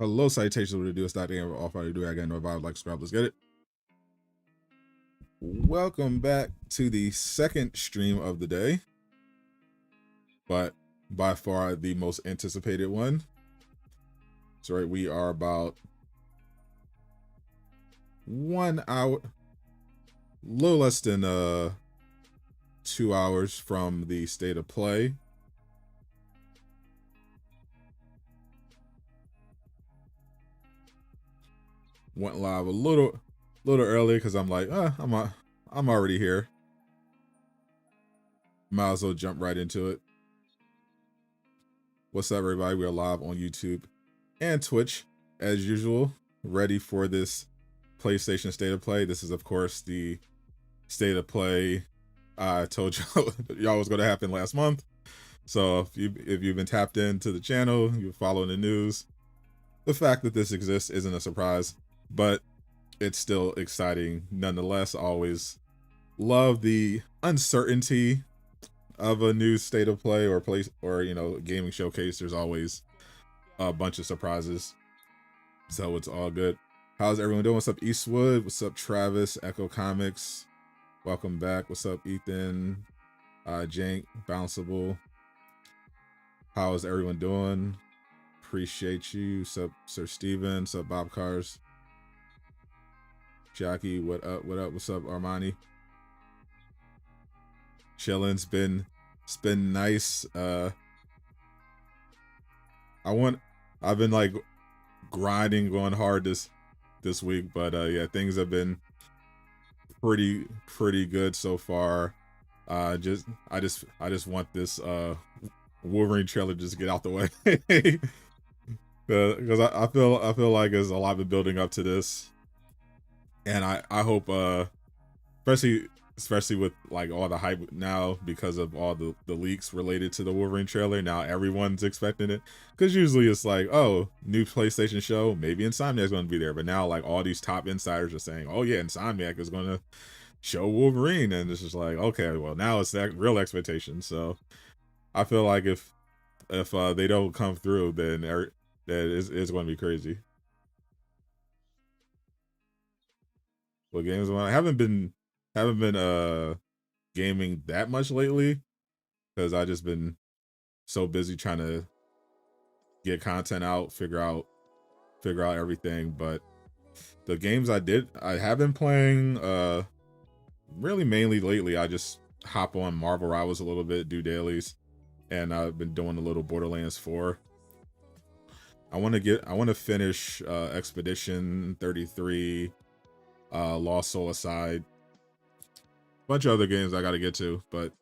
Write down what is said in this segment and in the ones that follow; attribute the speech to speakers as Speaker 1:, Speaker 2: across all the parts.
Speaker 1: Hello, salutations. What to do? It's that game off. How to do? I got no vibe like scrub. Let's get it. Welcome back to the second stream of the day, but by far the most anticipated one. That's right. We are about 1 hour, a little less than 2 hours from the state of play. Went live a little early because I'm like, I'm already here. Might as well jump right into it. What's up, everybody? We are live on YouTube and Twitch as usual, ready for this PlayStation State of Play. This is, of course, the State of Play I told y'all was going to happen last month. So if you've been tapped into the channel, you're following the news, the fact that this exists isn't a surprise, but it's still exciting nonetheless. I always love the uncertainty of a new State of Play or gaming showcase. There's always a bunch of surprises, so it's all good. How's everyone doing? What's up, Eastwood? What's up, Travis? Echo Comics, welcome back. What's up, Ethan? Jank, Bounceable. How is everyone doing? Appreciate you. What's up, Sir Steven? What's up, Bob Cars? Jackie, what up? What's up, Armani? Chillin's been nice. I've been like grinding, going hard this week, but yeah, things have been pretty good so far. I just want this Wolverine trailer just to get out the way. Because I feel like there's a lot been building up to this. And I hope, especially with like all the hype now because of all the leaks related to the Wolverine trailer, now everyone's expecting it. Because usually it's like, oh, new PlayStation show, maybe Insomniac's going to be there. But now like all these top insiders are saying, oh yeah, Insomniac is going to show Wolverine. And it's just like, okay, well now it's that real expectation. So I feel like if they don't come through, then it's going to be crazy. What games am I haven't been gaming that much lately because I just been so busy trying to get content out, figure out everything. But the games I have been playing really mainly lately. I just hop on Marvel Rivals a little bit, do dailies, and I've been doing a little Borderlands 4. I want to finish Expedition 33, Lost Soul aside. Bunch of other games I got to get to, but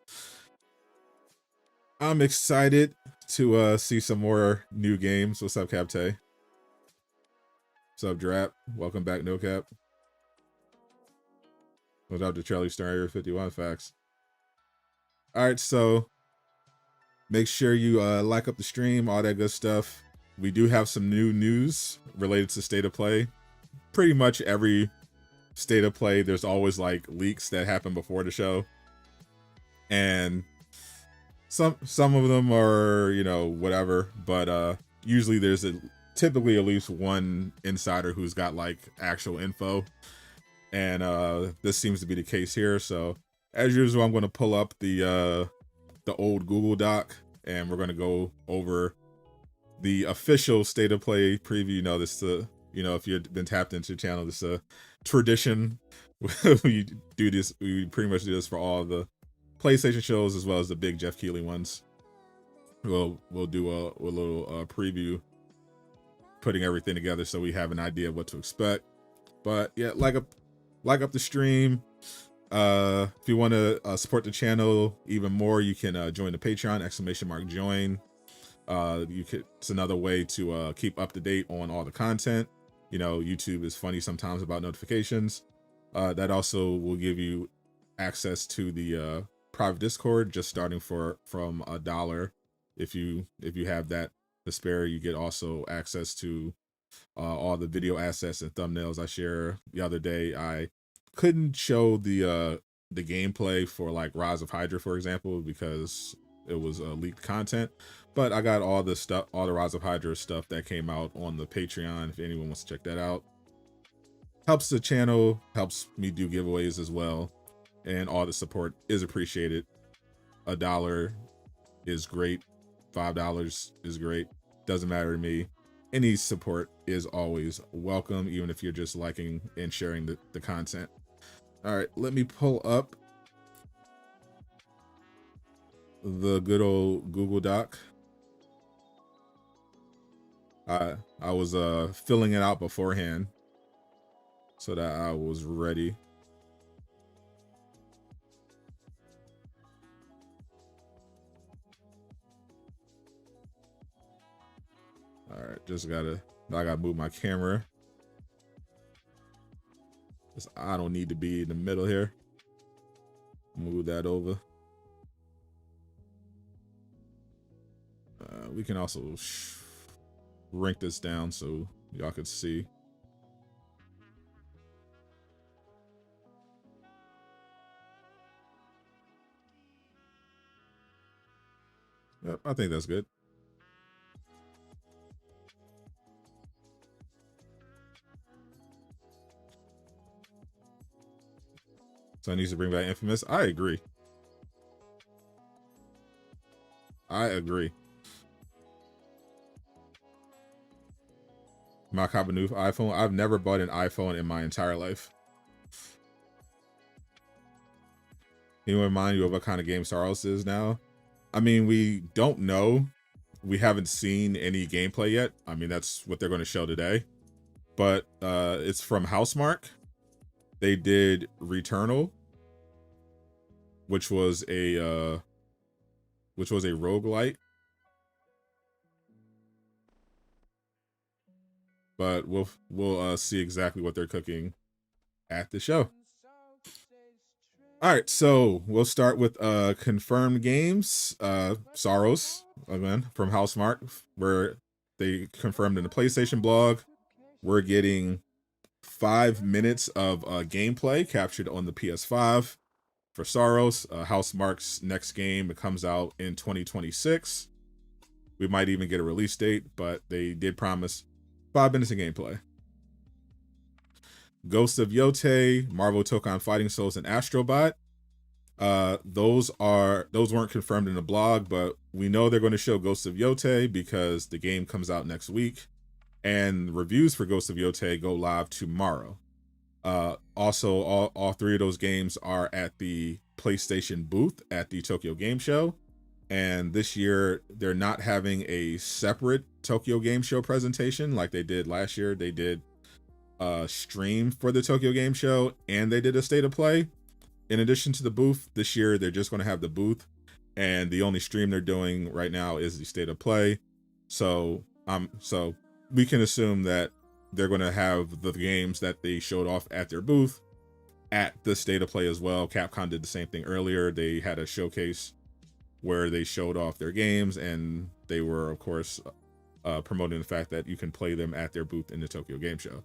Speaker 1: I'm excited to see some more new games. What's up, Capte? What's up, Drap? Welcome back, No Cap. What's up to Charlie Stern Area 51 Facts? All right, so make sure you like up the stream, all that good stuff. We do have some new news related to State of Play. Pretty much every State of Play, there's always like leaks that happen before the show, and some of them are whatever, but usually there's typically at least one insider who's got like actual info, and this seems to be the case here. So as usual, I'm going to pull up the old Google Doc, and we're going to go over the official State of Play preview. If you've been tapped into the channel, this is a tradition. We do this. We pretty much do this for all the PlayStation shows as well as the big Jeff Keighley ones. We'll do a little preview, putting everything together so we have an idea of what to expect. But yeah, like up the stream. If you want to support the channel even more, you can join the Patreon ! Join. It's another way to keep up to date on all the content. YouTube is funny sometimes about notifications. That also will give you access to the private Discord, just starting from $1. If you have that to spare, you get also access to all the video assets and thumbnails I share. The other day I couldn't show the gameplay for like Rise of Hydra, for example, because it was leaked content. But I got all the stuff, all the Rise of Hydra stuff that came out on the Patreon. If anyone wants to check that out, helps the channel, helps me do giveaways as well, and all the support is appreciated. $1 is great, $5 is great. Doesn't matter to me. Any support is always welcome, even if you're just liking and sharing the content. All right, let me pull up the good old Google Doc. I was filling it out beforehand so that I was ready. All right, I gotta move my camera. I don't need to be in the middle here. Move that over. We can also shrink this down so y'all can see. Yep, I think that's good. So I need to bring back Infamous. I agree. I agree. My new iPhone. I've never bought an iPhone in my entire life. Can you remind you of what kind of game Saros is now? I mean, we don't know. We haven't seen any gameplay yet. I mean, that's what they're going to show today. But it's from Housemarque. They did Returnal, which was a roguelite. But we'll see exactly what they're cooking at the show. All right, so we'll start with confirmed games. Saros, again, from Housemarque, where they confirmed in the PlayStation blog. We're getting 5 minutes of gameplay captured on the PS5 for Saros. Housemarque's next game, it comes out in 2026. We might even get a release date, but they did promise 5 minutes of gameplay. Ghost of Yote, Marvel took on Fighting Souls, and Astrobot. Those weren't confirmed in the blog, but we know they're going to show Ghost of Yote because the game comes out next week, and reviews for Ghost of Yote go live tomorrow. Also, all three of those games are at the PlayStation booth at the Tokyo Game Show, and this year they're not having a separate Tokyo Game Show presentation like they did last year. They did a stream for the Tokyo Game Show, and they did a state of play. In addition to the booth, this year they're just going to have the booth, and the only stream they're doing right now is the state of play. So we can assume that they're going to have the games that they showed off at their booth at the state of play as well. Capcom did the same thing earlier. They had a showcase where they showed off their games, and they were, of course, promoting the fact that you can play them at their booth in the Tokyo Game Show.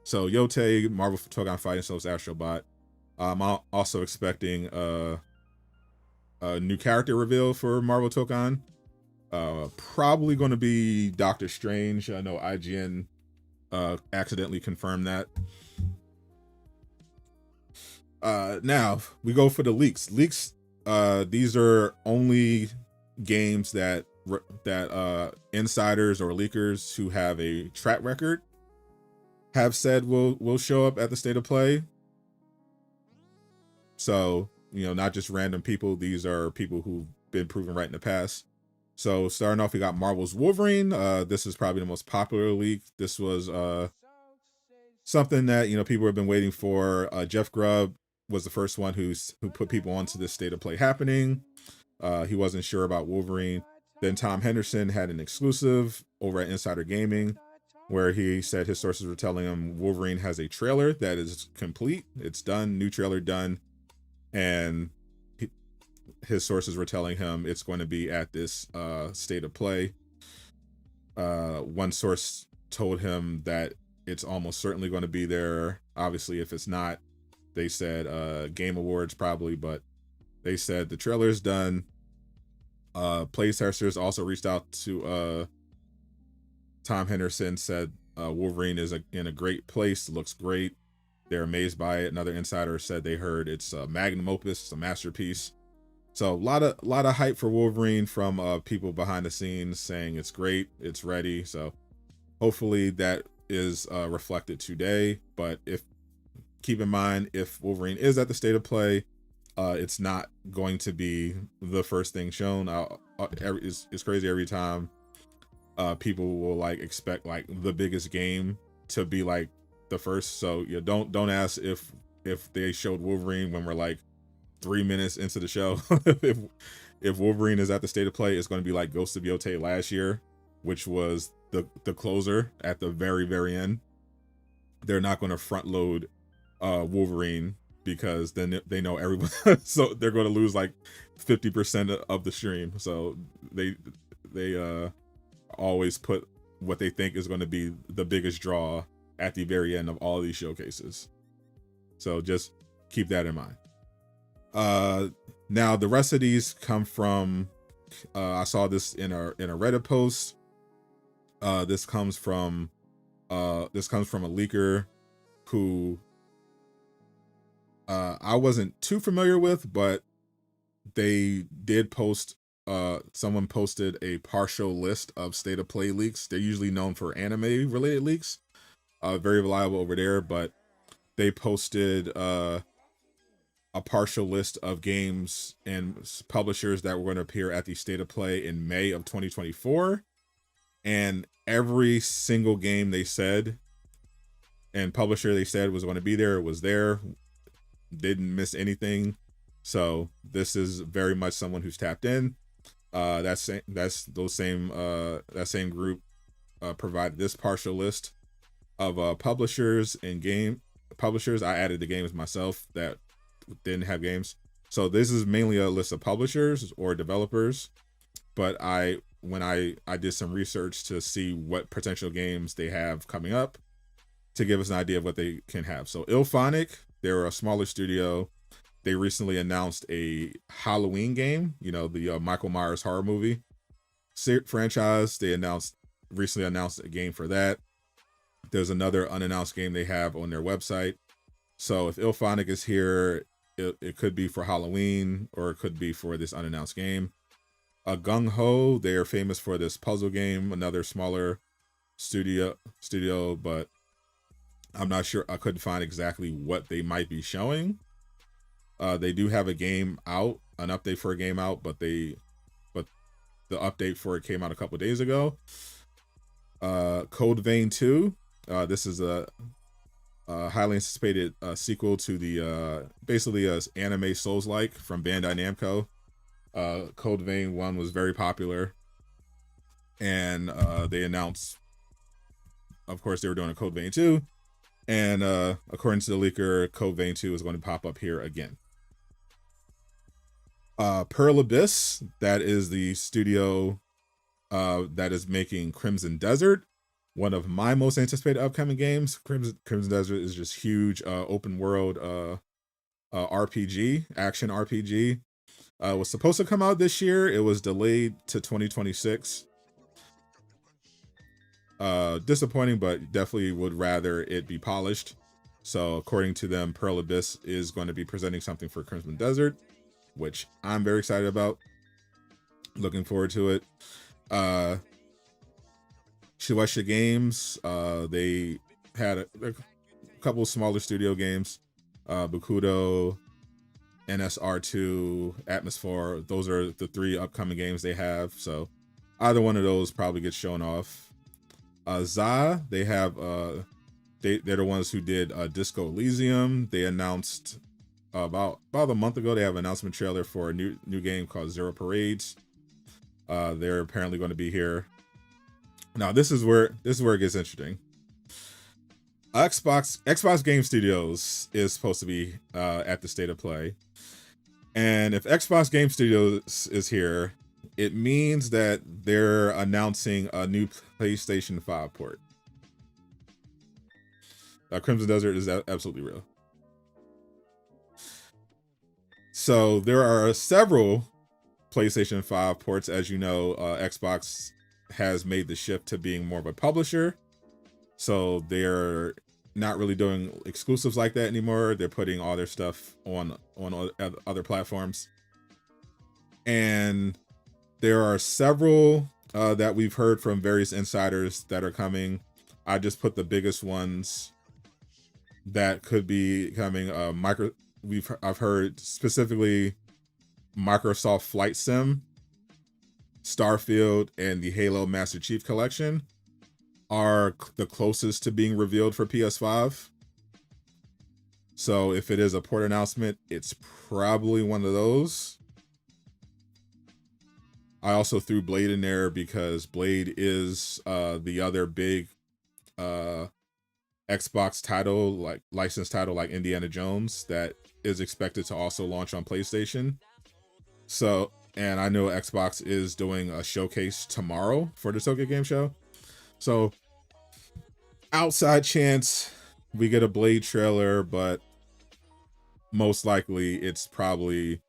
Speaker 1: So Yote, Marvel took on Fighting Souls, Astrobot. I'm also expecting a new character reveal for Marvel Tokon. Probably going to be Doctor Strange. I know IGN accidentally confirmed that. Now we go for the leaks. These are only games that insiders or leakers who have a track record have said will show up at the state of play. So, not just random people. These are people who've been proven right in the past. So starting off, we got Marvel's Wolverine. This is probably the most popular leak. This was something that people have been waiting for. Jeff Grubb was the first one who put people onto this state of play happening. He wasn't sure about Wolverine. Then Tom Henderson had an exclusive over at Insider Gaming, where he said his sources were telling him Wolverine has a trailer that is complete. It's done, new trailer done. And his sources were telling him it's going to be at this state of play. One source told him that it's almost certainly going to be there. Obviously, if it's not, they said Game Awards probably, but they said the trailer is done. Playtesters also reached out to Tom Henderson, said Wolverine is in a great place, looks great. They're amazed by it. Another insider said they heard it's a magnum opus, it's a masterpiece. So a lot of hype for Wolverine from people behind the scenes saying it's great, it's ready. So hopefully that is reflected today. But keep in mind, if Wolverine is at the State of Play, it's not going to be the first thing shown. It's crazy every time people will like expect like the biggest game to be like the first. So yeah, don't ask if they showed Wolverine when we're like 3 minutes into the show. if Wolverine is at the State of Play, it's going to be like Ghost of Yotei last year, which was the closer at the very end. They're not going to front load Wolverine, because then they know everyone so they're going to lose like 50% of the stream. So they always put what they think is going to be the biggest draw at the very end of all of these showcases. So just keep that in mind. Now the rest of these come from I saw this in a Reddit post. This comes from a leaker who I wasn't too familiar with, but they did post, someone posted a partial list of State of Play leaks. They're usually known for anime related leaks, very reliable over there, but they posted a partial list of games and publishers that were going to appear at the State of Play in May of 2024. And every single game they said and publisher they said was going to be there was there. Didn't miss anything. So this is very much someone who's tapped in. That same group provided this partial list of publishers and game publishers. I added the games myself that didn't have games. So this is mainly a list of publishers or developers, but when I did some research to see what potential games they have coming up to give us an idea of what they can have. So IllFonic, they're a smaller studio. They recently announced a Halloween game, the Michael Myers horror movie franchise. They recently announced a game for that. There's another unannounced game they have on their website. So if IllFonic is here, it could be for Halloween or it could be for this unannounced game. Gung Ho, they are famous for this puzzle game, another smaller studio, but I'm not sure. I couldn't find exactly what they might be showing. They do have a game out, an update for a game out, but the update for it came out a couple days ago. Code Vein 2. This is a highly anticipated sequel to the basically a anime Souls-like from Bandai Namco. Code Vein 1 was very popular, and they announced, of course, they were doing a Code Vein 2, and according to the leaker, Code Vein 2 is going to pop up here again. Pearl Abyss, that is the studio that is making Crimson Desert, one of my most anticipated upcoming games. Crimson Desert is just huge, open world RPG, action RPG. Was supposed to come out this year. It was delayed to 2026. Disappointing, but definitely would rather it be polished. So according to them, Pearl Abyss is going to be presenting something for Crimson Desert, which I'm very excited about. Looking forward to it. Shueisha Games, they had a couple smaller studio games. Bakudo, NSR2, Atmosphere. Those are the 3 upcoming games they have. So either one of those probably gets shown off. ZA, they have they're the ones who did Disco Elysium. They announced about a month ago, they have an announcement trailer for a new game called Zero Parades. They're apparently going to be here. Now this is where it gets interesting. Xbox Game Studios is supposed to be at the State of Play. And if Xbox Game Studios is here, it means that they're announcing a new PlayStation 5 port. Crimson Desert is absolutely real. So there are several PlayStation 5 ports. As you know, Xbox has made the shift to being more of a publisher. So they're not really doing exclusives like that anymore. They're putting all their stuff on other platforms. And there are several that we've heard from various insiders that are coming. I just put the biggest ones that could be coming. I've heard specifically Microsoft Flight Sim, Starfield, and the Halo Master Chief Collection are the closest to being revealed for PS5. So if it is a port announcement, it's probably one of those. I also threw Blade in there because Blade is the other big Xbox title, like licensed title, like Indiana Jones, that is expected to also launch on PlayStation. So, and I know Xbox is doing a showcase tomorrow for the Tokyo Game Show. So, outside chance we get a Blade trailer, but most likely it's probably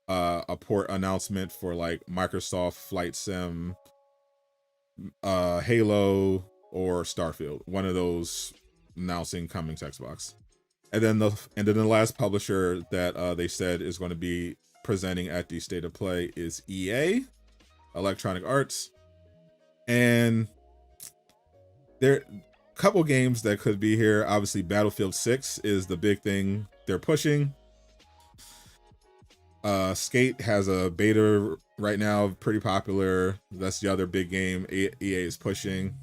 Speaker 1: a port announcement for like Microsoft Flight Sim, Halo, or Starfield. One of those announcing coming to Xbox. And then the last publisher that they said is going to be presenting at the State of Play is EA, Electronic Arts. And there a couple games that could be here. Obviously, Battlefield 6 is the big thing they're pushing. Skate has a beta right now, pretty popular. That's the other big game EA is pushing.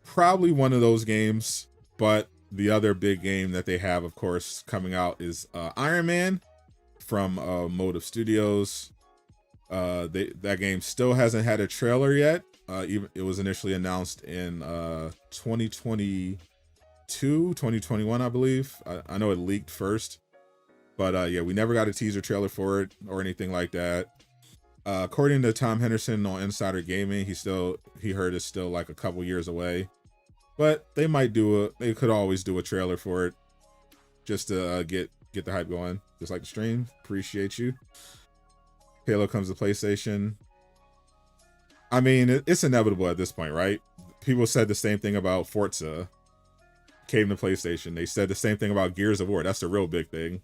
Speaker 1: Probably one of those games, but the other big game that they have, of course, coming out is Iron Man from Motive Studios. That game still hasn't had a trailer yet. Even it was initially announced in 2022, 2021, I believe. I know it leaked first. But yeah, we never got a teaser trailer for it or anything like that. According to Tom Henderson on Insider Gaming, he heard it's still like a couple years away. But they could always do a trailer for it just to get the hype going. Just like the stream. Appreciate you. Halo comes to PlayStation. I mean, it's inevitable at this point, right? People said the same thing about Forza came to PlayStation. They said the same thing about Gears of War. That's the real big thing.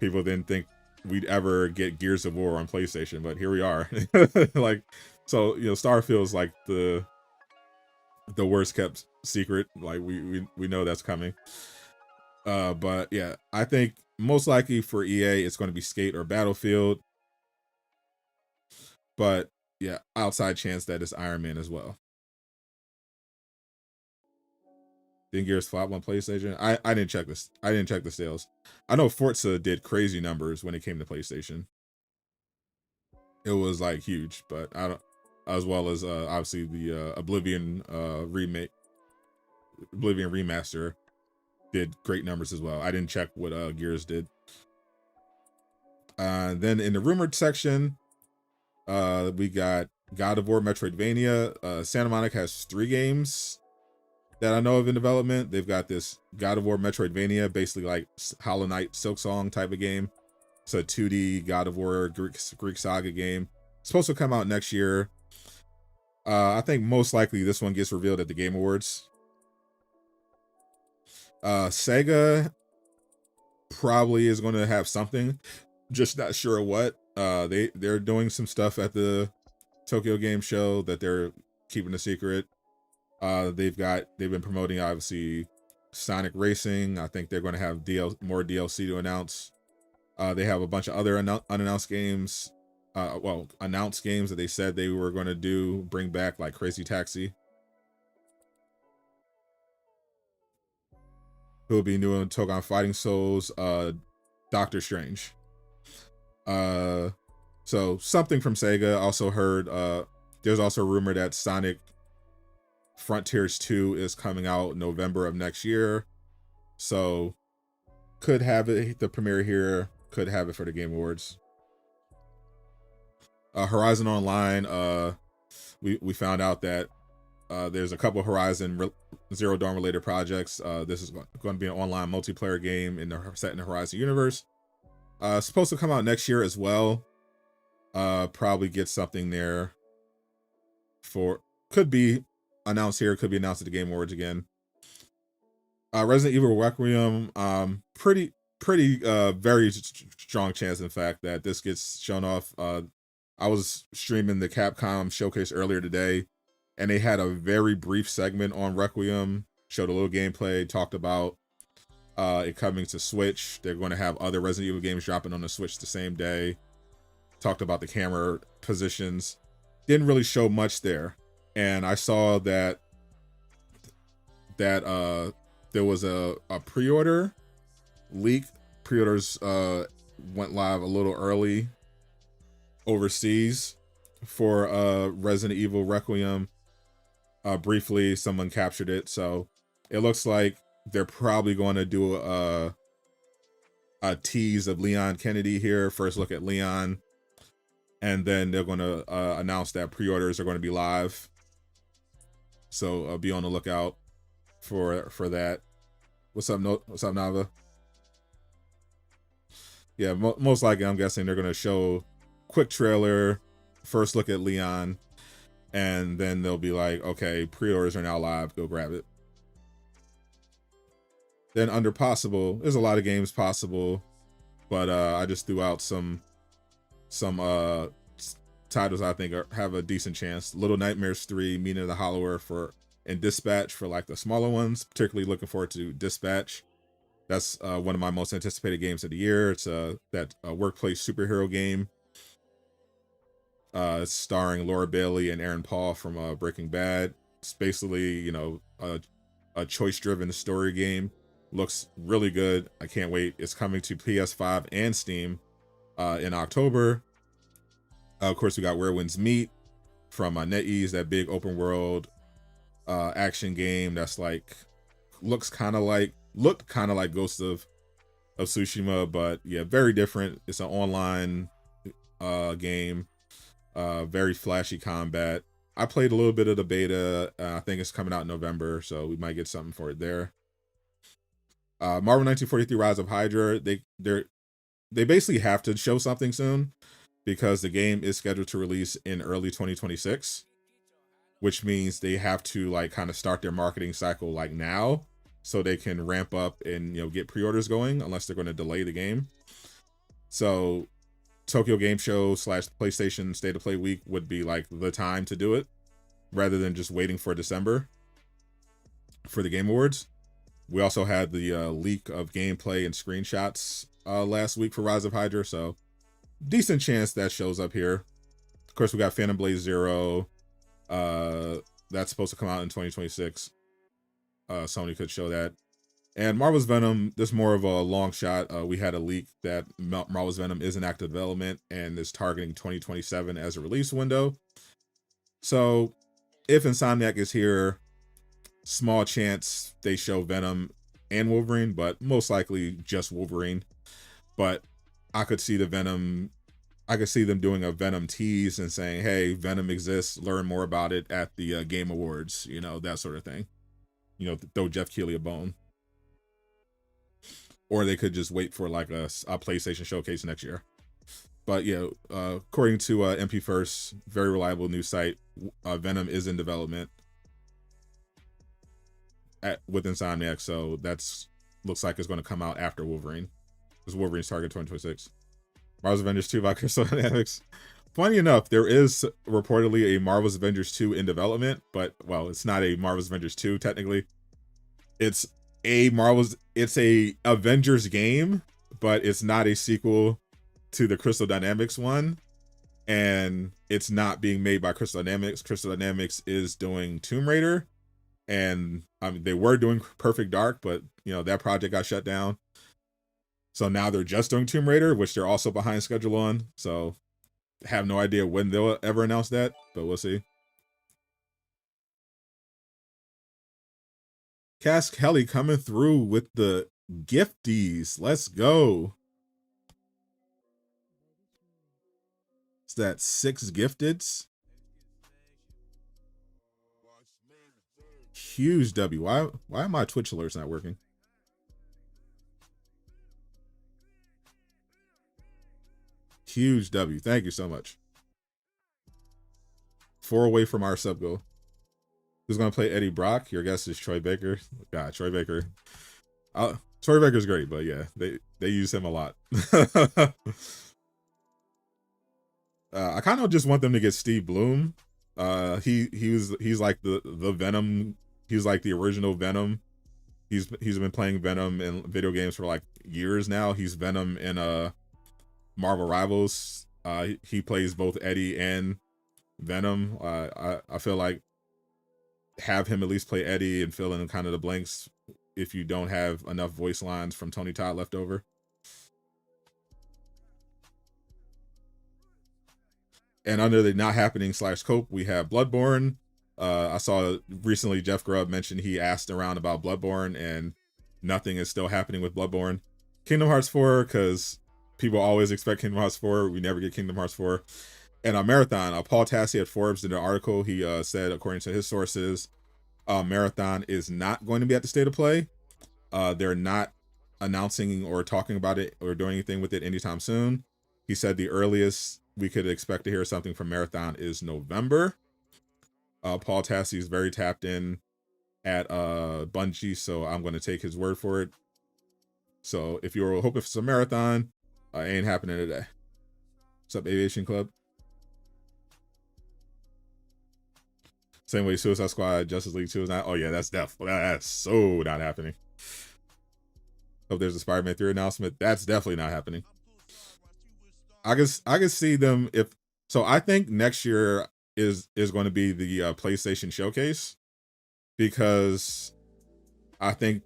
Speaker 1: People didn't think we'd ever get Gears of War on PlayStation, but here we are. Like, so, you know, Starfield's like the worst kept secret. Like we know that's coming. But yeah, I think most likely for EA it's going to be Skate or Battlefield. But yeah, outside chance that it's Iron Man as well. Didn't Gears flop on PlayStation? I didn't check this. I didn't check the sales. I know Forza did crazy numbers when it came to PlayStation. It was like huge, but I don't. As well as obviously the Oblivion remake, Oblivion remaster did great numbers as well. I didn't check what Gears did. Then in the rumored section, we got God of War, Metroidvania. Santa Monica has 3 games that I know of in development. They've got this God of War Metroidvania, basically like Hollow Knight Silksong type of game. It's a 2D God of War Greek Saga game. It's supposed to come out next year. I think most likely this one gets revealed at the Game Awards. Sega probably is going to have something, just not sure what. They're doing some stuff at the Tokyo Game Show that they're keeping a secret. They've been promoting obviously Sonic Racing. I think they're going to have more DLC to announce. They have a bunch of other unannounced games. Announced games that they said they were going to bring back, like Crazy Taxi. Who'll be new in Togon Fighting Souls, Doctor Strange. So something from Sega. Also heard there's also a rumor that Sonic Frontiers 2 is coming out November of next year. So could have it the premiere here, could have it for the Game Awards. Horizon Online, we found out that there's a couple Horizon Zero Dawn related projects. This is going to be an online multiplayer game set in the Horizon universe. Supposed to come out next year as well. probably get something there for, could be announced here, could be announced at the Game Awards again. Resident Evil Requiem, pretty very strong chance, in fact, that this gets shown off. I was streaming the Capcom showcase earlier today, and they had a very brief segment on Requiem, showed a little gameplay, talked about it coming to Switch. They're going to have other Resident Evil games dropping on the Switch the same day. Talked about the camera positions. Didn't really show much there. And I saw that there was a pre-order leak. Pre-orders went live a little early overseas for Resident Evil Requiem. Briefly, someone captured it, so it looks like they're probably going to do a tease of Leon Kennedy here. First look at Leon, and then they're going to announce that pre-orders are going to be live. So be on the lookout for that. What's up, Nava? Yeah, most likely, I'm guessing they're going to show quick trailer, first look at Leon, and then they'll be like, okay, pre-orders are now live, go grab it. Then under possible, there's a lot of games possible, but I just threw out some titles I think have a decent chance. Little Nightmares 3, Meaning of the Hollower and Dispatch for like the smaller ones. Particularly looking forward to Dispatch. That's one of my most anticipated games of the year. It's that workplace superhero game. It's starring Laura Bailey and Aaron Paul from Breaking Bad. It's basically, you know, a choice-driven story game. Looks really good. I can't wait. It's coming to PS5 and Steam in October. Of course, we got Where Winds Meet from NetEase, that big open world action game that's like looked kind of like Ghost of Tsushima, but yeah, very different. It's an online game, very flashy combat. I played a little bit of the beta. I think it's coming out in November, so we might get something for it there. Marvel 1943 Rise of Hydra, they basically have to show something soon because the game is scheduled to release in early 2026, which means they have to like kind of start their marketing cycle like now so they can ramp up and, you know, get pre-orders going, unless they're going to delay the game. So Tokyo Game Show / PlayStation State of Play Week would be like the time to do it, rather than just waiting for December for the Game Awards. We also had the leak of gameplay and screenshots last week for Rise of Hydra, so decent chance that shows up here. Of course, we got Phantom Blade Zero. That's supposed to come out in 2026. Sony could show that. And Marvel's Venom, this is more of a long shot. We had a leak that Marvel's Venom is in active development and is targeting 2027 as a release window. So if Insomniac is here, small chance they show Venom and Wolverine, but most likely just Wolverine. But I could see them doing a Venom tease and saying, hey, Venom exists, learn more about it at the Game Awards, you know, that sort of thing. You know, throw Jeff Keighley a bone. Or they could just wait for like a PlayStation showcase next year. But yeah, according to MP First, very reliable news site, Venom is in development with Insomniac, so that's looks like it's going to come out after Wolverine, because Wolverine's target 2026. Marvel's Avengers 2 by Crystal Dynamics. Funny enough, there is reportedly a Marvel's Avengers 2 in development, but well, it's not a Marvel's Avengers 2 technically. It's a Avengers game, but it's not a sequel to the Crystal Dynamics one, and it's not being made by Crystal Dynamics. Crystal Dynamics is doing Tomb Raider, and I mean, they were doing Perfect Dark, but you know, that project got shut down. So now they're just doing Tomb Raider, which they're also behind schedule on. So have no idea when they'll ever announce that, but we'll see. Cass Kelly coming through with the gifties. Let's go. Is that 6 gifteds? Huge W. Why are my Twitch alerts not working? Huge W. Thank you so much. 4 away from our sub goal. Who's gonna play Eddie Brock? Your guess is Troy Baker. God, Troy Baker. Troy Baker's great, but yeah, they use him a lot. I kind of just want them to get Steve Bloom. He's like the Venom. He's like the original Venom. He's been playing Venom in video games for like years now. He's Venom in Marvel Rivals. He plays both Eddie and Venom. I feel like have him at least play Eddie and fill in kind of the blanks if you don't have enough voice lines from Tony Todd left over. And under the not happening / cope, we have Bloodborne. I saw recently Jeff Grubb mentioned he asked around about Bloodborne, and nothing is still happening with Bloodborne. Kingdom Hearts 4, because people always expect Kingdom Hearts 4. We never get Kingdom Hearts 4. And a Marathon. Paul Tassi at Forbes did an article. He said, according to his sources, Marathon is not going to be at the State of Play. They're not announcing or talking about it or doing anything with it anytime soon. He said the earliest we could expect to hear something from Marathon is November. Paul Tassi is very tapped in at Bungie, so I'm going to take his word for it. So if you're hoping for some Marathon, ain't happening today. What's up, Aviation Club? Same way Suicide Squad, Justice League 2 is not. Oh yeah, that's so not happening. Hope there's a Spider-Man 3 announcement. That's definitely not happening. I can see them if so. I think next year is going to be the PlayStation Showcase, because I think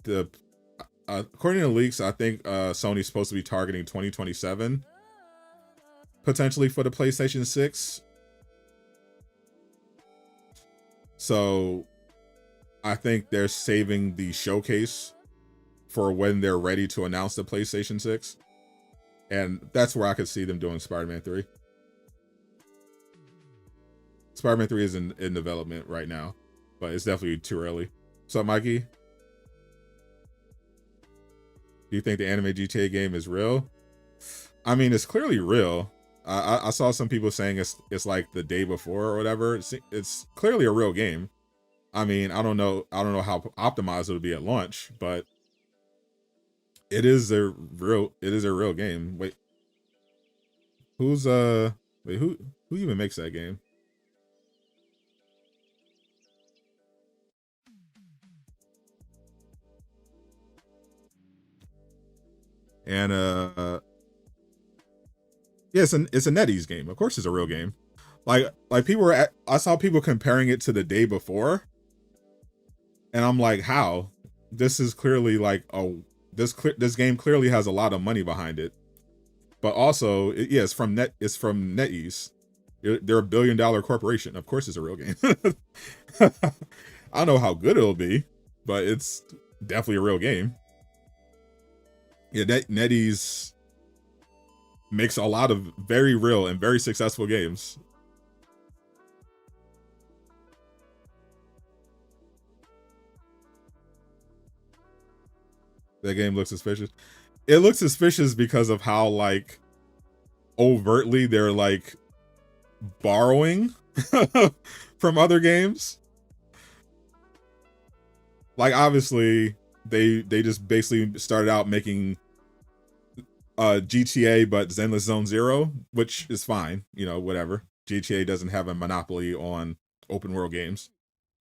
Speaker 1: according to leaks, I think Sony's supposed to be targeting 2027 potentially for the PlayStation 6. So I think they're saving the showcase for when they're ready to announce the PlayStation 6. And that's where I could see them doing Spider-Man 3. Spider-Man 3 is in development right now, but it's definitely too early. What's up, Mikey? Do you think the anime GTA game is real? I mean, it's clearly real. I saw some people saying it's like the day before or whatever. It's clearly a real game. I mean, I don't know how optimized it'll be at launch, but it is a real game. Wait, who even makes that game? And yeah, it's a NetEase game. Of course, it's a real game. Like people I saw people comparing it to the day before, and I'm like, how? This is clearly like this game clearly has a lot of money behind it, but also it's from NetEase. They're $1 billion corporation. Of course, it's a real game. I don't know how good it'll be, but it's definitely a real game. Yeah, NetEase makes a lot of very real and very successful games. That game looks suspicious. It looks suspicious because of how like overtly they're like borrowing from other games. Like obviously they just basically started out making GTA but Zenless Zone Zero, which is fine, you know, whatever. GTA doesn't have a monopoly on open world games.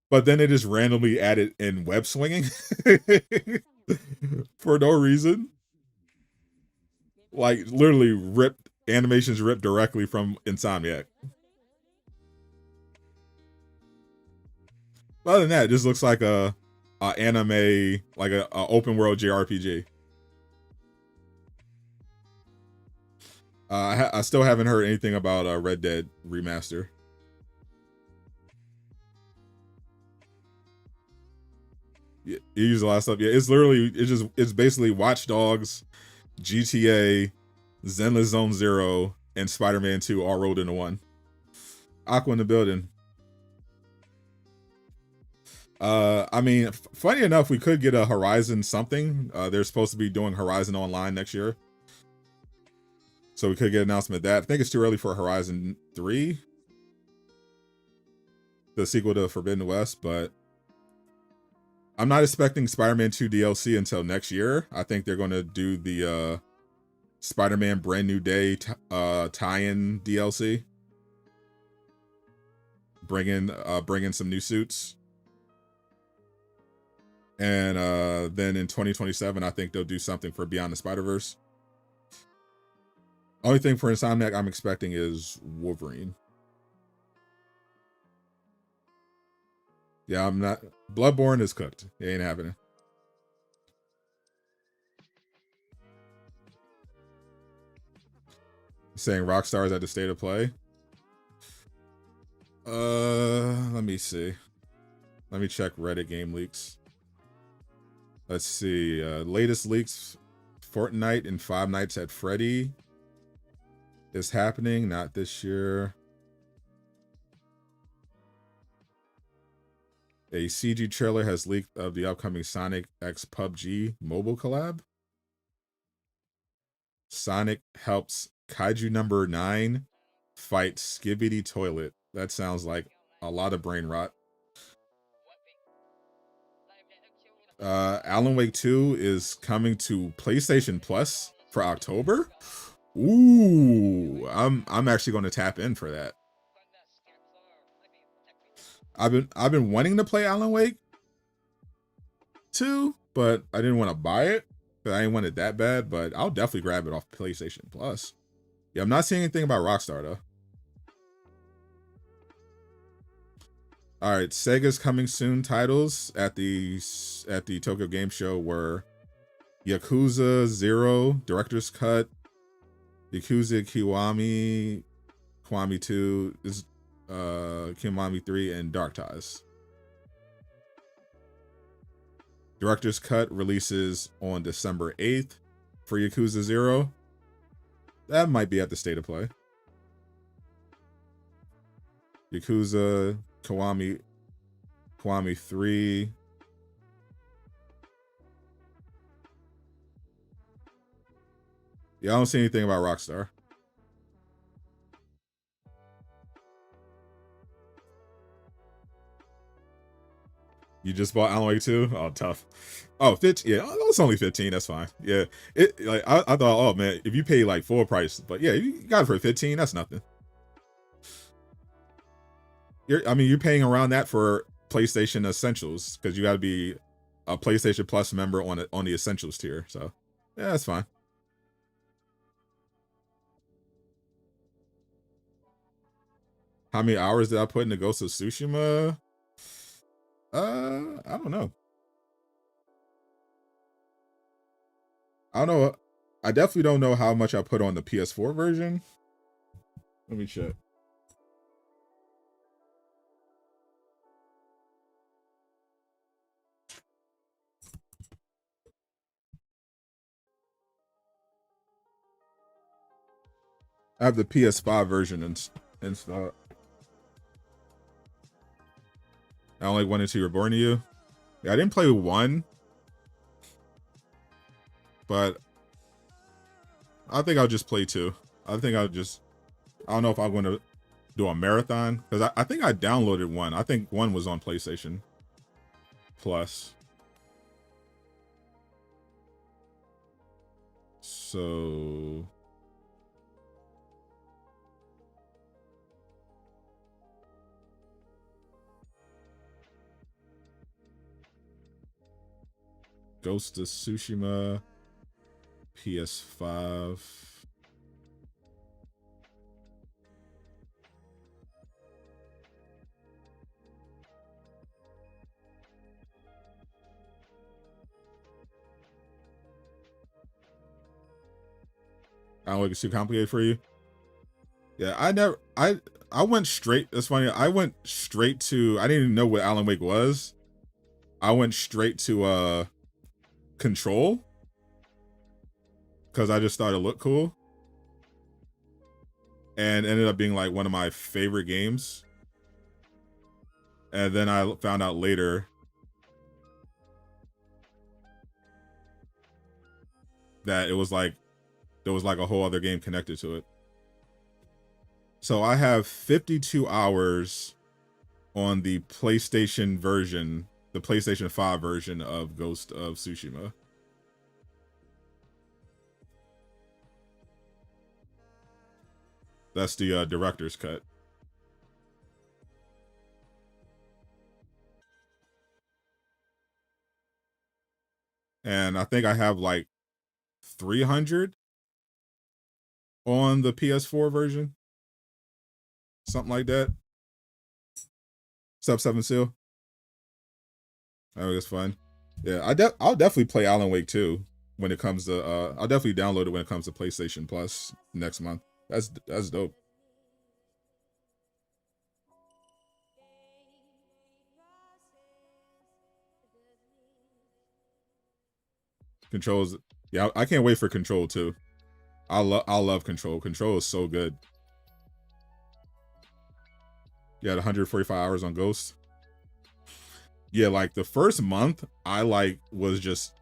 Speaker 1: But then they just randomly added in web swinging for no reason. Like literally animations ripped directly from Insomniac. Other than that, it just looks like a anime, like a open world JRPG. I still haven't heard anything about Red Dead Remaster. Yeah, you use a lot of stuff. Yeah, it's basically Watch Dogs, GTA, Zenless Zone Zero, and Spider-Man 2 all rolled into one. Aqua in the building. I mean, funny enough, we could get a Horizon something. They're supposed to be doing Horizon Online next year, so we could get an announcement of that. I think it's too early for Horizon 3. the sequel to Forbidden West, but I'm not expecting Spider-Man 2 DLC until next year. I think they're going to do the Spider-Man Brand New Day tie-in DLC. Bring in some new suits. And then in 2027, I think they'll do something for Beyond the Spider-Verse. Only thing for Insomniac I'm expecting is Wolverine. Yeah, I'm not. Bloodborne is cooked. It ain't happening. Saying Rockstar is at the state of play. Let me see. Let me check Reddit game leaks. Let's see. Latest leaks: Fortnite and Five Nights at Freddy is happening. Not this year. A CG trailer has leaked of the upcoming Sonic x PUBG mobile collab. Sonic helps Kaiju number 9 fight Skibidi Toilet. That sounds like a lot of brain rot. Alan Wake 2 is coming to PlayStation Plus for October. Ooh, I'm actually going to tap in for that. I've been wanting to play Alan Wake 2, but I didn't want to buy it because I didn't want it that bad. But I'll definitely grab it off PlayStation Plus. Yeah, I'm not seeing anything about Rockstar though. All right, Sega's coming soon titles at the Tokyo Game Show were Yakuza 0 Director's Cut, Yakuza Kiwami 2 is Kiwami 3, and Dark Ties. Director's Cut releases on December 8th for Yakuza 0. That might be at the state of play. Yakuza Kiwami 3. Yeah, I don't see anything about Rockstar. You just bought Alan Wake 2? Oh, tough. Oh, 15. Yeah, it's only 15. That's fine. Yeah, it like I thought. Oh man, if you pay like full price, but yeah, you got it for 15. That's nothing. You're paying around that for PlayStation Essentials because you got to be a PlayStation Plus member on the Essentials tier. So yeah, that's fine. How many hours did I put into Ghost of Tsushima? I don't know. I don't know. I definitely don't know how much I put on the PS4 version. Let me check. I have the PS5 version installed. I only went into Reborn to You. Yeah, I didn't play 1. But I think I'll just play 2. I don't know if I'm going to do a marathon. Because I think I downloaded 1. I think 1 was on PlayStation Plus. So... Ghost of Tsushima, PS5. I don't think it's too complicated for you. Yeah, I went straight. That's funny. I went straight to. I didn't even know what Alan Wake was. I went straight to Control because I just thought it looked cool, and ended up being like one of my favorite games. And then I found out later that it was like there was like a whole other game connected to it. So I have 52 hours on the PlayStation version, the PlayStation 5 version of Ghost of Tsushima. That's the director's cut. And I think I have like 300 on the PS4 version. Something like that. Sub 7 Seal. I think it's fun. Yeah, I'll definitely play Alan Wake 2 when it comes to I'll definitely download it when it comes to PlayStation Plus next month. That's dope. Controls, yeah, I can't wait for Control 2. I love Control. Control is so good. You had 145 hours on Ghost. Yeah, like the first month, I like was just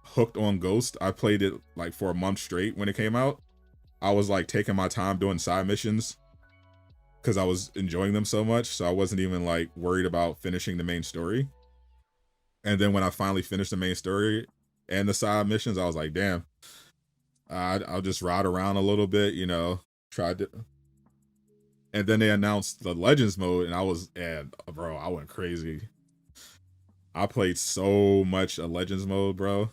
Speaker 1: hooked on Ghost. I played it like for a month straight when it came out. I was like taking my time doing side missions because I was enjoying them so much. So I wasn't even like worried about finishing the main story. And then when I finally finished the main story and the side missions, I was like, damn, I'll just ride around a little bit, you know, tried to. And then they announced the Legends mode, and bro, I went crazy. I played so much of Legends mode, bro.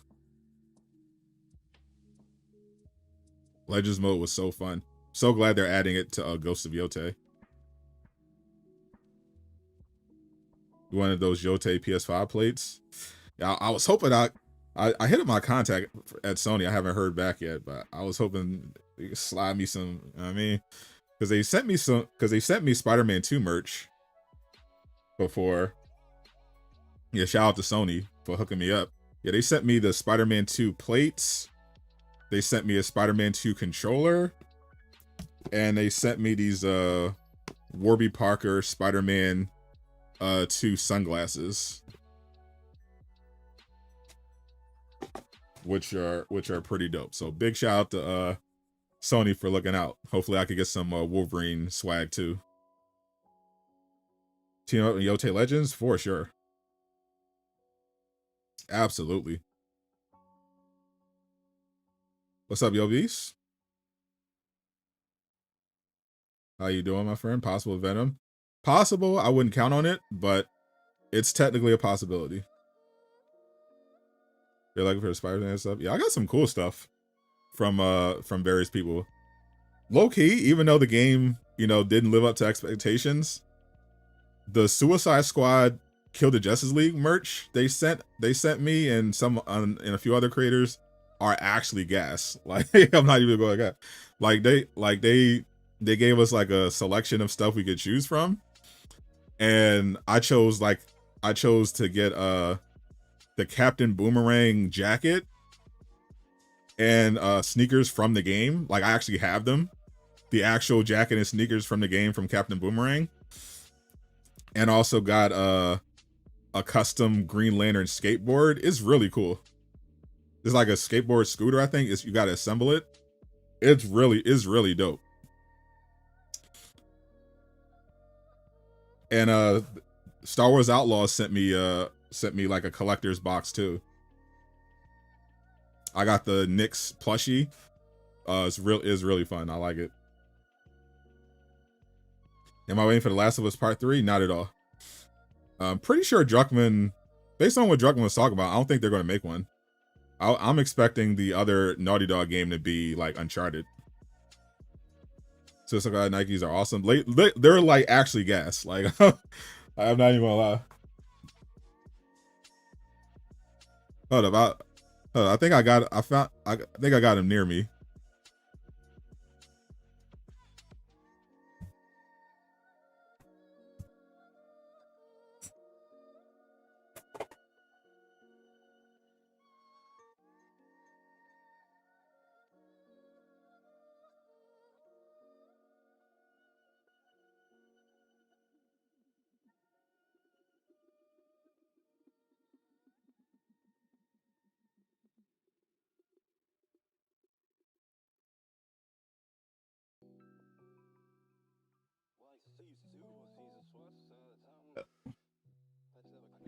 Speaker 1: Legends mode was so fun. So glad they're adding it to Ghost of Yote. One of those Yote PS5 plates. Yeah, I was hoping I hit up my contact at Sony. I haven't heard back yet, but I was hoping they could slide me some. You know what I mean, because they sent me Spider-Man 2 merch before. Yeah, shout out to Sony for hooking me up. Yeah, they sent me the Spider-Man 2 plates. They sent me a Spider-Man 2 controller. And they sent me these Warby Parker Spider-Man 2 sunglasses. Which are pretty dope. So big shout out to Sony for looking out. Hopefully I could get some Wolverine swag too. Team up with Yote Legends for sure. Absolutely. What's up, Yo Beast? How you doing, my friend? Possible Venom. Possible, I wouldn't count on it, but it's technically a possibility. You're looking for the Spider-Man stuff? Yeah, I got some cool stuff from various people. Low key, even though the game, you know, didn't live up to expectations, the Suicide Squad Kill the Justice League merch they sent me and and a few other creators are actually gas. Like I'm not even going to like they gave us like a selection of stuff we could choose from, and I chose to get the Captain Boomerang jacket and sneakers from the game. Like I actually have them, the actual jacket and sneakers from the game from Captain Boomerang, and also got a custom Green Lantern skateboard. It's really cool. It's like a skateboard scooter, I think. You got to assemble it. It's really dope. And Star Wars Outlaws sent me like a collector's box too. I got the Nyx plushie. It's really fun. I like it. Am I waiting for The Last of Us Part 3? Not at all. I'm pretty sure Druckmann, based on what Druckmann was talking about, I don't think they're going to make one. I'm expecting the other Naughty Dog game to be like Uncharted. So Nikes are awesome. They're like actually gas. Like I'm not even gonna lie. Hold up, I think I think I got him near me.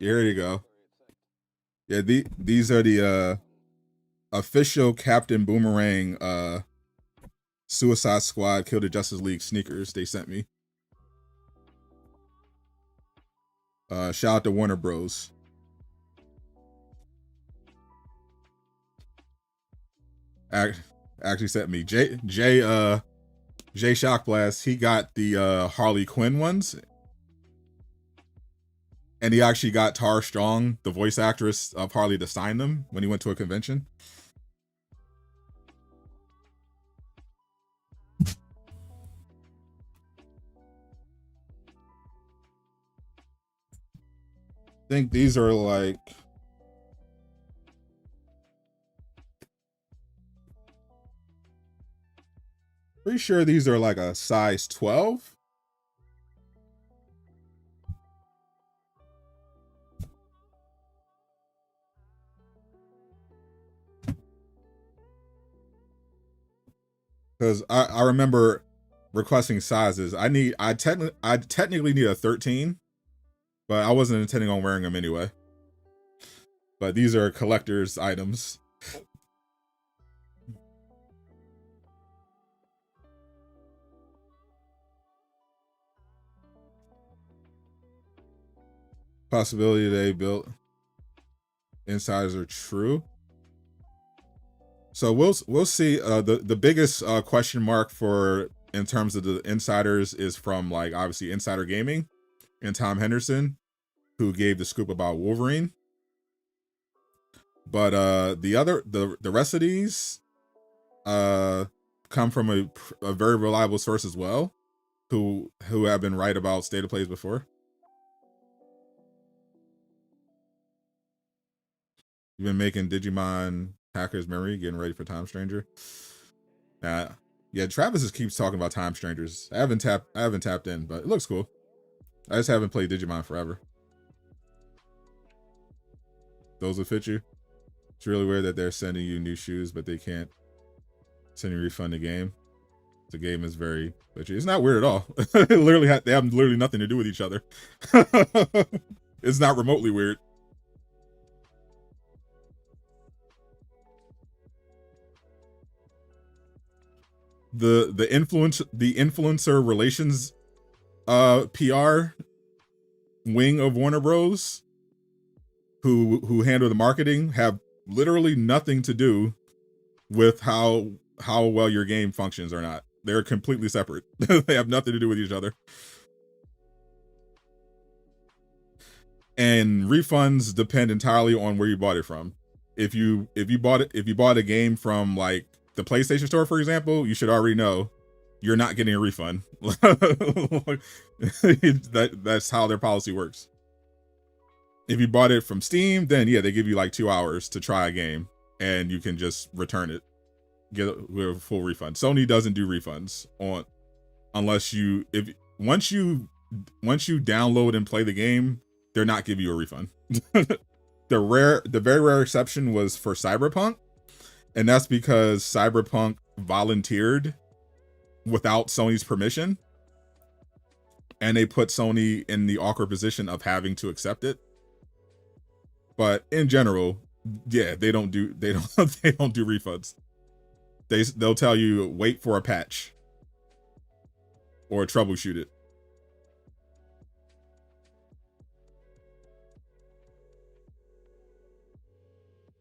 Speaker 1: Here you go. Yeah, these are the official Captain Boomerang Suicide Squad Kill the Justice League sneakers they sent me. Shout out to Warner Bros. Actually sent me Jay Shockblast. He got the Harley Quinn ones, and he actually got Tara Strong, the voice actress of Harley, to sign them when he went to a convention. I think these are like pretty sure these are like a size 12. Because I remember requesting sizes. I technically need a 13, but I wasn't intending on wearing them anyway. But these are collector's items. Possibility they built insiders are true. So we'll see. The biggest question mark for in terms of the insiders is from like obviously Insider Gaming and Tom Henderson, who gave the scoop about Wolverine. But the rest of these come from a very reliable source as well, who have been right about state of plays before. You've been making Digimon Hacker's Memory, getting ready for Time Stranger. Yeah, Travis just keeps talking about Time Strangers. I haven't tapped in, but it looks cool. I just haven't played Digimon forever. Those will fit you. It's really weird that they're sending you new shoes, but they can't send you a refund the game. The game is very glitchy. It's not weird at all. They have literally nothing to do with each other. It's not remotely weird. The influencer relations PR wing of Warner Bros. Who handle the marketing have literally nothing to do with how well your game functions or not. They're completely separate. They have nothing to do with each other. And refunds depend entirely on where you bought it from. If you bought a game from like the PlayStation Store, for example, you should already know you're not getting a refund. That's how their policy works. If you bought it from Steam, then yeah, they give you like 2 hours to try a game, and you can just return it, get a full refund. Sony doesn't do refunds unless once you download and play the game, they're not giving you a refund. The very rare exception was for Cyberpunk. And that's because Cyberpunk volunteered without Sony's permission. And they put Sony in the awkward position of having to accept it. But in general, yeah, they don't do refunds. They'll tell you wait for a patch or troubleshoot it.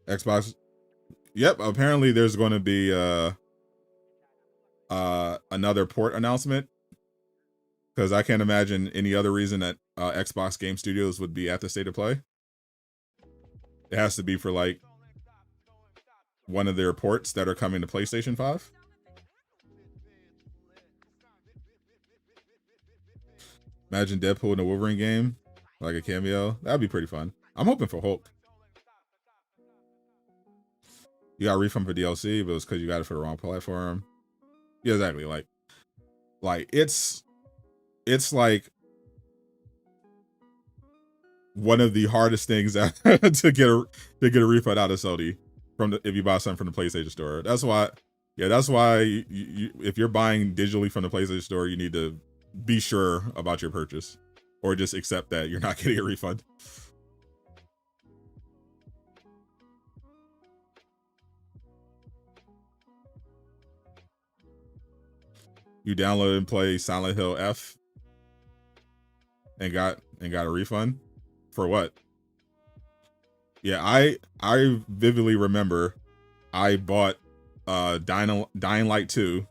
Speaker 1: Xbox. Yep, apparently there's going to be another port announcement, because I can't imagine any other reason that Xbox Game Studios would be at the State of Play. It has to be for like one of their ports that are coming to PlayStation 5. Imagine Deadpool in a Wolverine game, like a cameo. That'd be pretty fun. I'm hoping for Hulk. You got a refund for DLC, but it was because you got it for the wrong platform. Yeah, exactly. Like it's like one of the hardest things to get a refund out of Sony if you buy something from the PlayStation Store. That's why you, if you're buying digitally from the PlayStation Store, you need to be sure about your purchase, or just accept that you're not getting a refund. You downloaded and played Silent Hill F and got a refund for what? Yeah, I vividly remember I bought Dying Light 2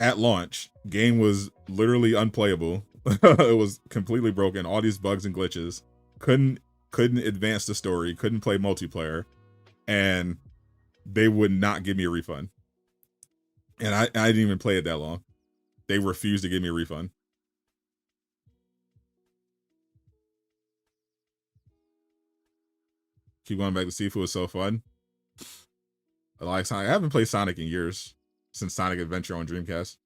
Speaker 1: at launch. Game was literally unplayable. It was completely broken, all these bugs and glitches. Couldn't advance the story, couldn't play multiplayer, and they would not give me a refund. And I didn't even play it that long. They refused to give me a refund. Keep going back to Sifu was so fun. I like Sonic. I haven't played Sonic in years, since Sonic Adventure on Dreamcast.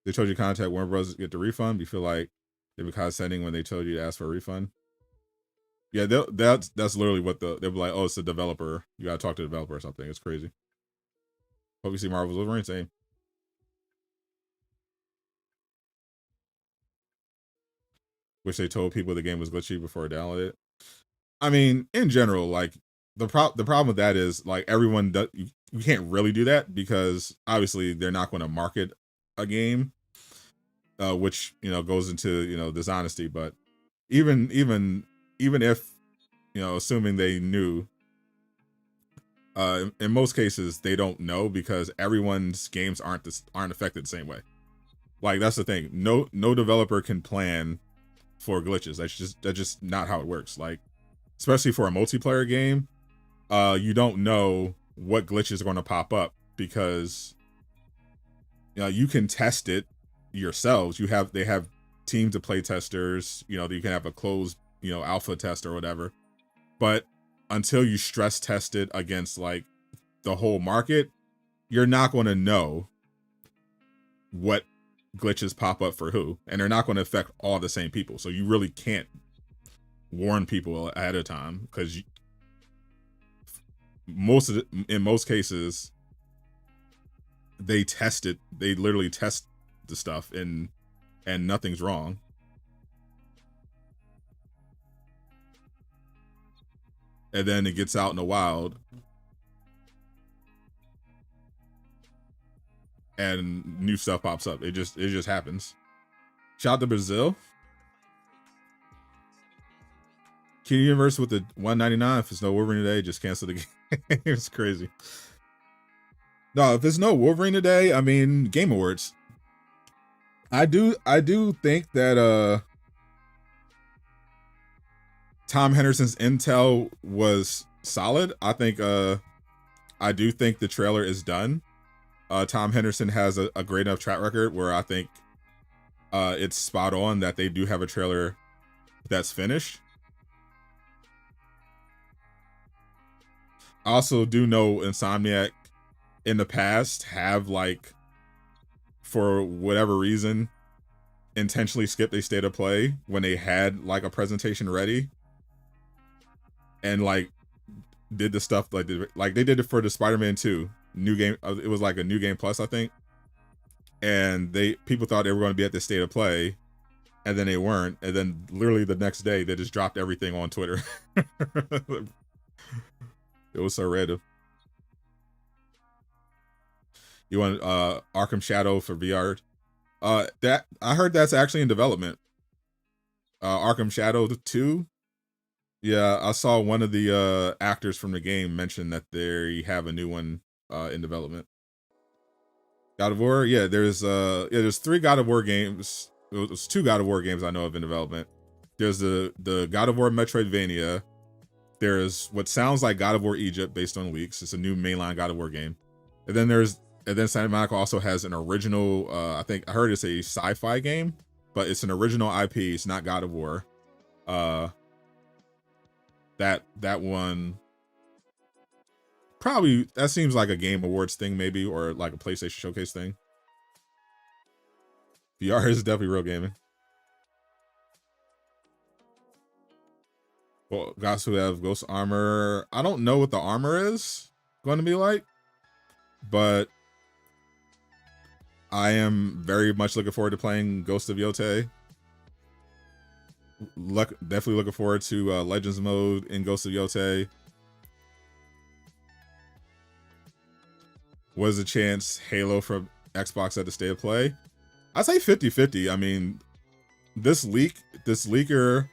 Speaker 1: They told you to contact Warner Bros. To get the refund. Do you feel like they were condescending when they told you to ask for a refund? Yeah, that's literally what they'll be like, oh, it's the developer. You gotta talk to the developer or something. It's crazy. Hope you see Marvel's Wolverine. Same. Wish they told people the game was glitchy before I downloaded it. I mean, in general, like the problem with that is like everyone does, you can't really do that because obviously they're not going to market a game, which goes into dishonesty. But even if assuming they knew, in most cases they don't know because everyone's games aren't affected the same way. Like that's the thing. No developer can plan for glitches. That's just not how it works. Like especially for a multiplayer game, you don't know what glitches are going to pop up because you can test it yourselves. They have teams of play testers. You can have a closed alpha test or whatever. But until you stress test it against like the whole market, you're not going to know what glitches pop up for who, and they're not going to affect all the same people. So you really can't warn people ahead of time because in most cases they test it. They literally test the stuff and nothing's wrong. And then it gets out in the wild and new stuff pops up. It just happens. Shout out to Brazil. Key Universe with the $1.99. If it's no Wolverine today, just cancel the game. It's crazy. No, if there's no Wolverine today, I mean Game Awards. I do think that Tom Henderson's intel was solid. I think I do think the trailer is done. Tom Henderson has a great enough track record where I think it's spot on that they do have a trailer that's finished. I also do know Insomniac in the past have like, for whatever reason, intentionally skipped a state of play when they had like a presentation ready, and like did the stuff like they did it for the Spider-Man 2 new game. It was like a new game plus, I think, and people thought they were going to be at the state of play, and then they weren't, and then literally the next day they just dropped everything on Twitter. It was so random. You want Arkham Shadow for VR? That I heard that's actually in development. Arkham Shadow 2. Yeah, I saw one of the actors from the game mention that they have a new one in development. God of War, yeah, there's 3 God of War games. There's 2 God of War games I know of in development. There's the God of War Metroidvania. There's what sounds like God of War Egypt based on leaks. It's a new mainline God of War game. And then Santa Monica also has an original, I think I heard it's a sci-fi game, but it's an original IP. It's not God of War. That one probably, that seems like a Game Awards thing maybe, or like a PlayStation Showcase thing. VR is definitely real gaming. Well, guys who have Ghost Armor, I don't know what the armor is going to be like, but I am very much looking forward to playing Ghost of Yotei. Definitely looking forward to Legends mode in Ghost of Yotei. Was a chance Halo for Xbox at the State of Play? I'd say 50-50. I mean, this leaker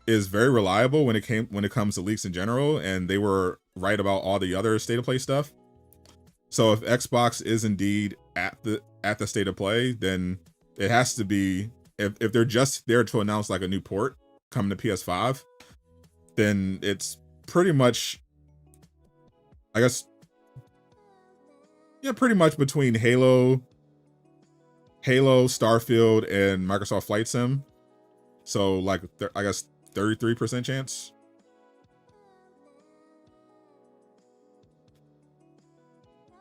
Speaker 1: is very reliable when it comes to leaks in general, and they were right about all the other State of Play stuff. So if Xbox is indeed at the State of Play, then it has to be, if they're just there to announce like a new port coming to PS5, then it's pretty much, I guess, yeah, pretty much between Halo, Starfield, and Microsoft Flight Sim. So like, I guess 33% chance.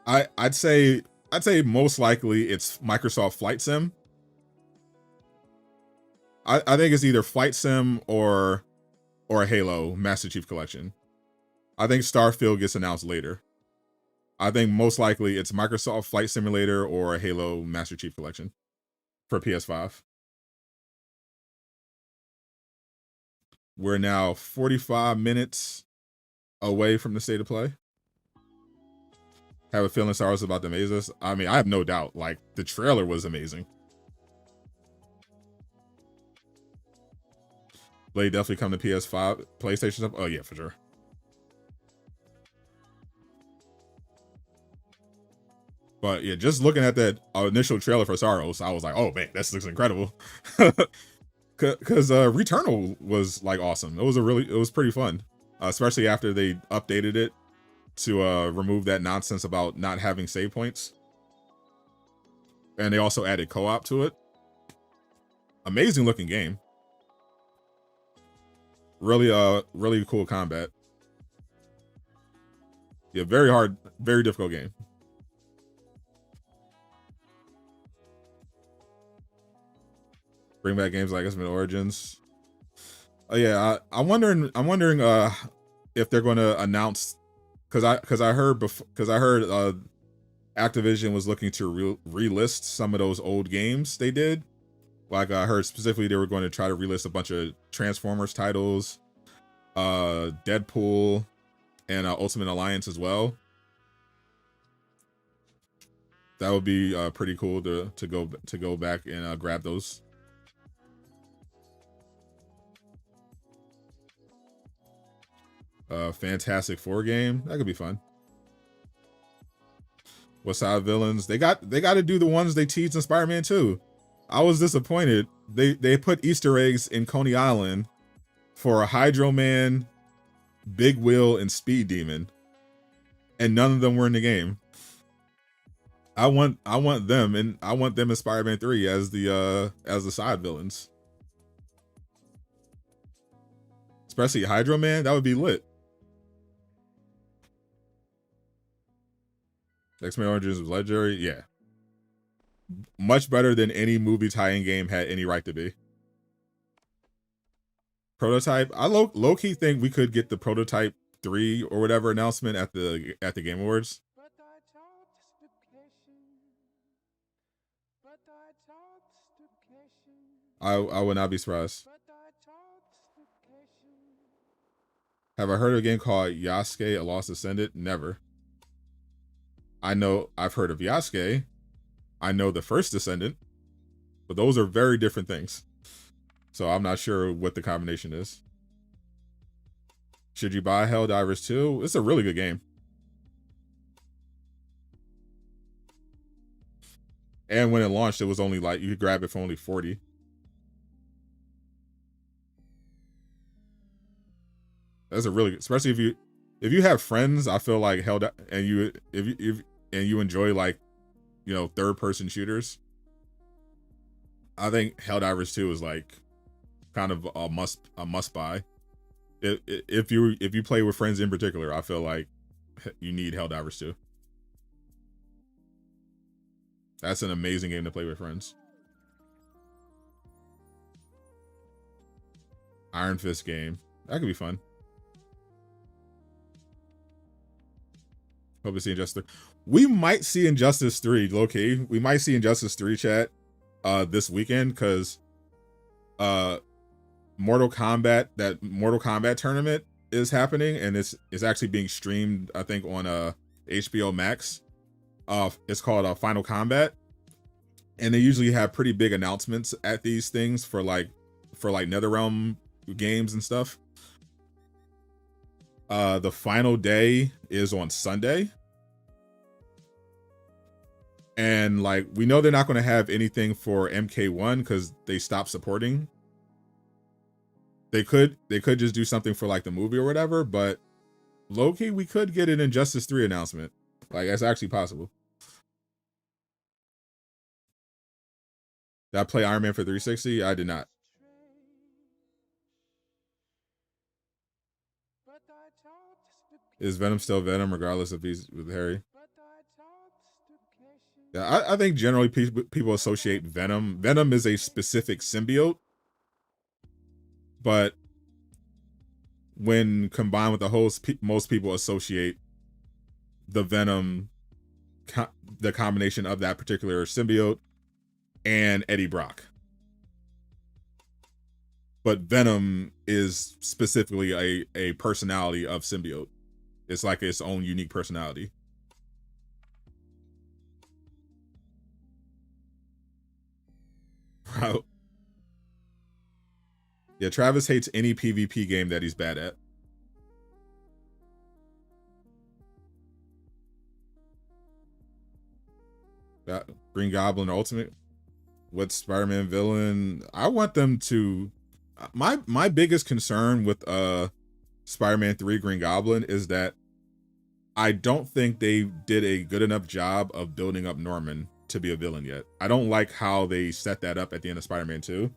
Speaker 1: I'd say most likely it's Microsoft Flight Sim. I think it's either Flight Sim or Halo Master Chief Collection. I think Starfield gets announced later. I think most likely it's Microsoft Flight Simulator or Halo Master Chief Collection for PS5. We're now 45 minutes away from the State of Play. Have a feeling Saros is about to amaze us. I mean, I have no doubt. Like, the trailer was amazing. Blade definitely come to PS5, PlayStation stuff. Oh yeah, for sure. But yeah, just looking at that initial trailer for Saros, I was like, oh man, this looks incredible. Because Returnal was like awesome. It was pretty fun, especially after they updated it to remove that nonsense about not having save points, and they also added co-op to it. Amazing looking game. Really cool combat. Yeah, very hard, very difficult game. Bring back games like X-Men Origins. Oh yeah, I'm wondering if they're going to announce, because I heard Activision was looking to relist some of those old games they did. Like I heard specifically they were going to try to relist a bunch of Transformers titles, Deadpool, and Ultimate Alliance as well. That would be pretty cool to go back and grab those. Fantastic Four game, that could be fun. What side villains? They got to do the ones they teased in Spider-Man 2. I was disappointed. They put Easter eggs in Coney Island for a Hydro Man, Big Wheel, and Speed Demon, and none of them were in the game. I want them, and I want them in Spider-Man 3 as the side villains. Especially Hydro Man, that would be lit. X-Men Origins was legendary, yeah. Much better than any movie tie-in game had any right to be. Prototype, I low-key think we could get the Prototype 3 or whatever announcement at the Game Awards. I would not be surprised. Have I heard of a game called Yasuke, A Lost Descendant? Never. I've heard of Yasuke. I know the First Descendant, but those are very different things. So I'm not sure what the combination is. Should you buy Helldivers 2? It's a really good game. And when it launched, it was only like, you could grab it for only $40. That's a really good, especially if you have friends. I feel like if you enjoy, like, you know, third-person shooters, I think Helldivers 2 is like kind of a must buy. If you play with friends in particular, I feel like you need Helldivers 2. That's an amazing game to play with friends. Iron Fist game, that could be fun. Hope to see Injustice 3. We might see Injustice 3, low-key. We might see Injustice 3 chat this weekend, because Mortal Kombat tournament is happening, and it's actually being streamed, I think, on HBO Max. It's called Final Combat, and they usually have pretty big announcements at these things for like NetherRealm games and stuff. The final day is on Sunday. And like we know they're not going to have anything for MK1 because they stopped supporting. They could just do something for like the movie or whatever, but low-key we could get an Injustice 3 announcement. Like that's actually possible. Did I play Iron Man for 360? I did not. Is Venom still Venom regardless if he's with Harry? Yeah, I think generally people associate Venom. Venom is a specific symbiote, but when combined with the host, most people associate the Venom, the combination of that particular symbiote and Eddie Brock. But Venom is specifically a personality of symbiote. It's like its own unique personality. Wow. Yeah, Travis hates any PvP game that he's bad at. That Green Goblin Ultimate. What Spider-Man villain? I want them to. My biggest concern with Spider-Man 3 Green Goblin is that I don't think they did a good enough job of building up Norman to be a villain yet. I don't like how they set that up at the end of Spider-Man 2.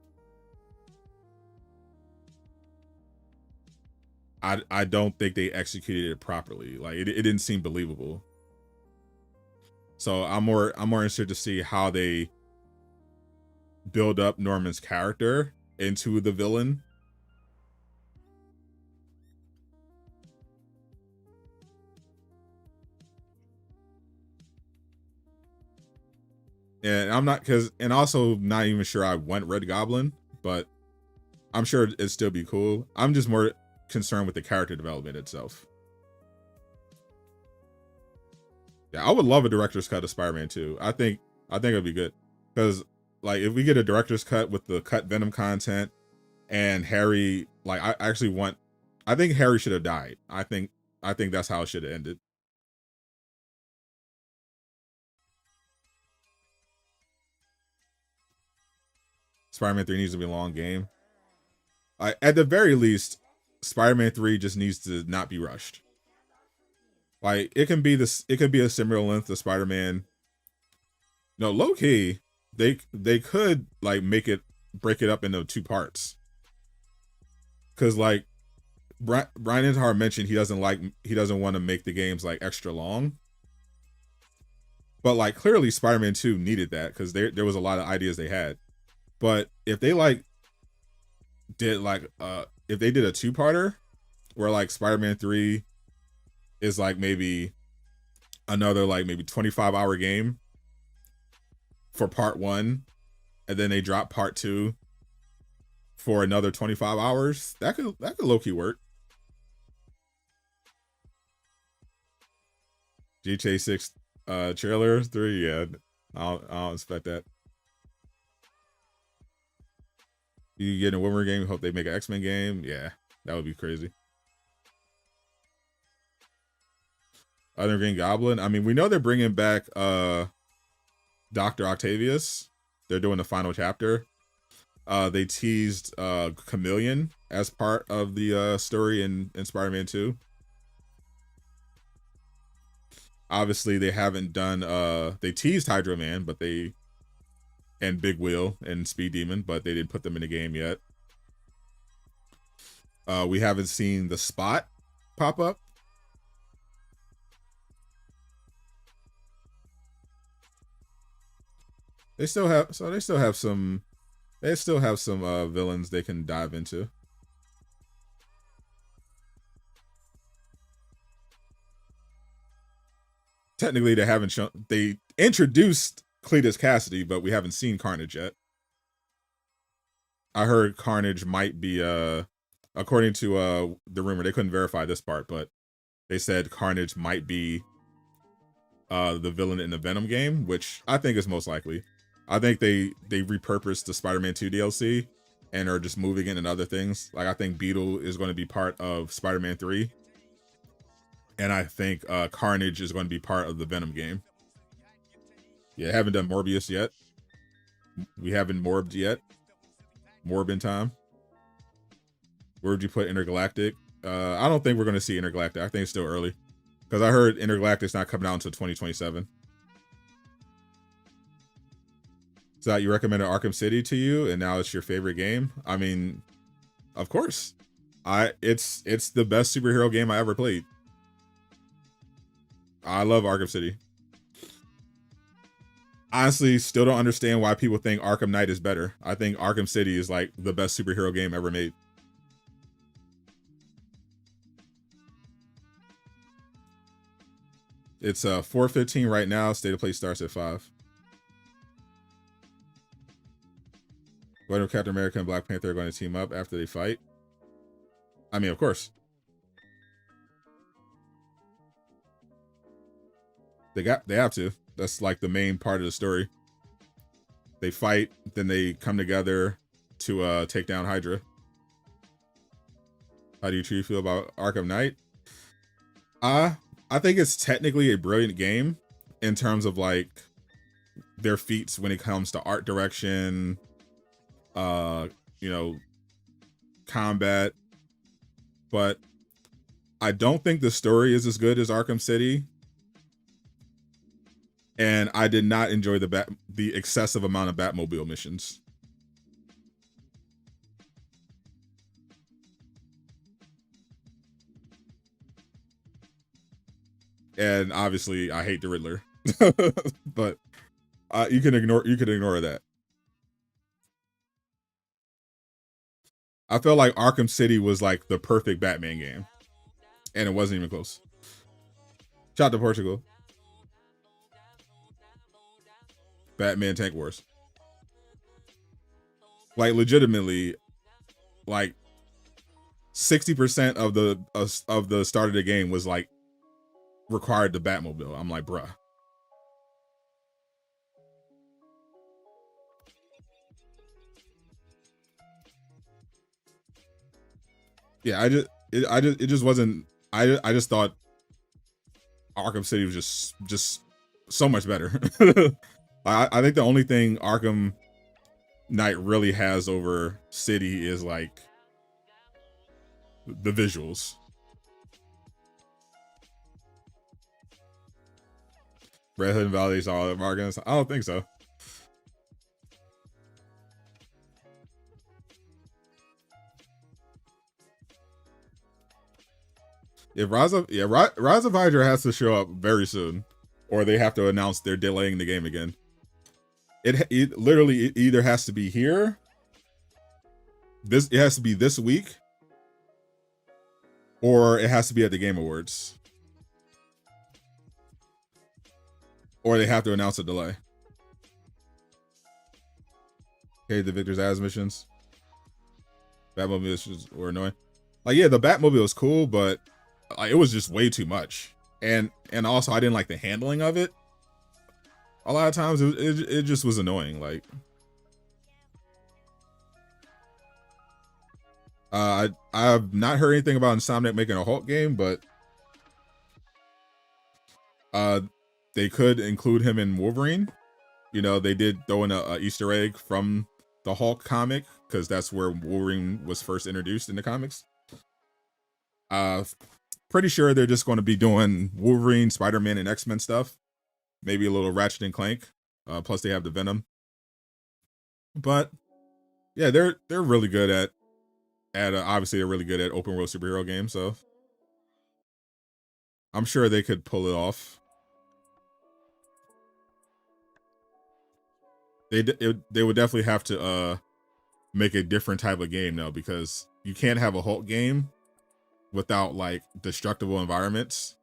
Speaker 1: I don't think they executed it properly. Like it didn't seem believable. So I'm more interested to see how they build up Norman's character into the villain. And I'm not and also not even sure I want Red Goblin, but I'm sure it'd still be cool. I'm just more concerned with the character development itself. Yeah, I would love a director's cut of Spider-Man 2. I think it'd be good. Because like if we get a director's cut with the cut Venom content and Harry, like I think Harry should have died. I think that's how it should have ended. Spider-Man 3 needs to be a long game. At the very least, Spider-Man 3 just needs to not be rushed. Like it can be a similar length to Spider-Man. No, low key, they could like break it up into 2 parts. Cause like Brian Intihar mentioned he doesn't want to make the games like extra long. But like clearly Spider-Man 2 needed that because there was a lot of ideas they had. But if they like did like if they did a 2-parter where like Spider-Man 3 is like maybe another like maybe 25-hour game for part 1 and then they drop part 2 for another 25 hours, that could low-key work. GTA 6 trailer 3, yeah, I don't expect that. You get a Wolverine game, hope they make an X-Men game. Yeah, that would be crazy. Other Green Goblin. I mean, we know they're bringing back Dr. Octavius. They're doing the final chapter. They teased Chameleon as part of the story in Spider-Man 2. Obviously, they haven't done. They teased Hydro Man, but and Big Wheel and Speed Demon, but they didn't put them in the game yet. We haven't seen the Spot pop up. They still have some villains they can dive into. Technically, they haven't shown. They introduced Cletus Cassidy, but we haven't seen Carnage yet. I heard Carnage might be according to the rumor, they couldn't verify this part, but they said Carnage might be the villain in the Venom game, which I think is most likely. I think they repurposed the Spider-Man 2 DLC and are just moving it into other things. Like I think Beetle is going to be part of Spider-Man 3, and I think Carnage is going to be part of the Venom game. Yeah, haven't done Morbius yet. We haven't morbed yet. Morb in time. Where would you put Intergalactic? I don't think we're going to see Intergalactic. I think it's still early. Because I heard Intergalactic's not coming out until 2027. So you recommended Arkham City to you, and now it's your favorite game? I mean, of course. It's the best superhero game I ever played. I love Arkham City. Honestly, still don't understand why people think Arkham Knight is better. I think Arkham City is like the best superhero game ever made. It's 4:15 right now. State of play starts at 5. When are Captain America and Black Panther are going to team up after they fight? I mean, of course. They have to. That's like the main part of the story. They fight, then they come together to take down Hydra. How do you truly feel about Arkham Knight? I think it's technically a brilliant game in terms of like their feats when it comes to art direction, you know, combat, but I don't think the story is as good as Arkham City. And I did not enjoy the excessive amount of Batmobile missions. And obviously, I hate the Riddler, but you can ignore that. I felt like Arkham City was like the perfect Batman game, and it wasn't even close. Shout out to Portugal. Batman Tank Wars. Like legitimately, like 60% of the start of the game was like required the Batmobile. I'm like, bruh. Yeah, it just wasn't. I just thought Arkham City was just so much better. I think the only thing Arkham Knight really has over City is like the visuals. Red Hood and Valley is all Arkham. I don't think so. If Rise of Hydra has to show up very soon, or they have to announce they're delaying the game again. It literally either has to be here. It has to be this week, or it has to be at the Game Awards, or they have to announce a delay. Okay, the Victor's As missions. Batmobile missions were annoying. Like, yeah, the Batmobile is cool, but it was just way too much. And also I didn't like the handling of it. A lot of times it just was annoying. Like, I've not heard anything about Insomniac making a Hulk game, but they could include him in Wolverine. You know, they did throw in a Easter egg from the Hulk comic, because that's where Wolverine was first introduced in the comics. Pretty sure they're just going to be doing Wolverine, Spider-Man, and X-Men stuff. Maybe a little Ratchet and Clank. Plus they have the Venom. But yeah, they're really good at obviously they're really good at open world superhero games. So I'm sure they could pull it off. They would definitely have to make a different type of game though, because you can't have a Hulk game without like destructible environments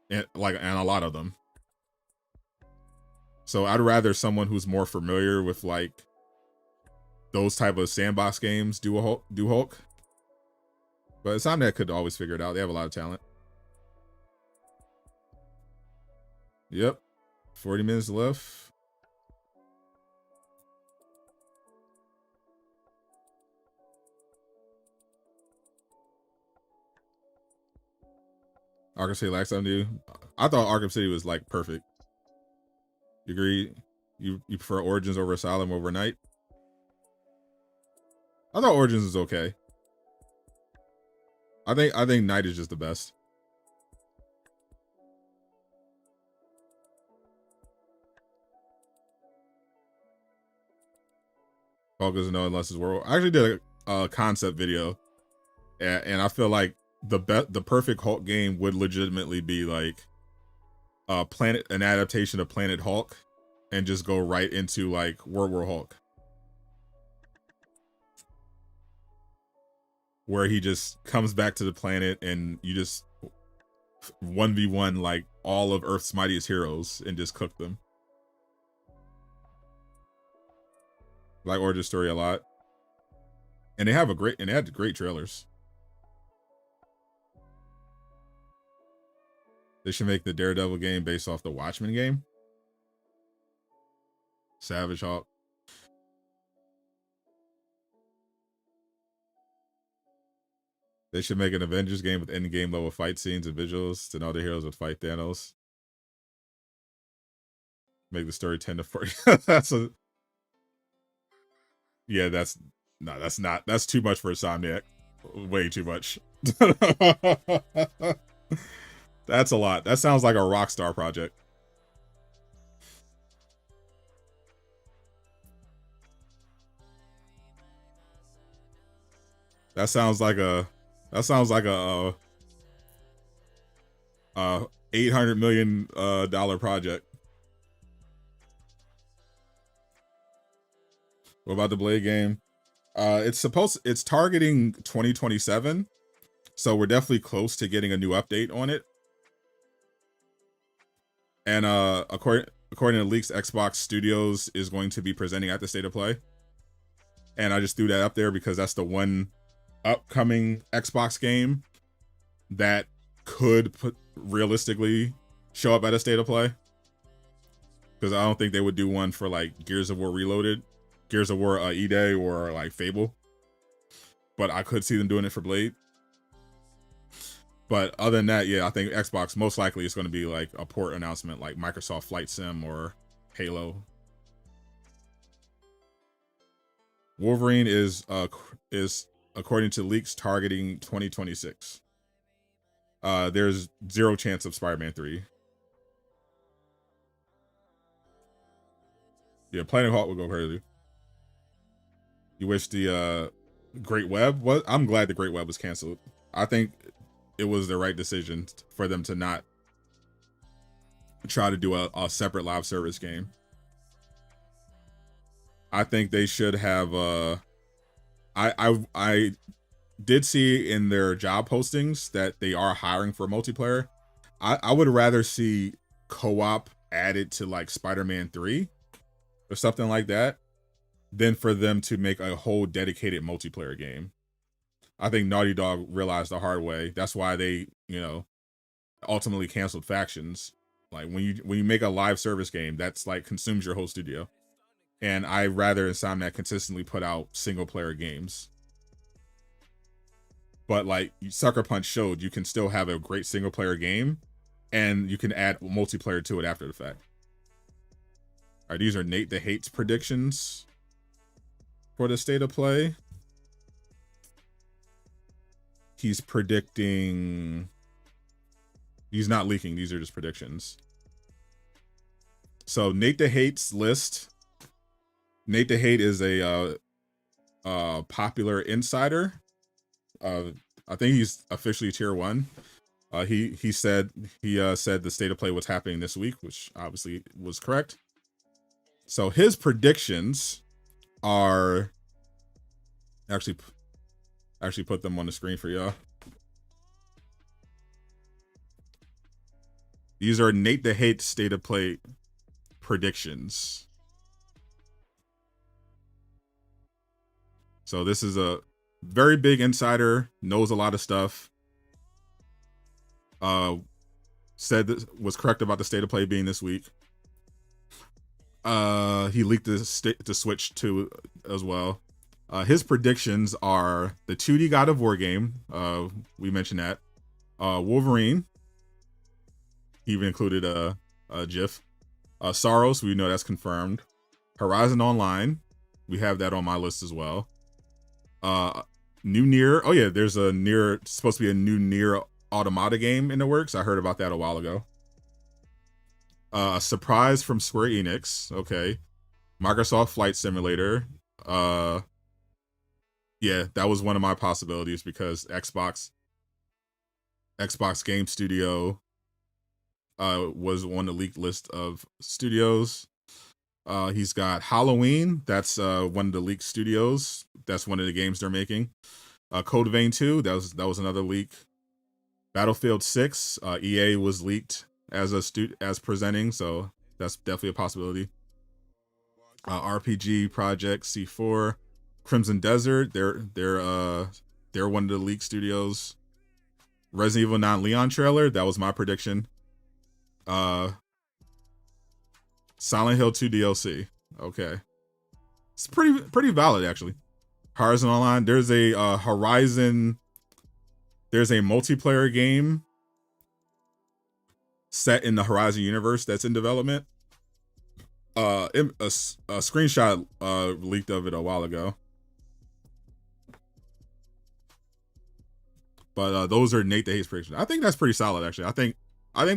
Speaker 1: and a lot of them. So I'd rather someone who's more familiar with like those type of sandbox games do Hulk. But Insomniac could always figure it out. They have a lot of talent. Yep. 40 minutes left. Arkham City lacks something new. I thought Arkham City was like perfect. You agree? You prefer Origins over Asylum over Night? I thought Origins is okay. I think Night is just the best. Hulk doesn't know unless it's world. I actually did a concept video, and I feel like the perfect Hulk game would legitimately be like an adaptation of Planet Hulk, and just go right into like World War Hulk, where he just comes back to the planet and you just 1v1 like all of Earth's mightiest heroes and just cook them. Like origin story a lot, and they had great trailers. They should make the Daredevil game based off the Watchmen game. Savage Hulk. They should make an Avengers game with in-game level fight scenes and visuals to know the heroes would fight Thanos. Make the story 10 to 40. Yeah, that's too much for Insomniac. Way too much. That's a lot. That sounds like a Rockstar project. That sounds like a $800 million project. What about the Blade game? It's targeting 2027, so we're definitely close to getting a new update on it. And according to leaks, Xbox Studios is going to be presenting at the State of Play. And I just threw that up there because that's the one upcoming Xbox game that could realistically show up at a State of Play. Because I don't think they would do one for like Gears of War Reloaded, Gears of War E-Day, or like Fable. But I could see them doing it for Blade. But other than that, yeah, I think Xbox most likely is going to be like a port announcement like Microsoft Flight Sim or Halo. Wolverine is according to leaks targeting 2026. There's zero chance of Spider-Man 3. Yeah, Planet Hulk will go crazy. You wish the Great Web was? I'm glad the Great Web was canceled. I think it was the right decision for them to not try to do a separate live service game. I think they should have I did see in their job postings that they are hiring for multiplayer. I would rather see co-op added to like Spider-Man 3 or something like that than for them to make a whole dedicated multiplayer game. I think Naughty Dog realized the hard way. That's why they, ultimately canceled Factions. Like when you make a live service game, that's like consumes your whole studio. And I'd rather Insomniac consistently put out single player games. But like Sucker Punch showed, you can still have a great single player game and you can add multiplayer to it after the fact. All right, these are Nate the Hate's predictions for the State of Play. He's predicting... He's not leaking. These are just predictions. So Nate the Hate's list. Nate the Hate is a popular insider. I think he's officially tier 1. He said the State of Play was happening this week, which obviously was correct. So his predictions are actually put them on the screen for y'all. These are Nate the Hate State of Play predictions. So this is a very big insider, knows a lot of stuff. Said that was correct about the State of Play being this week. He leaked the Switch 2 as well. His predictions are the 2D God of War game. We mentioned that. Wolverine. He even included a GIF. Saros, we know that's confirmed. Horizon Online, we have that on my list as well. New Nier. Oh yeah, there's a Nier, supposed to be a new Nier Automata game in the works. I heard about that a while ago. A surprise from Square Enix. Okay. Microsoft Flight Simulator. Yeah, that was one of my possibilities because Xbox Game Studio was on the leaked list of studios. He's got Halloween. That's one of the leaked studios. That's one of the games they're making. Code Vein 2. That was another leak. Battlefield 6. EA was leaked as presenting, so that's definitely a possibility. RPG Project C4. Crimson Desert. They're one of the leaked studios. Resident Evil 9 Leon trailer. That was my prediction. Silent Hill 2 DLC. Okay. It's pretty valid actually. Horizon Online. There's a there's a multiplayer game set in the Horizon universe that's in development. A screenshot leaked of it a while ago. But those are Nate the Hate's predictions. I think that's pretty solid actually. I think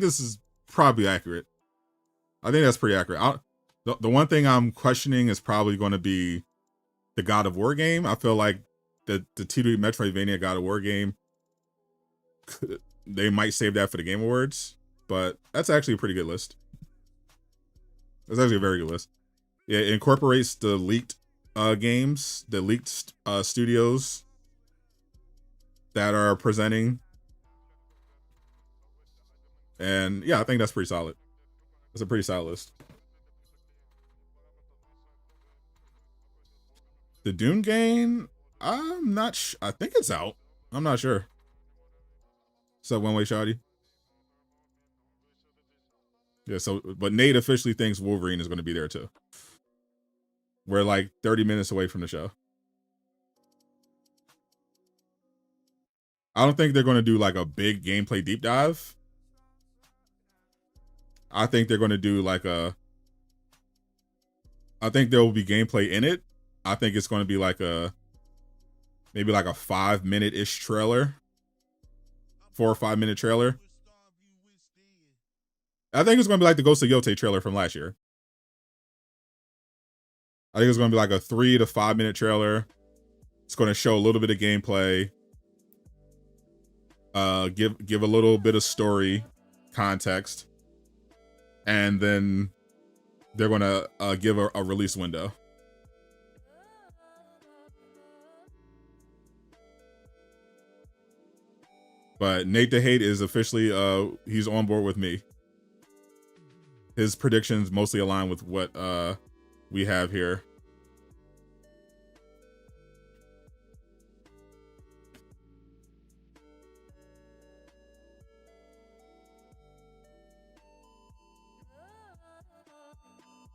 Speaker 1: this is probably accurate. I think that's pretty accurate. The one thing I'm questioning is probably going to be the God of War game. I feel like the 2D Metroidvania God of War game, they might save that for the Game Awards, but that's actually a pretty good list. That's actually a very good list. Yeah, it incorporates the leaked games, the leaked studios that are presenting. And yeah, I think that's pretty solid. That's a pretty solid list. The Dune game, I'm not I think it's out. I'm not sure. What's up, One Way Shawty? Yeah, so, but Nate officially thinks Wolverine is going to be there too. We're like 30 minutes away from the show. I don't think they're going to do like a big gameplay deep dive. I think they're going to do like I think there will be gameplay in it. I think it's going to be like maybe like a 5-minute-ish trailer. 4 or 5 minute trailer. I think it's going to be like the Ghost of Yote trailer from last year. I think it's going to be like a 3 to 5 minute trailer. It's going to show a little bit of gameplay. Give a little bit of story context. And then they're going to give a release window. But Nate the Hate is officially, he's on board with me. His predictions mostly align with what we have here.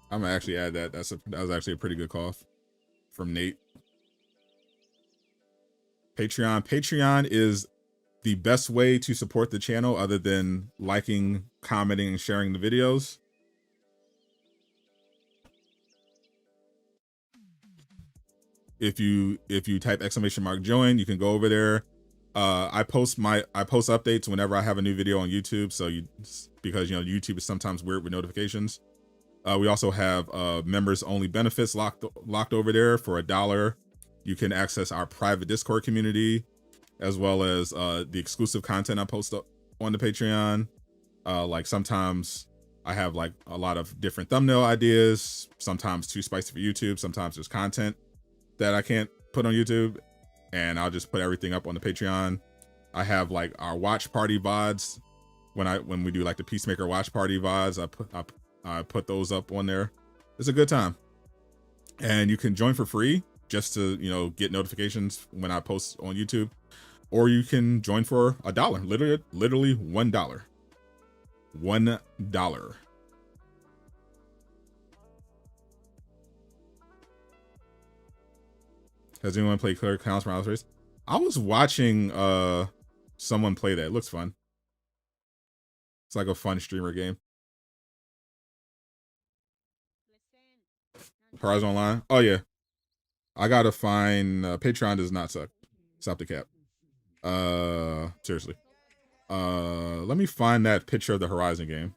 Speaker 1: I'm gonna actually add that. That was actually a pretty good call from Nate. Patreon is the best way to support the channel other than liking, commenting, and sharing the videos. If you type !join, you can go over there. I post updates whenever I have a new video on YouTube. So because YouTube is sometimes weird with notifications. We also have members only benefits locked over there for $1. You can access our private Discord community, as well as the exclusive content I post on the Patreon. Like sometimes I have like a lot of different thumbnail ideas, sometimes too spicy for YouTube, sometimes there's content that I can't put on YouTube, and I'll just put everything up on the Patreon. I have like our watch party VODs. When we do like the Peacemaker watch party VODs, I put those up on there. It's a good time. And you can join for free just to, get notifications when I post on YouTube. Or you can join for $1. Literally $1. $1. Has anyone played Clear Counts from Outer Space? I was watching someone play that. It looks fun. It's like a fun streamer game. Horizon Online. Oh yeah. I gotta find Patreon does not suck. Stop the cap. Seriously. Let me find that picture of the Horizon game.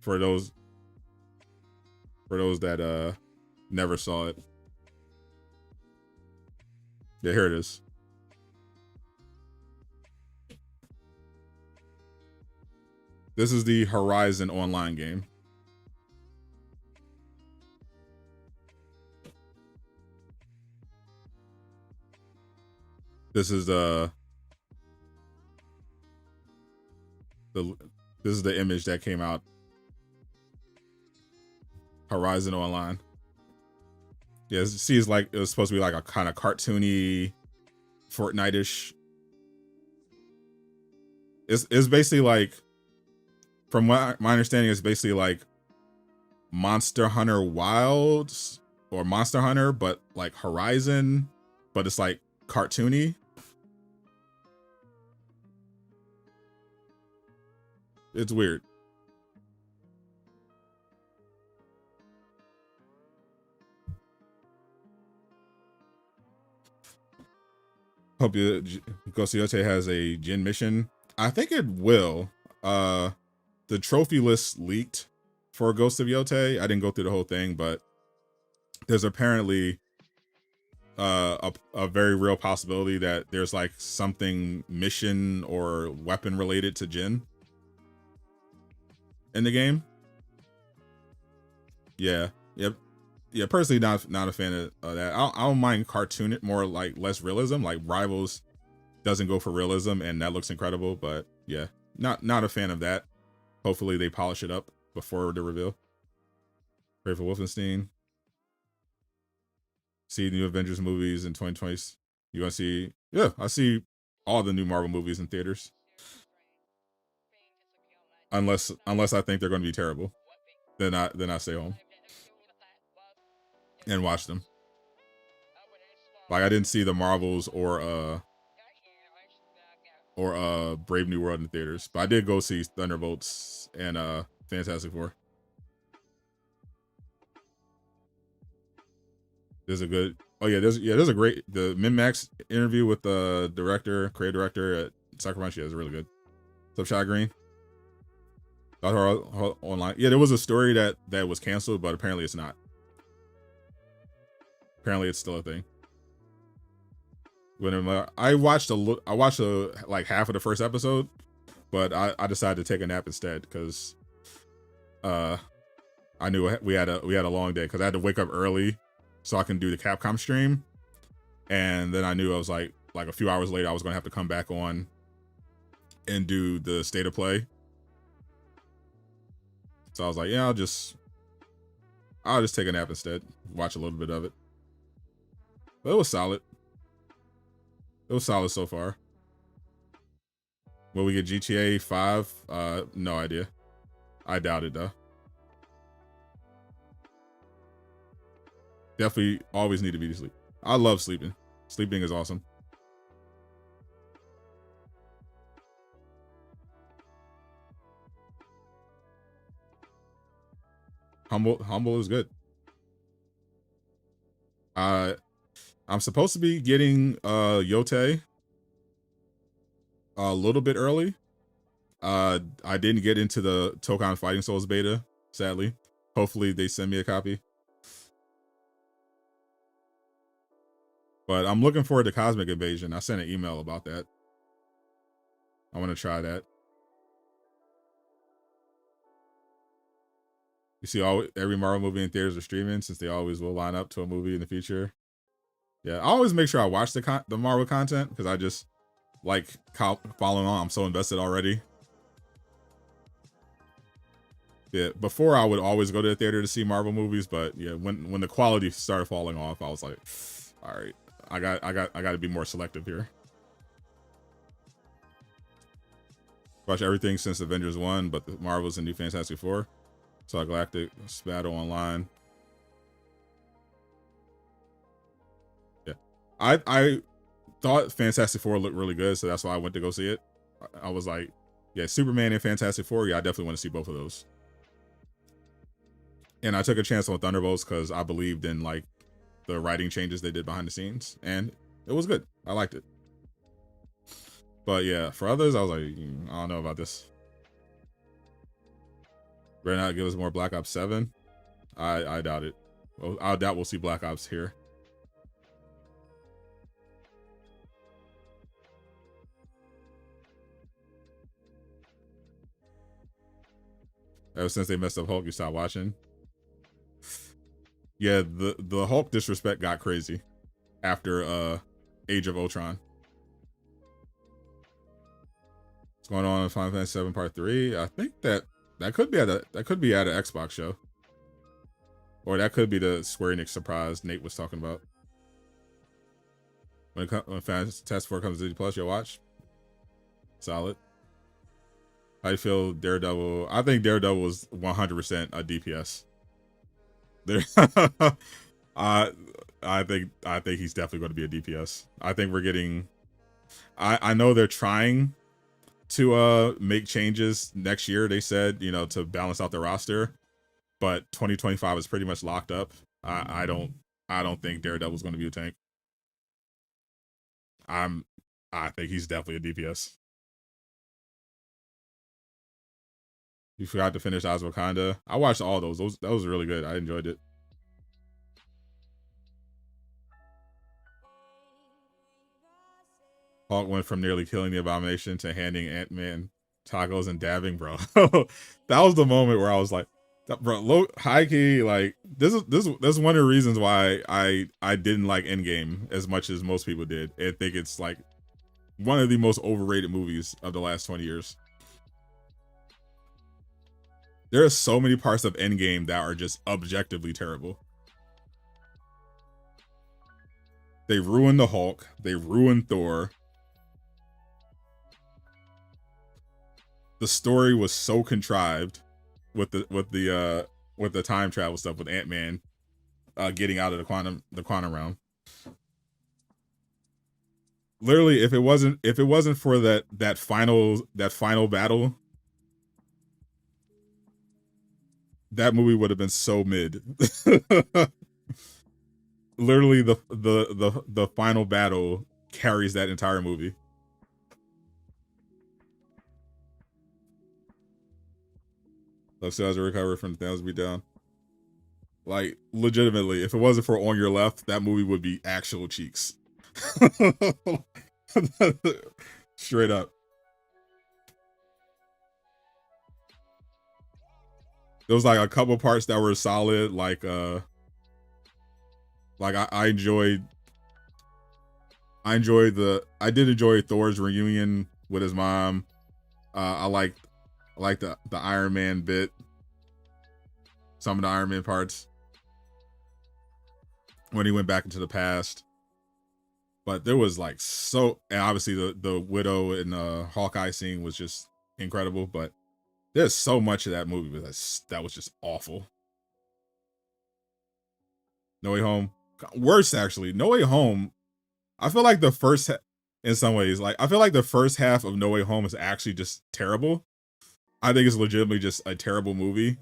Speaker 1: For those that never saw it. Yeah, here it is. This is the Horizon Online game. This is this is the image that came out. Horizon Online. Yeah, see, it's like it was supposed to be like a kind of cartoony, Fortnite-ish. It's basically like, from what my understanding, is basically like Monster Hunter Wilds or Monster Hunter, but like Horizon, but it's like cartoony. It's weird. Hope you Ghost of Yote has a Jin mission. I think it will. The trophy list leaked for Ghost of Yote. I didn't go through the whole thing, but there's apparently a very real possibility that there's like something mission or weapon related to Jin in the game. Yeah. Yep. Yeah, personally not a fan of that. I don't mind cartoon it, more like less realism. Like Rivals doesn't go for realism, and that looks incredible. But yeah, not a fan of that. Hopefully they polish it up before the reveal. Pray for Wolfenstein. See the new Avengers movies in 2020. You want to see? Yeah, I see all the new Marvel movies in theaters. Unless I think they're going to be terrible, then I stay home and watch them. Like I didn't see the Marvels or Brave New World in theaters, but I did go see Thunderbolts and Fantastic Four. There's a good there's a great the Min-Max interview with the creative director at Sucker Punch. Yeah, it's really good. What's up, Shy Green? Online. Yeah, there was a story that was canceled, but apparently it's not. Apparently it's still a thing. When I watched like half of the first episode, but I decided to take a nap instead because I knew we had a long day because I had to wake up early so I can do the Capcom stream, and then I knew I was like a few hours later I was gonna have to come back on and do the state of play. So I was like, yeah, I'll just take a nap instead, watch a little bit of it. But it was solid. It was solid so far. Will we get GTA 5? No idea. I doubt it though. Definitely always need to be to sleep. I love sleeping. Sleeping is awesome. Humble is good. I'm supposed to be getting Yote a little bit early. I didn't get into the Tokon Fighting Souls beta, sadly. Hopefully they send me a copy. But I'm looking forward to Cosmic Invasion. I sent an email about that. I want to try that. You see, every Marvel movie in theaters are streaming since they always will line up to a movie in the future. Yeah, I always make sure I watch the Marvel content because I just like following on. I'm so invested already. Yeah, before I would always go to the theater to see Marvel movies, but yeah, when the quality started falling off, I was like, all right, I got to be more selective here. Watch everything since Avengers 1, but the Marvels and New Fantastic Four. So Galactic Battle Online. I thought Fantastic Four looked really good, so that's why I went to go see it. I was like, yeah, Superman and Fantastic Four. Yeah, I definitely want to see both of those. And I took a chance on Thunderbolts because I believed in like the writing changes they did behind the scenes, and it was good. I liked it. But yeah, for others, I was like, I don't know about this. Better not give us more Black Ops 7. I doubt it. Well, I doubt we'll see Black Ops here. Ever since they messed up Hulk, you stopped watching. Yeah, the Hulk disrespect got crazy after Age of Ultron. What's going on in Final Fantasy 7 Part 3? I think that could be at an Xbox show. Or that could be the Square Enix surprise Nate was talking about. When Fantastic Four comes to Disney Plus, you'll watch. Solid. How do you feel Daredevil? I think Daredevil was 100% a DPS. There, I think he's definitely going to be a DPS. I think we're getting. I know they're trying to make changes next year. They said, you know, to balance out the roster, but 2025 is pretty much locked up. I don't think Daredevil's going to be a tank. I think he's definitely a DPS. You forgot to finish Oz Wakanda. I watched all those. That was really good. I enjoyed it. Hulk went from nearly killing the Abomination to handing Ant-Man tacos and dabbing, bro. That was the moment where I was like, bro, high key, like this is one of the reasons why I didn't like Endgame as much as most people did. I think it's like one of the most overrated movies of the last 20 years. There are so many parts of Endgame that are just objectively terrible. They ruined the Hulk. They ruined Thor. The story was so contrived with the time travel stuff with Ant-Man getting out of the quantum realm. Literally, if it wasn't for that final battle, that movie would have been so mid. Literally, the final battle carries that entire movie. Love Sales recovered from the Thanos beatdown. Like, legitimately, if it wasn't for On Your Left, that movie would be actual cheeks. Straight up. There was like a couple parts that were solid, like I did enjoy Thor's reunion with his mom. I like the Iron Man bit. Some of the Iron Man parts. When he went back into the past. But there was like and obviously the Widow and Hawkeye scene was just incredible, but there's so much of that movie that was just awful. No Way Home. Worse, actually. No Way Home. I feel like in some ways, like, I feel like the first half of No Way Home is actually just terrible. I think it's legitimately just a terrible movie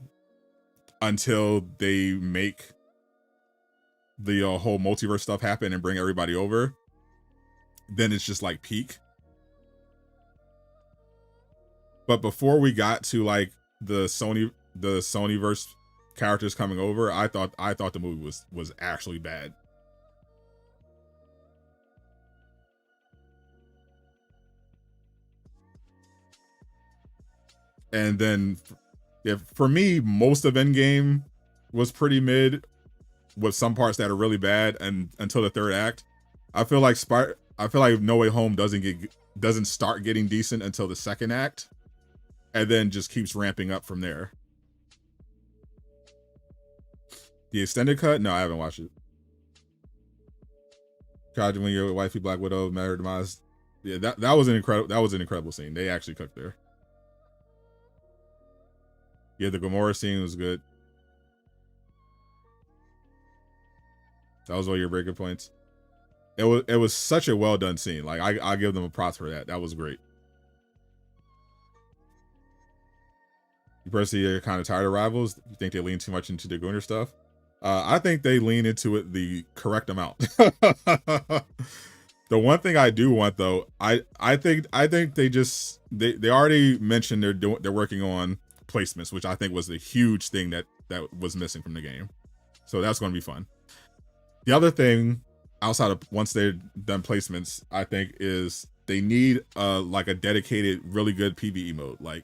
Speaker 1: until they make the whole multiverse stuff happen and bring everybody over. Then it's just like peak. But before we got to like the Sonyverse characters coming over, I thought the movie was actually bad. And then, for me, most of Endgame was pretty mid, with some parts that are really bad, and until the third act, I feel like No Way Home doesn't start getting decent until the second act, and then just keeps ramping up from there. The extended cut? No, I haven't watched it. Crouching when your wifey Black Widow met her demise. Yeah, that was an incredible scene. They actually cooked there. Yeah, the Gamora scene was good. That was all your breaking points. it was such a well done scene. Like I give them a props for that. That was great. You personally are kind of tired of Rivals. You think they lean too much into the Gunner stuff? I think they lean into it the correct amount. The one thing I do want though, I think they already mentioned they're working on placements, which I think was the huge thing that was missing from the game. So that's going to be fun. The other thing outside of once they're done placements, I think is they need like a dedicated, really good PvE mode. Like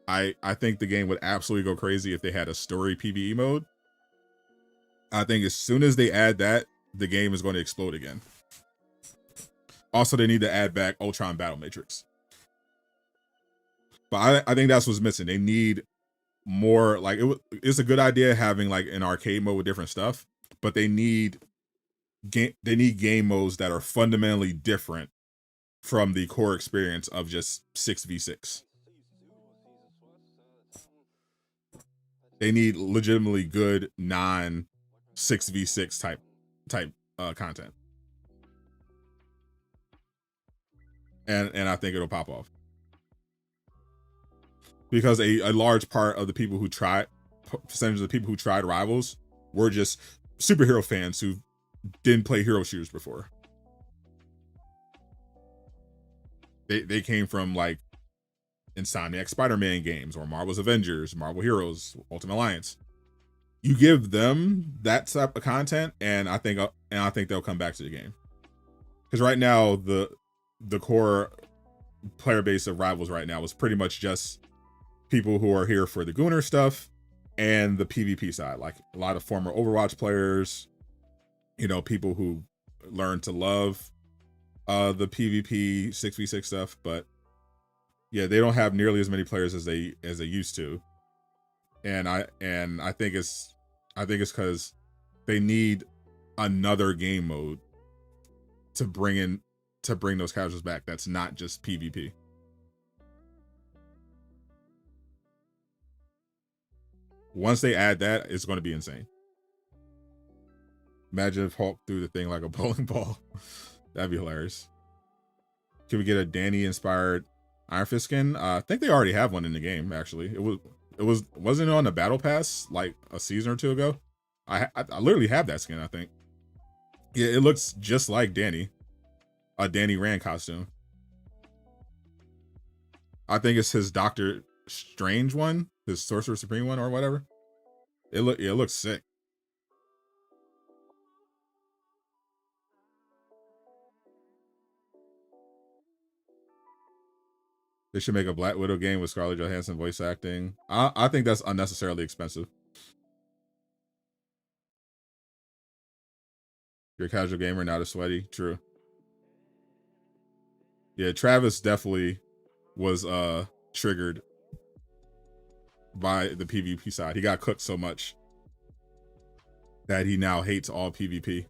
Speaker 1: I think the game would absolutely go crazy if they had a story PvE mode. I think as soon as they add that, the game is going to explode again. Also, they need to add back Ultron Battle Matrix. But I think that's what's missing. They need more, like, it's a good idea having like an arcade mode with different stuff, but they need game modes that are fundamentally different from the core experience of just 6v6. They need legitimately good non 6v6 type content. And I think it'll pop off. Because a large part of the people who tried, percentage of the people who tried Rivals were just superhero fans who didn't play hero shooters before. They came from like Insomniac Spider-Man games or Marvel's Avengers, Marvel Heroes, Ultimate Alliance. You give them that type of content, and I think they'll come back to the game. Because right now the core player base of Rivals right now is pretty much just people who are here for the Gunner stuff and the PvP side, like a lot of former Overwatch players, you know, people who learn to love the PvP 6v6 stuff. But yeah, they don't have nearly as many players as they used to, and I think it's because they need another game mode to bring those casuals back. That's not just PvP. Once they add that, it's going to be insane. Imagine if Hulk threw the thing like a bowling ball. That'd be hilarious. Can we get a Danny inspired Iron Fist skin? I think they already have one in the game. Actually, wasn't it on the Battle Pass like a season or two ago? I literally have that skin. I think. Yeah, it looks just like Danny, a Danny Rand costume. I think it's his Doctor Strange one, his Sorcerer Supreme one, or whatever. It looks sick. They should make a Black Widow game with Scarlett Johansson voice acting. I think that's unnecessarily expensive. You're a casual gamer, not a sweaty. True. Yeah, Travis definitely was triggered by the PvP side. He got cooked so much that he now hates all PvP.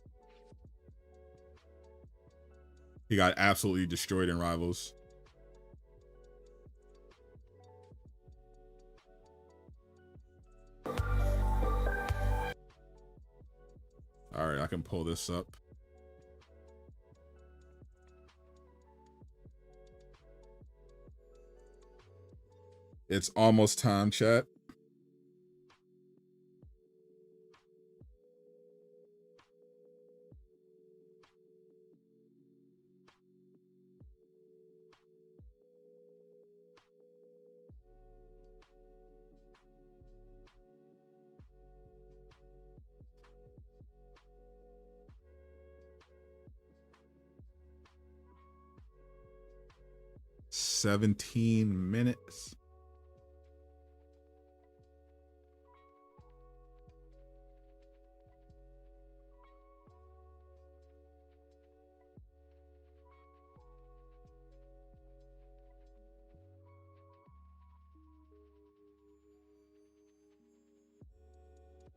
Speaker 1: He got absolutely destroyed in Rivals. All right, I can pull this up. It's almost time, chat. "17 minutes.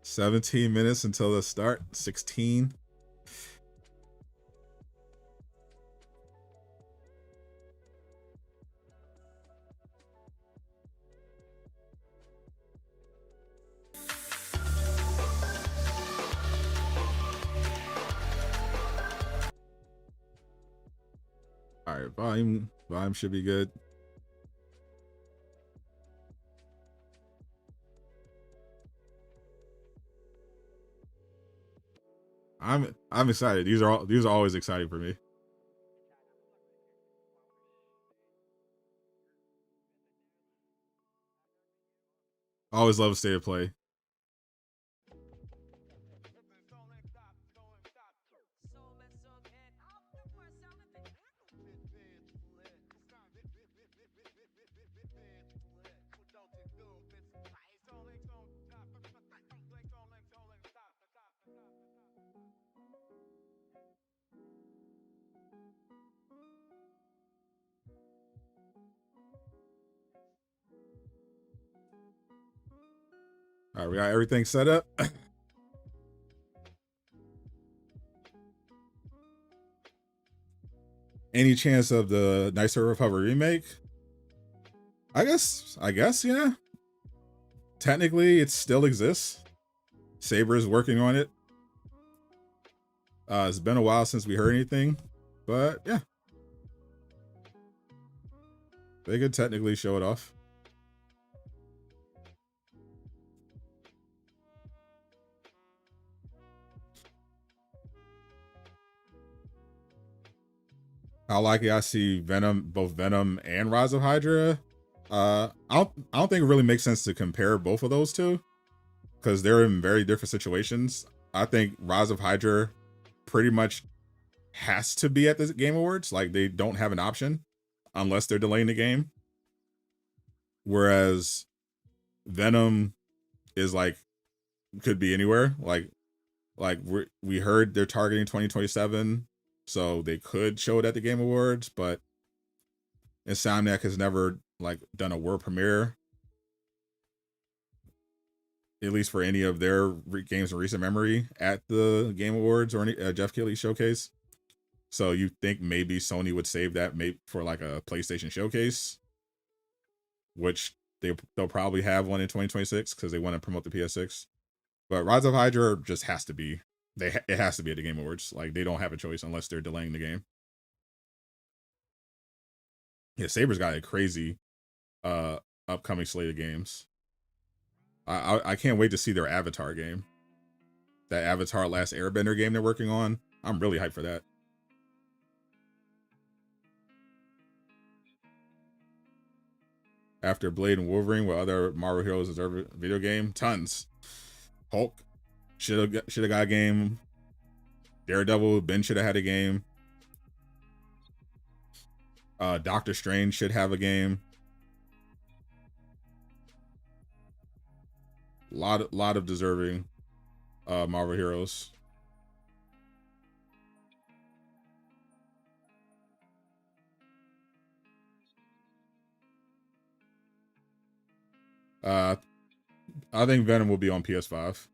Speaker 1: "17 minutes until the start. 16. All right, volume should be good. I'm excited. These are always exciting for me. I always love state of play. All right, we got everything set up. Any chance of the Nicer Recovery remake? I guess, yeah. Technically, it still exists. Saber is working on it. It's been a while since we heard anything, but yeah. They could technically show it off. How likely I see both Venom and Rise of Hydra. I don't think it really makes sense to compare both of those two because they're in very different situations. I think Rise of Hydra pretty much has to be at the Game Awards. Like they don't have an option unless they're delaying the game. Whereas Venom is like could be anywhere. Like we heard they're targeting 2027, so they could show it at the Game Awards, but Insomniac has never like done a world premiere, at least for any of their games in recent memory, at the Game Awards or any Jeff Keighley showcase. So you think maybe Sony would save that maybe for like a PlayStation showcase, which they'll probably have one in 2026 because they want to promote the PS6. But Rise of Hydra just has to be it has to be at the Game Awards. Like they don't have a choice unless they're delaying the game. Yeah, Saber's got a crazy upcoming slate of games. I can't wait to see their Avatar game. That Avatar Last Airbender game they're working on. I'm really hyped for that. After Blade and Wolverine, what other Marvel heroes deserve a video game? Tons. Hulk should have got a game. Daredevil, Ben should have had a game. Doctor Strange should have a game. Lot of deserving Marvel heroes. I think Venom will be on PS5.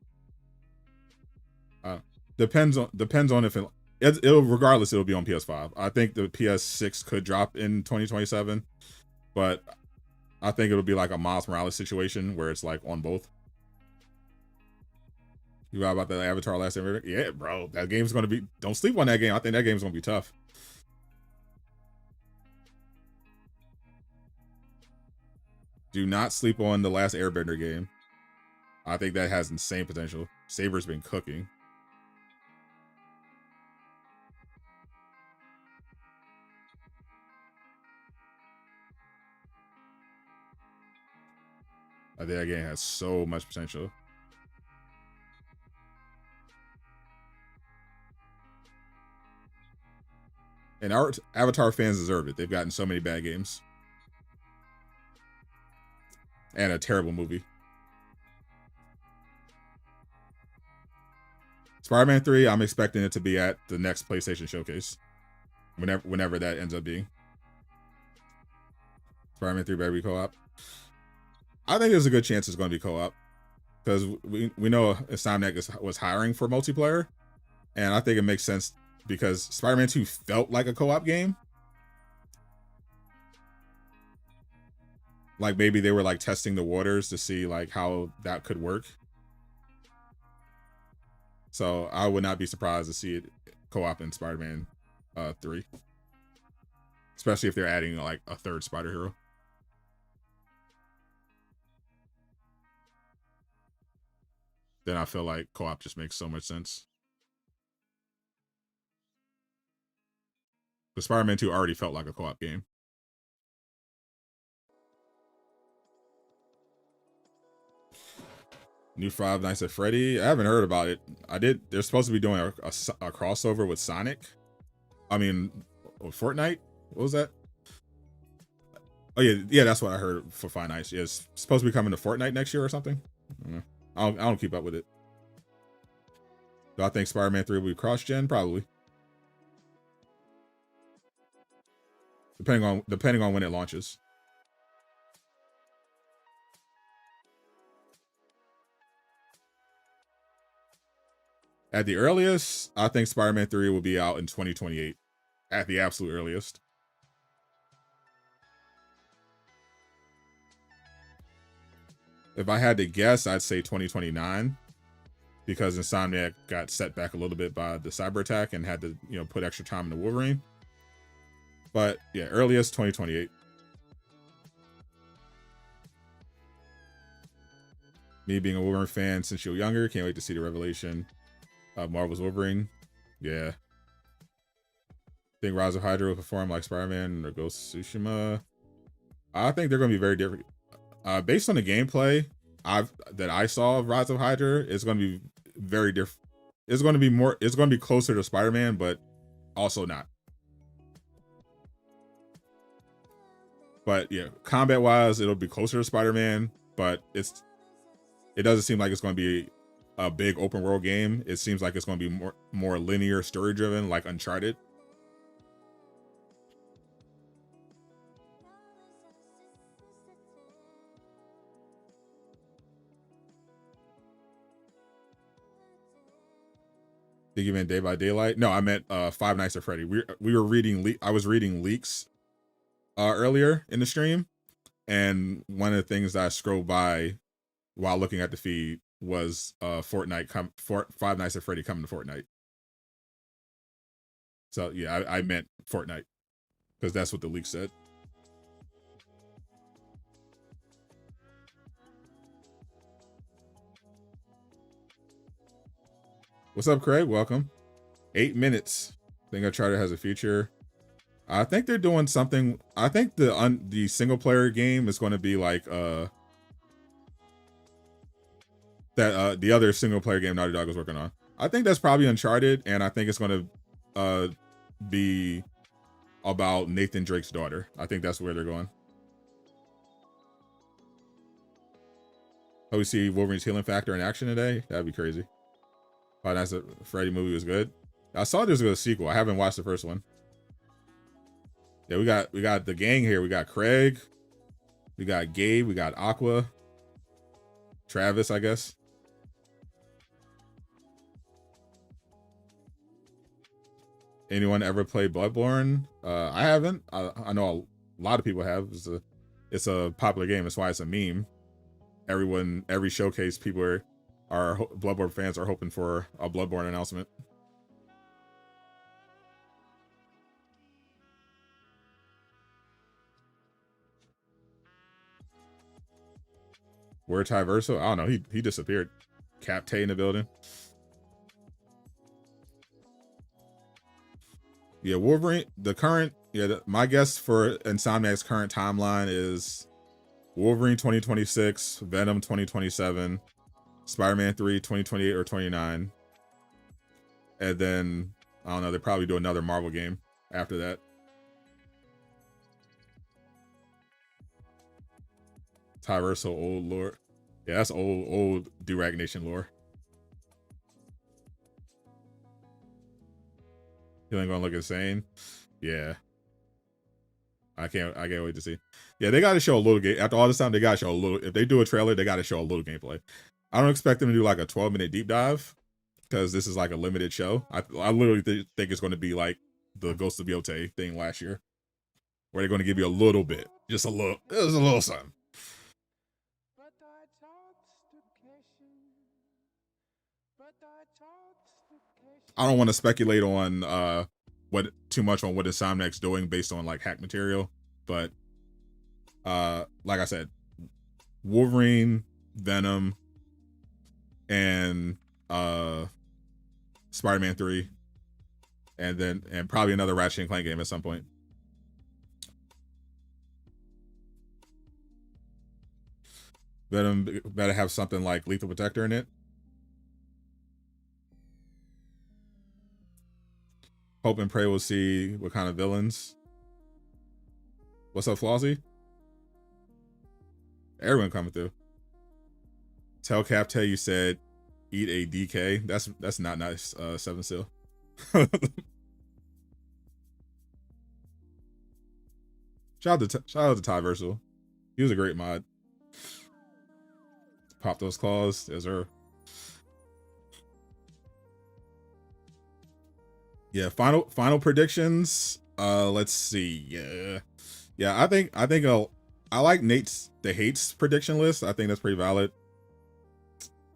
Speaker 1: Depends on if it'll regardless it'll be on PS5. I think the PS6 could drop in 2027, but I think it'll be like a Miles Morales situation where it's like on both. You got about the Avatar Last Airbender? Yeah, bro, that game's gonna be. Don't sleep on that game. I think that game's gonna be tough. Do not sleep on the Last Airbender game. I think that has insane potential. Saber's been cooking. I think that game has so much potential. And our Avatar fans deserve it. They've gotten so many bad games. And a terrible movie. Spider-Man 3, I'm expecting it to be at the next PlayStation showcase. Whenever that ends up being. Spider-Man 3 better be co-op. I think there's a good chance it's going to be co-op. Because we know Insomniac was hiring for multiplayer. And I think it makes sense because Spider-Man 2 felt like a co-op game. Like maybe they were like testing the waters to see like how that could work. So I would not be surprised to see it co-op in Spider-Man 3. especially if they're adding like a third spider hero. Then I feel like co-op just makes so much sense. The Spider-Man 2 already felt like a co-op game. New Five Nights at Freddy. I haven't heard about it. They're supposed to be doing a crossover with Sonic. I mean, Fortnite. What was that? Oh yeah, that's what I heard for Five Nights. Yeah, it's supposed to be coming to Fortnite next year or something. I don't keep up with it. Do I think Spider-Man 3 will be cross-gen? Probably. Depending on when it launches. At the earliest, I think Spider-Man 3 will be out in 2028. At the absolute earliest. If I had to guess, I'd say 2029. Because Insomniac got set back a little bit by the cyber attack and had to, put extra time into Wolverine. But yeah, earliest 2028. Me being a Wolverine fan since you're younger, can't wait to see the revelation of Marvel's Wolverine. Yeah. Think Rise of Hydra will perform like Spider-Man or Ghost of Tsushima? I think they're going to be very different. Based on the gameplay that I saw of Rise of Hydra, it's going to be very different. It's going to be closer to Spider-Man, but also not. But yeah, combat wise, it'll be closer to Spider-Man, but it doesn't seem like it's going to be a big open world game. It seems like it's going to be more linear, story driven, like Uncharted. Think you meant Day by Daylight? No, I meant Five Nights at Freddy. We were reading I was reading leaks earlier in the stream, and one of the things that I scrolled by while looking at the feed was Five Nights at Freddy coming to Fortnite. So yeah, I meant Fortnite because that's what the leak said. What's up, Craig? Welcome. 8 minutes. Think Uncharted has a future. I think they're doing something. I think the single player game is going to be like the other single player game Naughty Dog was working on. I think that's probably Uncharted, and I think it's going to be about Nathan Drake's daughter. I think that's where they're going. Oh, we see Wolverine's healing factor in action today. That'd be crazy. Oh, that's a Freddy movie was good. I saw there's a sequel. I haven't watched the first one. Yeah, we got the gang here. We got Craig, we got Gabe, we got Aqua, Travis, I guess. Anyone ever play Bloodborne? I haven't. I know a lot of people have. It's a popular game. That's why it's a meme. Every showcase, people are Bloodborne fans are hoping for a Bloodborne announcement. Where Ty Verso? I don't know. He disappeared. Cap Tay in the building. Yeah, Wolverine. My guess for Insomniac's current timeline is Wolverine 2026, Venom 2027, Spider-Man 3 2028 or 29, and then I don't know. They probably do another Marvel game after that. Ty Verso, old lore. Yeah, that's old Durag Nation lore. You ain't gonna look insane. Yeah. I can't wait to see. Yeah, they gotta show a little game. After all this time, they gotta show a little. If they do a trailer, they gotta show a little gameplay. I don't expect them to do like a 12-minute deep dive because this is like a limited show. I literally think it's going to be like the Ghost of Yote thing last year, where they're going to give you a little bit, just a little something. I don't want to speculate on what too much on what Insomniac's doing based on like hack material, but like I said, Wolverine, Venom, and Spider-Man 3, and probably another Ratchet and Clank game at some point. Venom better have something like Lethal Protector in it. Hope and pray we'll see what kind of villains. What's up, Flossie? Everyone coming through. Tell Capte you said eat a DK. That's not nice, 7 Seal. Shout out to Ty Versal. He was a great mod. Pop those claws. There's her. Yeah, final predictions. Let's see. Yeah. I think I like the hates prediction list. I think that's pretty valid.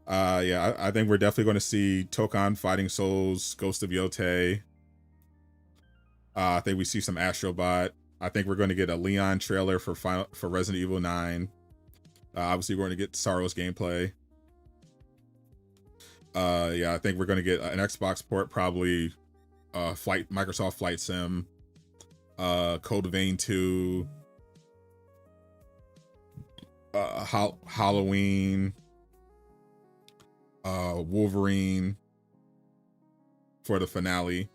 Speaker 1: Yeah, I think we're definitely going to see Tokon Fighting Souls, Ghost of Yotei. I think we see some Astrobot. I think we're going to get a Leon trailer for Resident Evil 9. Obviously, we're going to get Saros gameplay. Yeah, I think we're going to get an Xbox port, probably Microsoft Flight Sim, Code Vein 2, Halloween, Wolverine for the finale.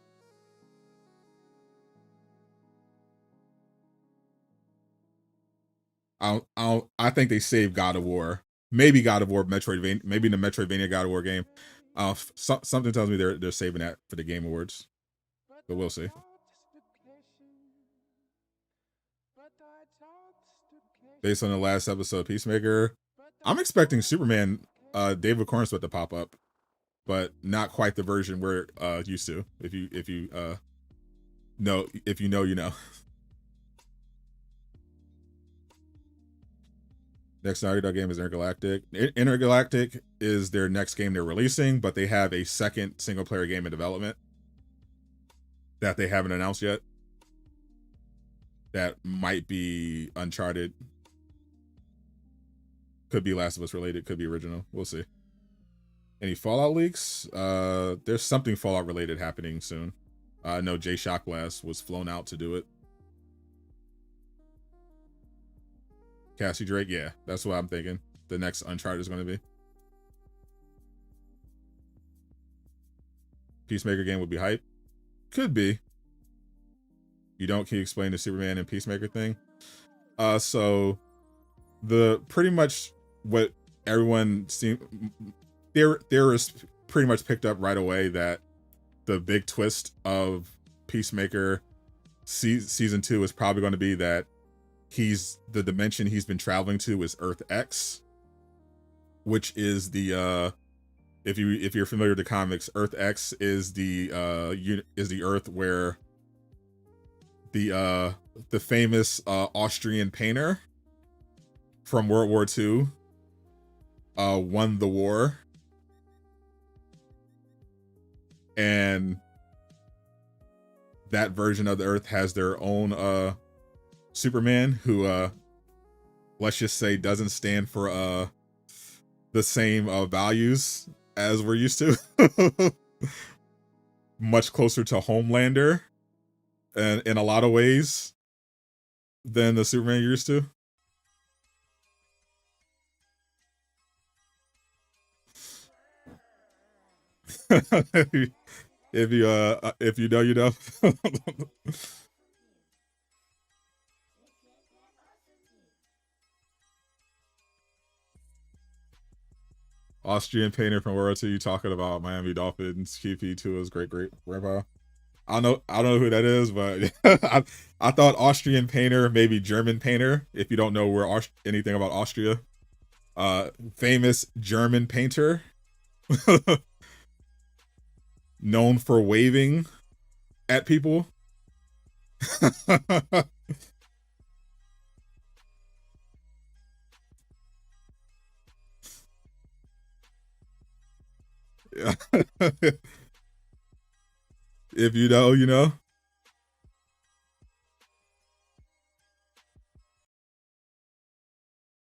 Speaker 1: I think they saved God of War. Maybe God of War, Metroidvania, maybe the Metroidvania God of War game. Something tells me they're saving that for the Game Awards, but we'll see. Based on the last episode of Peacemaker, I'm expecting Superman, David Cornsmith to pop up, but not quite the version we're used to. If you know, you know. Next Naughty Dog game is Intergalactic. Intergalactic is their next game they're releasing, but they have a second single player game in development that they haven't announced yet. That might be Uncharted. Could be Last of Us related, could be original. We'll see. Any Fallout leaks? There's something Fallout related happening soon. I know Jay Shockblast was flown out to do it. Cassie Drake, yeah, that's what I'm thinking. The next Uncharted is going to be. Peacemaker game would be hype. Could be. You don't, can you explain the Superman and Peacemaker thing? So the pretty much what everyone seemed, theorists pretty much picked up right away that the big twist of Peacemaker season 2 is probably going to be that the dimension he's been traveling to is Earth X, which is the if you're familiar with the comics, Earth X is the Earth where the famous Austrian painter from World War II won the war, and that version of the Earth has their own Superman who let's just say doesn't stand for the same values as we're used to. Much closer to Homelander and in a lot of ways than the Superman you're used to. If you know, you know. Austrian painter from World War II, you talking about Miami Dolphins QP2 is great grandpa. I don't know who that is, but I thought Austrian painter, maybe German painter. If you don't know anything about Austria, famous German painter, known for waving at people. If you know, you know.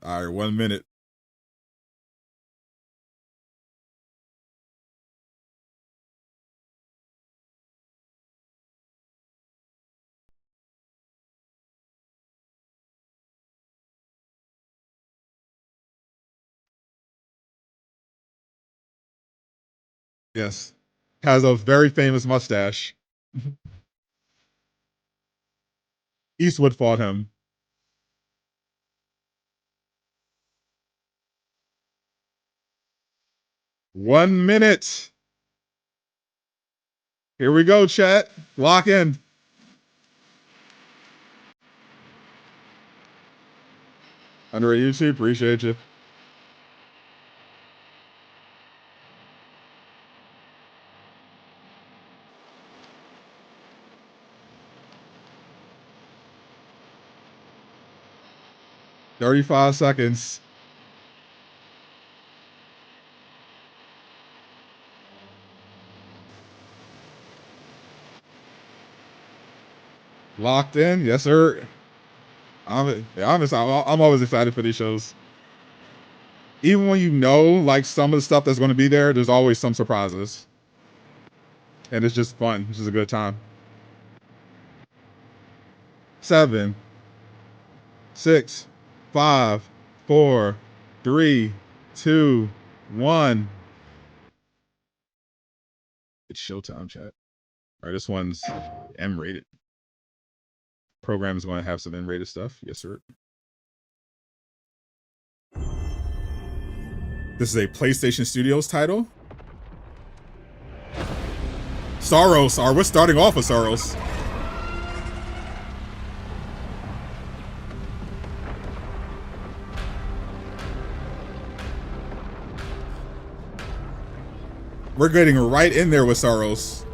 Speaker 1: All right, 1 minute. Yes. Has a very famous mustache. Eastwood fought him. One minute. Here we go, chat. Lock in. Under YouTube, appreciate you. $35 seconds. Locked in, yes sir. I'm always excited for these shows. Even when you know like some of the stuff that's going to be there, there's always some surprises, and it's just fun. It's just a good time. 7, 6, 5, 4, 3, 2, 1. It's showtime, chat. All right, this one's M-rated. Program is going to have some M-rated stuff. Yes, sir. This is a PlayStation Studios title. Saros, or we're starting off with Saros. We're getting right in there with Saros.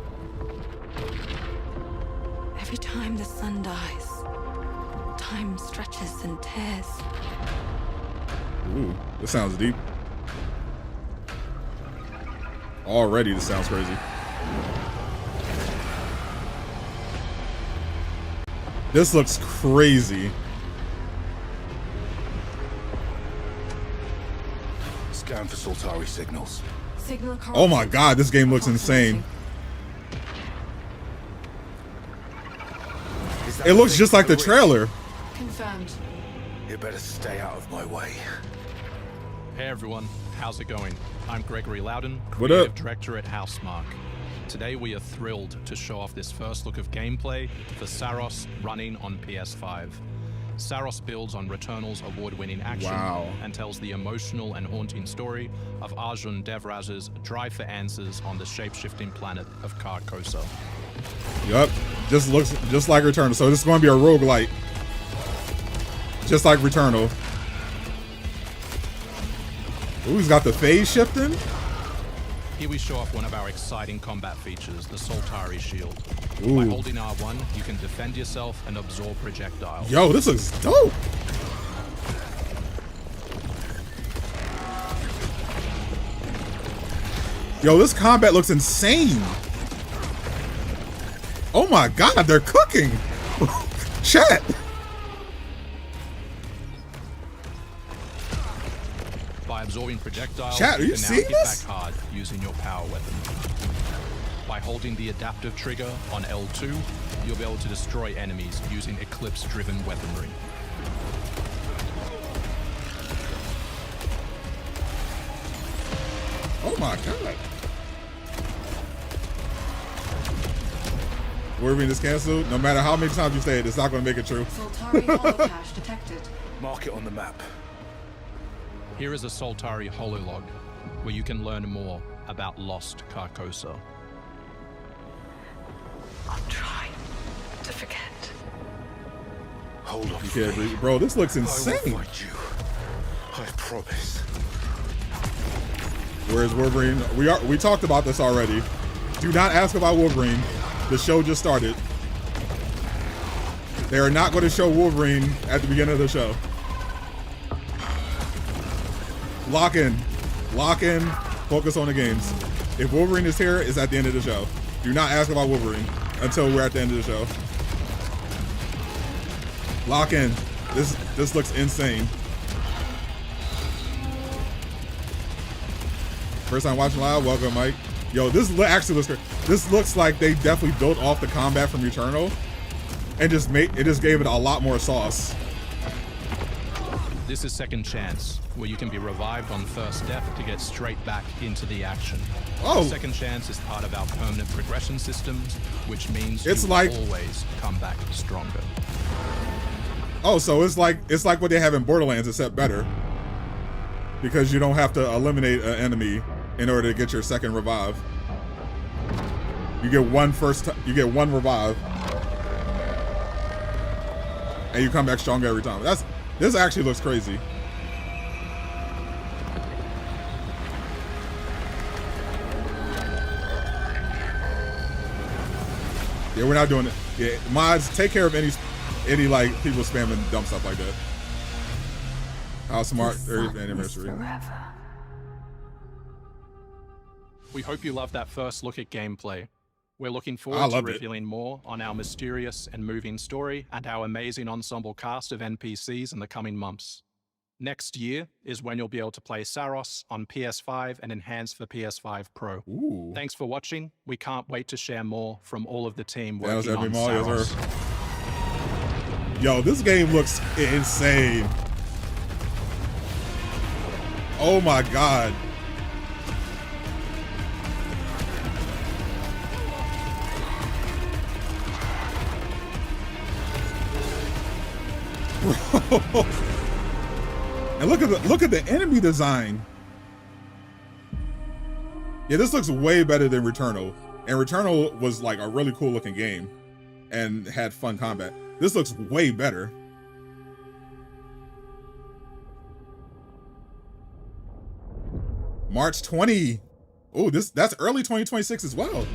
Speaker 2: Every time the sun dies, time stretches and tears.
Speaker 1: Ooh, this sounds deep. Already, this sounds crazy. This looks crazy.
Speaker 3: Scan for Soltari signals.
Speaker 1: Oh my god, this game looks insane. It looks just like the trailer.
Speaker 2: Confirmed.
Speaker 3: You better stay out of my way.
Speaker 4: Hey everyone, how's it going? I'm Gregory Loudon,
Speaker 1: What
Speaker 4: Creative
Speaker 1: up?
Speaker 4: Director at Housemarque. Today we are thrilled to show off this first look of gameplay for Saros running on PS5. Saros builds on Returnal's award-winning action and tells the emotional and haunting story of Arjun Devraz's drive for answers on the shape-shifting planet of Carcosa.
Speaker 1: Yup, just looks just like Returnal. So this is going to be a roguelite. Just like Returnal. Ooh, he's got the phase shifting.
Speaker 4: Here we show off one of our exciting combat features, the Soltari Shield.
Speaker 1: Ooh.
Speaker 4: By holding R1, you can defend yourself and absorb projectiles.
Speaker 1: Yo, this looks dope. Yo, this combat looks insane. Oh my god, they're cooking. Chat.
Speaker 4: By absorbing projectiles,
Speaker 1: Chat, are you
Speaker 4: can now
Speaker 1: seeing
Speaker 4: hit
Speaker 1: this?
Speaker 4: back hard using your power weapon. By holding the adaptive trigger on L2, you'll be able to destroy enemies using Eclipse-driven weaponry.
Speaker 1: Oh my god. Wolverine is canceled. No matter how many times you say it, it's not going to make it true.
Speaker 2: Soltari holocache detected.
Speaker 3: Mark it on the map.
Speaker 4: Here is a Soltari hololog, where you can learn more about lost Carcosa.
Speaker 2: I'll try to forget.
Speaker 3: Hold on.
Speaker 1: You can't breathe. Bro, this looks
Speaker 3: I will
Speaker 1: insane.
Speaker 3: find you. I promise.
Speaker 1: Where's Wolverine? We talked about this already. Do not ask about Wolverine. The show just started. They are not going to show Wolverine at the beginning of the show. Lock in. Lock in. Focus on the games. If Wolverine is here, it's at the end of the show. Do not ask about Wolverine until we're at the end of the show. Lock in. This looks insane. First time watching live, welcome, Mike. Yo, actually looks great. This looks like they definitely built off the combat from Returnal and just gave it a lot more sauce.
Speaker 4: This is Second Chance, where you can be revived on first death to get straight back into the action.
Speaker 1: Oh.
Speaker 4: Second Chance is part of our permanent progression systems, which means
Speaker 1: it's
Speaker 4: you
Speaker 1: like
Speaker 4: always come back stronger.
Speaker 1: Oh, so it's like what they have in Borderlands, except better. Because you don't have to eliminate an enemy in order to get your second revive. You get one revive. And you come back stronger every time. This actually looks crazy. Yeah, we're not doing it. Yeah, mods, take care of any like people spamming dumb stuff like that. Housemarque 30th anniversary.
Speaker 4: We hope you loved that first look at gameplay. We're looking forward to revealing more on our mysterious and moving story and our amazing ensemble cast of NPCs in the coming months. Next year is when you'll be able to play Saros on PS5 and enhanced for PS5 Pro.
Speaker 1: Ooh.
Speaker 4: Thanks for watching. We can't wait to share more from all of the team working on Saros.
Speaker 1: Yo, this game looks insane. Oh my god. And look at the enemy design. Yeah, this looks way better than Returnal. And Returnal was like a really cool looking game and had fun combat. This looks way better. March 20. Oh, that's early 2026 as well.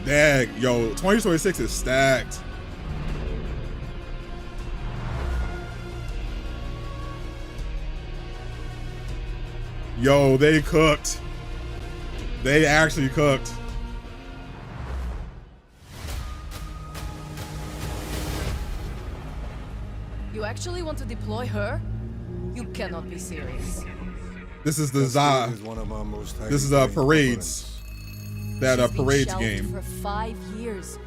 Speaker 1: Dag, yo, 2026 is stacked. Yo, they cooked. They actually cooked.
Speaker 5: You actually want to deploy her? You cannot be serious.
Speaker 1: This is the ZA. This is Parades. That Parades game.
Speaker 5: For 5 years.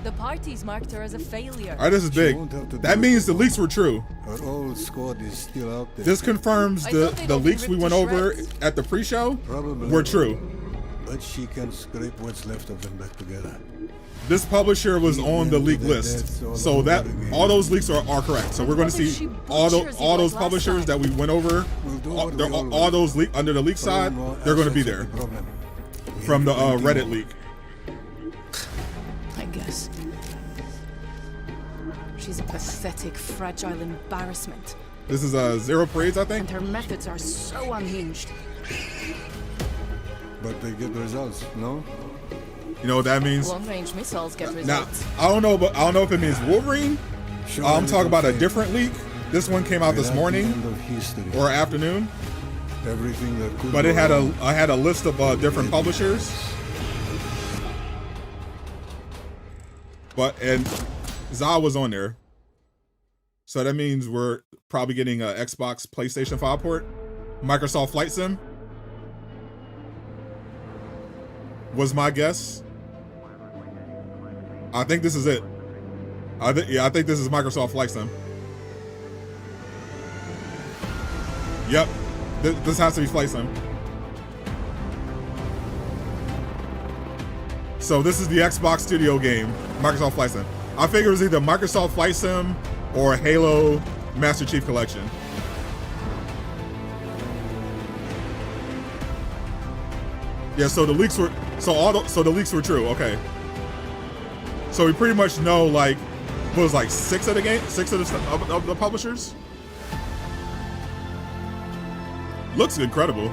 Speaker 5: The parties marked her as a failure.
Speaker 1: All right, this is big. That means the leaks were true.
Speaker 6: Her old squad is still out there.
Speaker 1: This confirms the leaks we went over at the pre-show were true.
Speaker 6: But she can scrape what's left of them back together.
Speaker 1: This publisher was on the leak list, so that all those leaks are correct. So we're going to see all those publishers that we went over, all those under the leak side, they're going to be there from the Reddit leak.
Speaker 5: I guess. She's a pathetic, fragile embarrassment.
Speaker 1: This is Zero Parades, I think.
Speaker 5: And her methods are so unhinged.
Speaker 6: But they get results, no?
Speaker 1: You know what that means?
Speaker 5: Long-range missiles get results.
Speaker 1: Now, I don't know if it means Wolverine. I'm talking about a different leak. This one came out this morning or afternoon.
Speaker 6: Everything that could
Speaker 1: but it had a list of different publishers. And ZA was on there. So that means we're probably getting an Xbox, PlayStation 5 port. Microsoft Flight Sim was my guess. I think this is it. I think this is Microsoft Flight Sim. Yep, this has to be Flight Sim. So this is the Xbox Studio game, Microsoft Flight Sim. I figure it was either Microsoft Flight Sim or Halo Master Chief Collection. Yeah, so the leaks were the leaks were true. Okay. So we pretty much know like what was like 6 of the publishers. Looks incredible.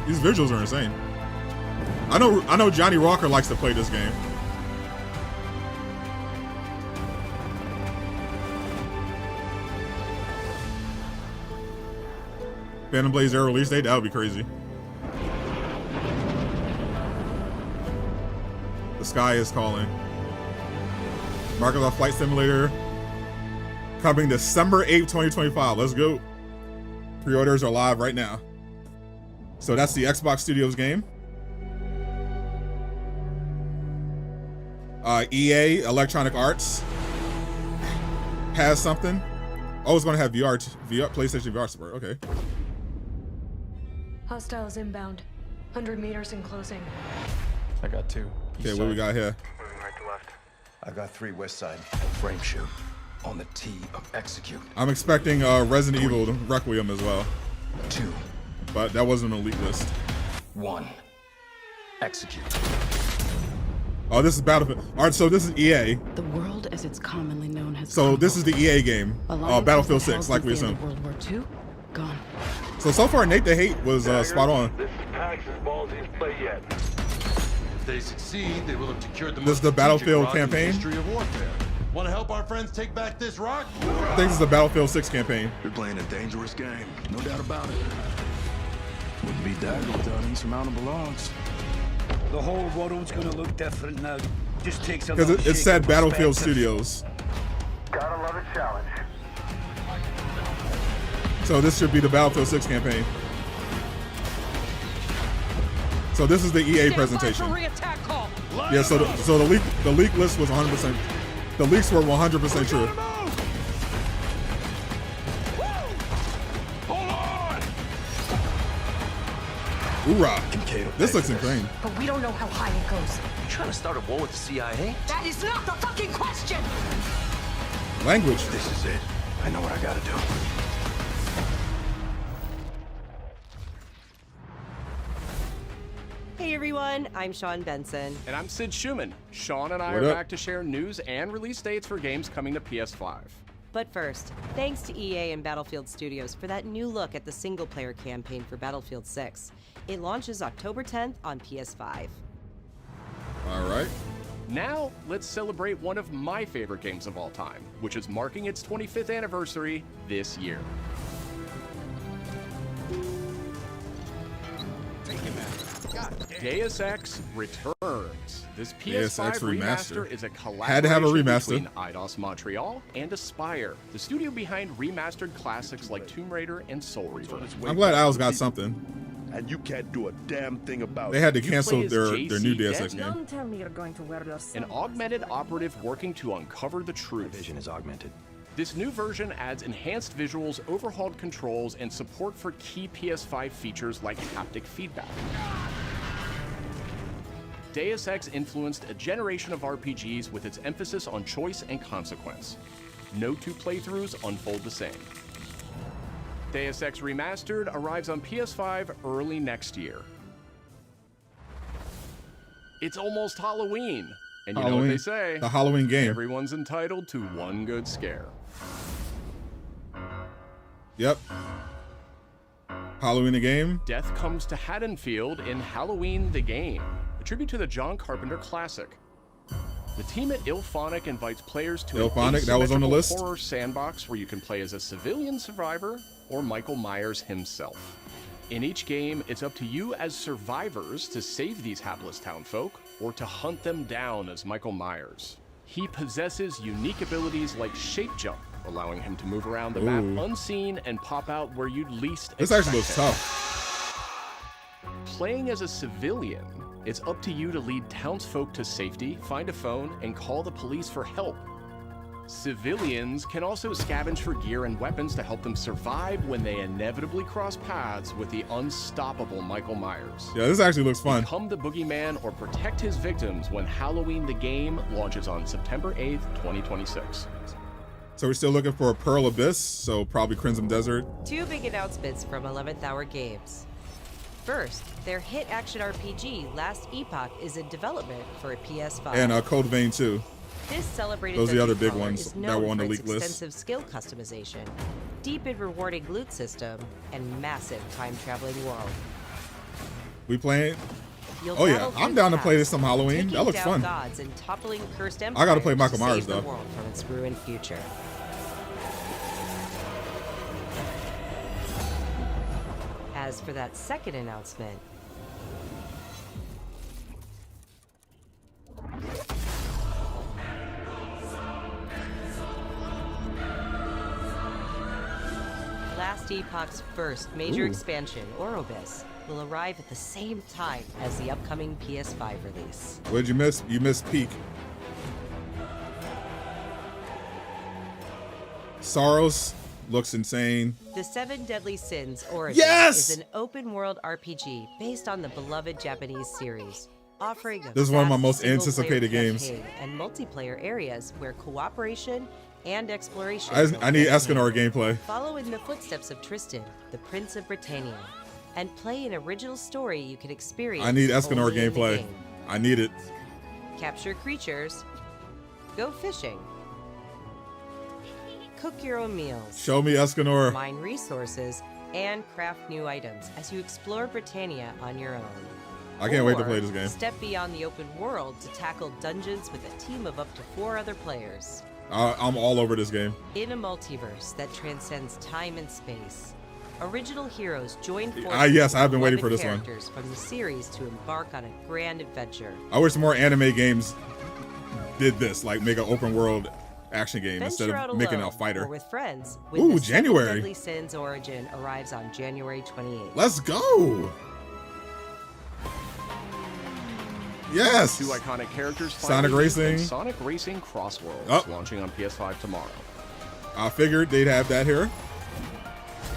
Speaker 1: These visuals are insane. I know Johnny Walker likes to play this game. Phantom Blade Zero release date, that would be crazy. The sky is calling. Microsoft Flight Simulator coming December 8th, 2025. Let's go. Pre-orders are live right now. So that's the Xbox Studios game. EA, Electronic Arts, has something. Oh, it's gonna have VR, PlayStation VR support. Okay.
Speaker 7: Hostiles inbound. 100 meters in closing.
Speaker 8: I got 2.
Speaker 1: Okay, what we got here?
Speaker 3: Moving right to left.
Speaker 8: I got 3 west side.
Speaker 3: Frame shoot. On the T of execute.
Speaker 1: I'm expecting Resident Evil Requiem as well,
Speaker 3: 2.
Speaker 1: but that wasn't on the leak list.
Speaker 3: 1. Execute.
Speaker 1: Oh, this is Battlefield. All right, so this is EA.
Speaker 9: The world as it's commonly known has
Speaker 1: So this is the EA game, Battlefield 6, like we assumed.
Speaker 9: World War II, gone.
Speaker 1: So far, Nate the Hate was spot on.
Speaker 10: This is PAX as ballsy as play yet.
Speaker 11: If they succeed, they will have secured the
Speaker 1: This is the Battlefield campaign.
Speaker 11: history of warfare. Want to help our friends take back this rock?
Speaker 1: I think this is the Battlefield 6 campaign.
Speaker 3: You're playing a dangerous game, no doubt about it. Wouldn't be dagged without insurmountable odds.
Speaker 10: The whole world's gonna look different now. Just takes a
Speaker 1: Because
Speaker 10: little
Speaker 1: it said
Speaker 10: shake of
Speaker 1: Battlefield
Speaker 10: perspective.
Speaker 1: Studios.
Speaker 10: Gotta love a challenge.
Speaker 1: So this should be the Battlefield 6 campaign. So this is the EA presentation. Yeah, so the leak list was 100%. The leaks were 100% true. Hoorah! This looks insane.
Speaker 7: But we don't know how high it goes.
Speaker 10: You trying to start a war with the CIA?
Speaker 7: That is not the fucking question!
Speaker 1: Language.
Speaker 3: This is it. I know what I gotta do.
Speaker 12: Hey everyone, I'm Sean Benson.
Speaker 13: And I'm Sid Schumann. Sean and I
Speaker 1: What
Speaker 13: are
Speaker 1: up?
Speaker 13: back to share news and release dates for games coming to PS5.
Speaker 12: But first, thanks to EA and Battlefield Studios for that new look at the single-player campaign for Battlefield 6. It launches October 10th on PS5.
Speaker 1: All right.
Speaker 13: Now, let's celebrate one of my favorite games of all time, which is marking its 25th anniversary this year. Deus Ex returns. This
Speaker 1: Deus
Speaker 13: PS5
Speaker 1: Ex
Speaker 13: remaster is a collaboration
Speaker 1: Had to have a remaster.
Speaker 13: between Eidos Montreal and Aspyr, the studio behind remastered classics like Tomb Raider and Soul Reaver.
Speaker 1: I'm glad Owl's got something.
Speaker 10: And you can't do a damn thing about
Speaker 1: They had to
Speaker 13: You
Speaker 1: cancel
Speaker 13: play as
Speaker 1: their
Speaker 13: JC
Speaker 1: new Deus Ex
Speaker 13: Dent?
Speaker 1: game.
Speaker 7: Don't tell me you're going to wear your
Speaker 13: An augmented operative working to uncover the truth.
Speaker 3: Vision is augmented.
Speaker 13: This new version adds enhanced visuals, overhauled controls, and support for key PS5 features like haptic feedback. Deus Ex influenced a generation of RPGs with its emphasis on choice and consequence. No two playthroughs unfold the same. Deus Ex Remastered arrives on PS5 early next year. It's almost Halloween, and you know what they say.
Speaker 1: The Halloween game.
Speaker 13: Everyone's entitled to one good scare.
Speaker 1: Yep. Halloween the game.
Speaker 13: Death comes to Haddonfield in Halloween the Game, a tribute to the John Carpenter classic. The team at IllFonic invites players to
Speaker 1: IllFonic, that was on the
Speaker 13: asymmetrical
Speaker 1: list.
Speaker 13: horror sandbox where you can play as a civilian survivor or Michael Myers himself. In each game, it's up to you as survivors to save these hapless townfolk or to hunt them down as Michael Myers. He possesses unique abilities like shape jump, allowing him to move around the map unseen and pop out where you'd least
Speaker 1: This
Speaker 13: expect
Speaker 1: actually looks
Speaker 13: him.
Speaker 1: tough.
Speaker 13: Playing as a civilian, it's up to you to lead townsfolk to safety, find a phone, and call the police for help. Civilians can also scavenge for gear and weapons to help them survive when they inevitably cross paths with the unstoppable Michael Myers.
Speaker 1: Yeah, this actually looks fun.
Speaker 13: Become the boogeyman or protect his victims when Halloween the Game launches on September 8th, 2026.
Speaker 1: So we're still looking for a Pearl Abyss, so probably Crimson Desert.
Speaker 12: Two big announcements from 11th Hour Games. First, their hit action RPG Last Epoch is in development for a PS5.
Speaker 1: And Code Vein 2.
Speaker 12: This celebrated
Speaker 1: Those are the other
Speaker 12: dungeon
Speaker 1: big
Speaker 12: crawler
Speaker 1: ones
Speaker 12: is
Speaker 1: that
Speaker 12: known
Speaker 1: were on
Speaker 12: for
Speaker 1: the
Speaker 12: its
Speaker 1: leak list.
Speaker 12: extensive skill customization, deep and rewarding loot system, and massive time-traveling world.
Speaker 1: We playing?
Speaker 12: You'll
Speaker 1: Oh yeah,
Speaker 12: battle
Speaker 1: I'm
Speaker 12: through
Speaker 1: down
Speaker 12: the
Speaker 1: to play this
Speaker 12: past,
Speaker 1: some Halloween.
Speaker 12: taking
Speaker 1: That looks
Speaker 12: down
Speaker 1: fun.
Speaker 12: gods and toppling cursed
Speaker 1: I gotta play
Speaker 12: empires
Speaker 1: Michael
Speaker 12: to
Speaker 1: Myers,
Speaker 12: save the
Speaker 1: though.
Speaker 12: world from its ruined future. As for that second announcement, Last Epoch's first major expansion, Orobis, will arrive at the same time as the upcoming PS5 release.
Speaker 1: What did you miss? You missed Peak. Saros looks insane.
Speaker 12: The Seven Deadly Sins Origin
Speaker 1: Yes!
Speaker 12: is an open-world RPG based on the beloved Japanese series, offering a
Speaker 1: This is one of my
Speaker 12: vast
Speaker 1: most
Speaker 12: single-player
Speaker 1: anticipated games.
Speaker 12: campaign and multiplayer areas where cooperation and exploration.
Speaker 1: I need Escanor gameplay.
Speaker 12: Follow in the footsteps of Tristan, the Prince of Britannia, and play an original story you can experience.
Speaker 1: I need Escanor
Speaker 12: only in the
Speaker 1: gameplay.
Speaker 12: game.
Speaker 1: I need it.
Speaker 12: Capture creatures, go fishing, cook your own meals,
Speaker 1: Show me Escanor.
Speaker 12: mine resources, and craft new items as you explore Britannia on your own.
Speaker 1: I can't wait to
Speaker 12: Or
Speaker 1: play this game.
Speaker 12: Step beyond the open world to tackle dungeons with a team of up to 4 other players.
Speaker 1: I'm all over this game.
Speaker 12: In a multiverse that transcends time and space, original heroes join forces
Speaker 1: yes, I've been
Speaker 12: with
Speaker 1: waiting for this one.
Speaker 12: characters from the series to embark on a grand adventure.
Speaker 1: I wish more anime games did this, like make an open world action game instead
Speaker 12: Venture out
Speaker 1: of making
Speaker 12: alone
Speaker 1: a fighter.
Speaker 12: or with friends. When
Speaker 1: Ooh,
Speaker 12: the Seven
Speaker 1: January.
Speaker 12: Deadly Sins Origin arrives on January 28th.
Speaker 1: Let's go. Yes.
Speaker 13: 2 iconic characters.
Speaker 1: Sonic
Speaker 13: finally
Speaker 1: Racing.
Speaker 13: and Sonic Racing Crossworlds,
Speaker 1: Oh.
Speaker 13: launching on PS5 tomorrow.
Speaker 1: I figured they'd have that here.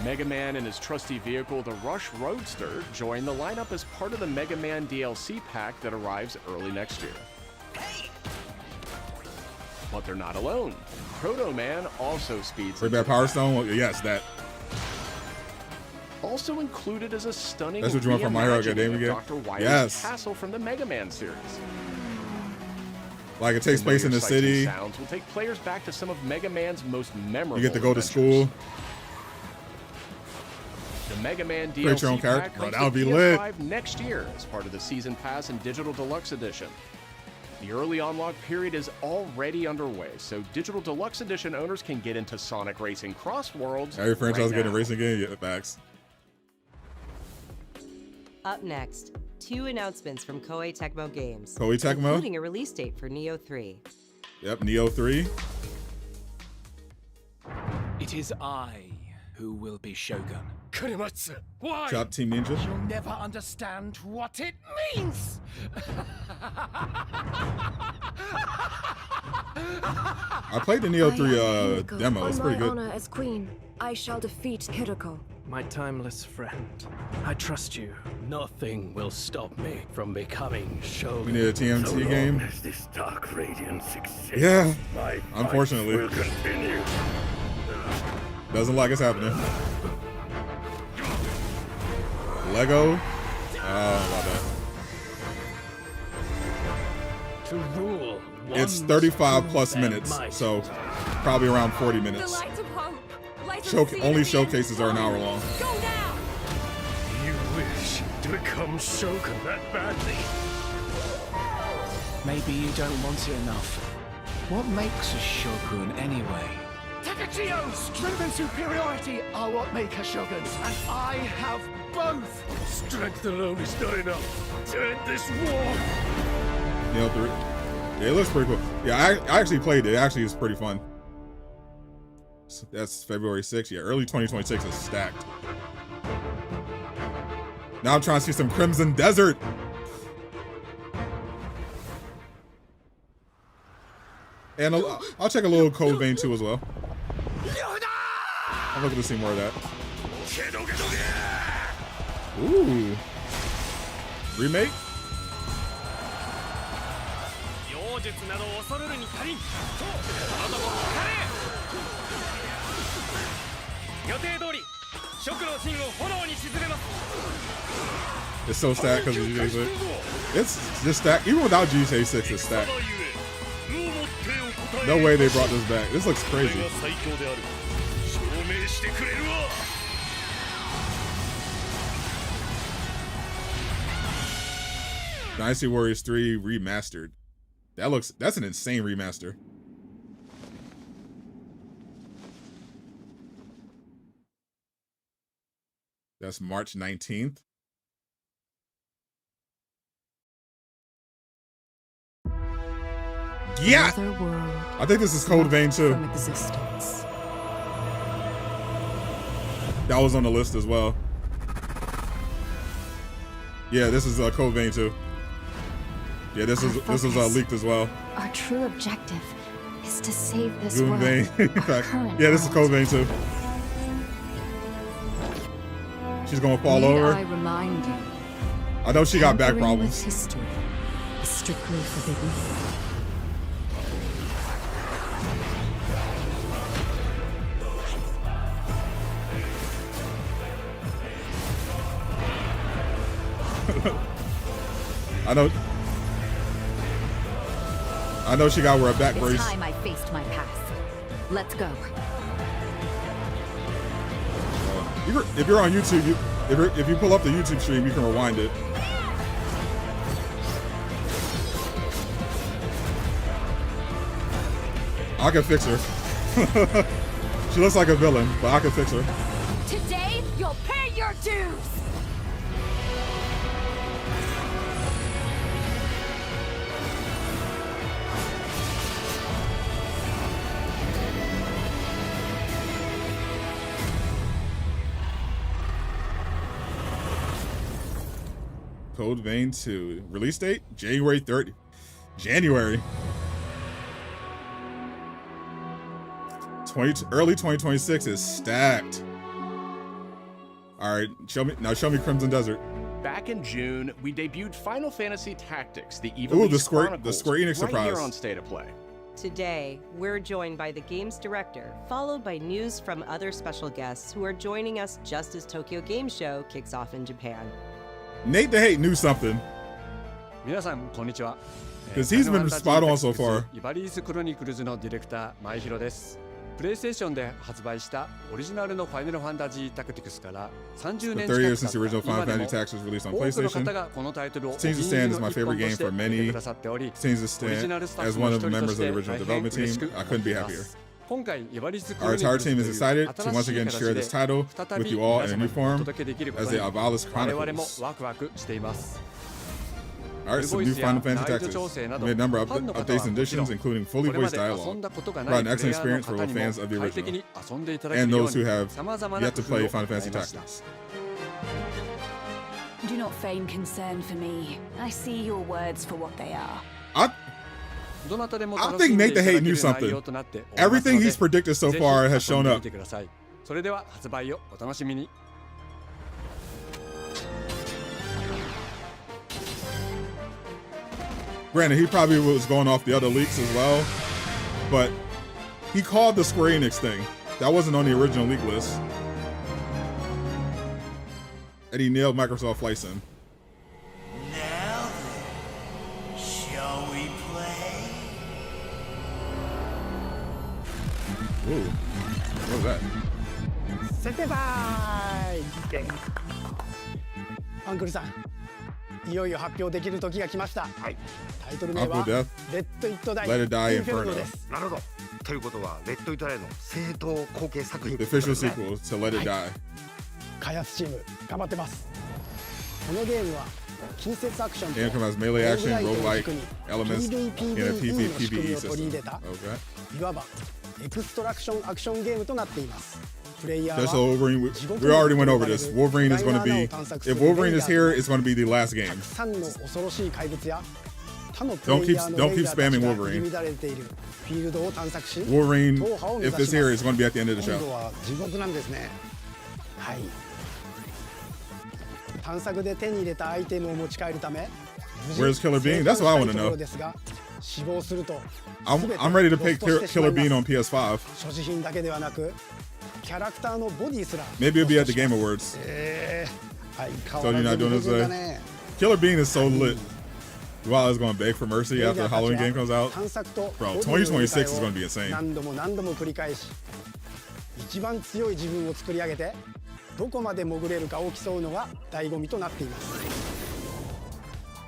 Speaker 13: Mega Man and his trusty vehicle, the Rush Roadster, join the lineup as part of the Mega Man DLC pack that arrives early next year. But they're not alone. Proto Man also speeds
Speaker 1: Bring
Speaker 13: into
Speaker 1: back
Speaker 13: the
Speaker 1: Power
Speaker 13: pack.
Speaker 1: Stone. Yes, that.
Speaker 13: Also included is a stunning
Speaker 1: That's what you want from My Hero Academia
Speaker 13: reimagining
Speaker 1: game?
Speaker 13: of Dr. Wily's
Speaker 1: Yes.
Speaker 13: castle from the Mega Man series.
Speaker 1: Like it takes place in the
Speaker 13: Familiar sights and
Speaker 1: city.
Speaker 13: sounds will take players back to some of Mega Man's most memorable
Speaker 1: You get to go to
Speaker 13: adventures.
Speaker 1: school.
Speaker 13: The Mega Man
Speaker 1: Create your
Speaker 13: DLC
Speaker 1: own character?
Speaker 13: pack
Speaker 1: Bro,
Speaker 13: comes
Speaker 1: that would
Speaker 13: to
Speaker 1: be lit.
Speaker 13: PS5 next year as part of the Season Pass and Digital Deluxe Edition. The early unlock period is already underway, so Digital Deluxe Edition owners can get into Sonic Racing Crossworlds.
Speaker 1: Every franchise
Speaker 13: right
Speaker 1: getting a
Speaker 13: now.
Speaker 1: racing game. Yeah, facts.
Speaker 12: Up next, 2 announcements from Koei Tecmo Games,
Speaker 1: Koei Tecmo?
Speaker 12: including a release date for Neo 3.
Speaker 1: Yep, Neo 3.
Speaker 10: It is I who will be Shogun. Kurimatsu, why?
Speaker 1: Shout out to Team Ninja.
Speaker 10: You'll never understand what it means.
Speaker 1: I played the Neo 3 demo. It's
Speaker 14: On
Speaker 1: pretty
Speaker 14: my
Speaker 1: good.
Speaker 14: honor as queen, I shall defeat Hiroko.
Speaker 15: My timeless friend, I trust you. Nothing will stop me from becoming Shogun.
Speaker 1: We need a TMT
Speaker 15: So long
Speaker 1: game.
Speaker 15: as this dark radiance exists,
Speaker 1: Yeah,
Speaker 15: my
Speaker 1: unfortunately.
Speaker 15: fight will continue.
Speaker 1: Doesn't like it's happening. Lego. Oh,
Speaker 15: To rule.
Speaker 1: it's
Speaker 15: one
Speaker 1: 35
Speaker 15: to
Speaker 1: plus
Speaker 15: their
Speaker 1: minutes,
Speaker 15: might.
Speaker 1: so probably around 40 minutes.
Speaker 2: light of hope. Light of
Speaker 1: Only showcases are an hour long.
Speaker 2: Go now!
Speaker 15: You wish to become Shogun that badly.
Speaker 10: Maybe you don't want it enough. What makes a Shogun anyway?
Speaker 16: Takachio! Strength and superiority are what make a Shogun, and I have both!
Speaker 15: Strength alone is not enough to end this war.
Speaker 1: Neo 3. Yeah, it looks pretty cool. Yeah, I actually played it. It actually is pretty fun. So that's February 6th. Yeah, early 2026 is stacked. Now I'm trying to see some Crimson Desert. And I'll check a little Code Vein 2 as well. I'm looking to see more of that. Ooh. Remake? It's so stacked because of GJ6. It's just stacked. Even without GJ6, it's stacked. No way they brought this back. This looks crazy. Dynasty Warriors 3 remastered. That's an insane remaster. That's March 19th. Yeah! I think this is Code Vein 2. That was on the list as well. Yeah, this is Code Vein 2. Yeah, this was leaked as well.
Speaker 17: Our true objective is to save this
Speaker 1: Goon
Speaker 17: world.
Speaker 1: Vein. Yeah, this is Code Vein 2. She's gonna fall over.
Speaker 17: I remind you.
Speaker 1: I know she got back
Speaker 17: Tampering
Speaker 1: problems.
Speaker 17: with history is strictly forbidden.
Speaker 1: I know she got to wear a back brace.
Speaker 17: It's time I faced my past. Let's go.
Speaker 1: If you're on YouTube, if you pull up the YouTube stream, you can rewind it. I can fix her. She looks like a villain, but I can fix her.
Speaker 17: Today, you'll pay your dues.
Speaker 1: Code Vein 2. Release date? January 30th. January. Early 2026 is stacked. Alright, show me Crimson Desert.
Speaker 13: Back in June, we debuted Final Fantasy Tactics, the
Speaker 1: Ooh,
Speaker 13: Evilise
Speaker 1: the Square Enix
Speaker 13: right
Speaker 1: surprise.
Speaker 13: here on State of Play.
Speaker 12: Today, we're joined by the game's director, followed by news from other special guests who are joining us just as Tokyo Game Show kicks off in Japan.
Speaker 1: Nate the Hate knew something.
Speaker 18: 皆さんこんにちは。
Speaker 1: Because he's been spot on so far.
Speaker 18: イバリースクロニクルズのディレクター前広です。PlayStation で発売したオリジナルのファイナルファンタジータクティクスから30年
Speaker 1: 30 years
Speaker 18: 近
Speaker 1: since the
Speaker 18: く
Speaker 1: original
Speaker 18: 経った
Speaker 1: Final
Speaker 18: 今で
Speaker 1: Fantasy
Speaker 18: も
Speaker 1: Tactics was released on
Speaker 18: 多くの
Speaker 1: PlayStation.
Speaker 18: 方がこのタイトルを
Speaker 1: Continues to stand as my favorite game for many. Continues to stand as one of the members of the original development team. I couldn't be happier.
Speaker 18: 今回イバリスク
Speaker 1: Our
Speaker 18: ロニクル
Speaker 1: entire
Speaker 18: ズ
Speaker 1: team
Speaker 18: と
Speaker 1: is
Speaker 18: いう
Speaker 1: excited to
Speaker 18: 新
Speaker 1: once
Speaker 18: しい
Speaker 1: again
Speaker 18: 形
Speaker 1: share
Speaker 18: で
Speaker 1: this title
Speaker 18: 再
Speaker 1: with
Speaker 18: び
Speaker 1: you all
Speaker 18: 皆
Speaker 1: in a
Speaker 18: 様
Speaker 1: new
Speaker 18: にお
Speaker 1: form
Speaker 18: 届けできるこ
Speaker 1: as
Speaker 18: と
Speaker 1: the
Speaker 18: に
Speaker 1: Avalis
Speaker 18: 我々も
Speaker 1: Chronicles.
Speaker 18: ワクワクしています。
Speaker 1: Alright, some new Final Fantasy Tactics. We made a number of updates and additions, including fully voiced dialogue. Brought an excellent experience for both fans of the original and those who have yet to play Final Fantasy Tactics.
Speaker 19: Do not feign concern for me. I see your words for what they are.
Speaker 1: I think Nate the Hate knew something. Everything he's predicted so far has shown up.
Speaker 18: それでは発売をお楽しみに。
Speaker 1: Granted, he probably was going off the other leaks as well, but he called the Square Enix thing. That wasn't on the original leak list. And he nailed Microsoft Flight Sim.
Speaker 20: Now then, shall we play?
Speaker 1: Ooh, what was that?
Speaker 16: セテバーイアンクルさん、いよいよ発表できる時が来ました。はい。タイトル名は
Speaker 1: Uncle Death,
Speaker 16: レッド・イット・ダイ・
Speaker 1: Let It Die
Speaker 16: インフェルノ
Speaker 1: Inferno.
Speaker 16: です。
Speaker 21: なるほど。ということは、レッド・イット・ダイの正当後継作品
Speaker 1: The official sequel to Let It Die.
Speaker 16: 開発チーム頑張ってます。このゲームは近接アクションと
Speaker 1: And it has melee action,
Speaker 16: ローグライトを
Speaker 1: roguelike
Speaker 16: 軸に
Speaker 1: elements, and a
Speaker 16: PVPVE の仕組み
Speaker 1: PvE
Speaker 16: を取り入
Speaker 1: system.
Speaker 16: れた
Speaker 1: Okay.
Speaker 16: いわばエクストラクションアクションゲームとなっています。プレイヤー
Speaker 1: Just
Speaker 16: は
Speaker 1: so Wolverine, we already went over this. Wolverine is going to be, if Wolverine is here, it's going to be the last game.
Speaker 16: たくさんの恐ろしい怪物や他のプ
Speaker 1: Don't
Speaker 16: レイヤー
Speaker 1: keep
Speaker 16: の
Speaker 1: don't
Speaker 16: レイ
Speaker 1: keep
Speaker 16: ダーたち
Speaker 1: spamming
Speaker 16: が
Speaker 1: Wolverine.
Speaker 16: 入り乱れているフィールドを探索し
Speaker 1: Wolverine,
Speaker 16: 踏破を目
Speaker 1: if
Speaker 16: 指し
Speaker 1: it's here,
Speaker 16: ま
Speaker 1: it's
Speaker 16: す。
Speaker 1: going to be at the end of the
Speaker 16: 今
Speaker 1: show.
Speaker 16: 度は地獄なんですね。はい。探索で手に入れたアイテムを持ち帰るため
Speaker 1: Where's Killer Bean? That's what I want to know.
Speaker 16: ですが死亡すると
Speaker 1: I'm ready to pick Killer Bean on PS5.
Speaker 16: 所持品だけではなくキャラクターのボディすら
Speaker 1: Maybe it'll be at the Game Awards.
Speaker 16: はい、
Speaker 1: So you're not doing this today? Killer Bean is so lit. Wow, is going to beg for mercy after the Halloween game comes out.
Speaker 16: 探索と
Speaker 1: Bro, 2026 is going to be insane.
Speaker 16: 何度も何度も繰り返し一番強い自分を作り上げてどこまで潜れるかを競うのが醍醐味となっています。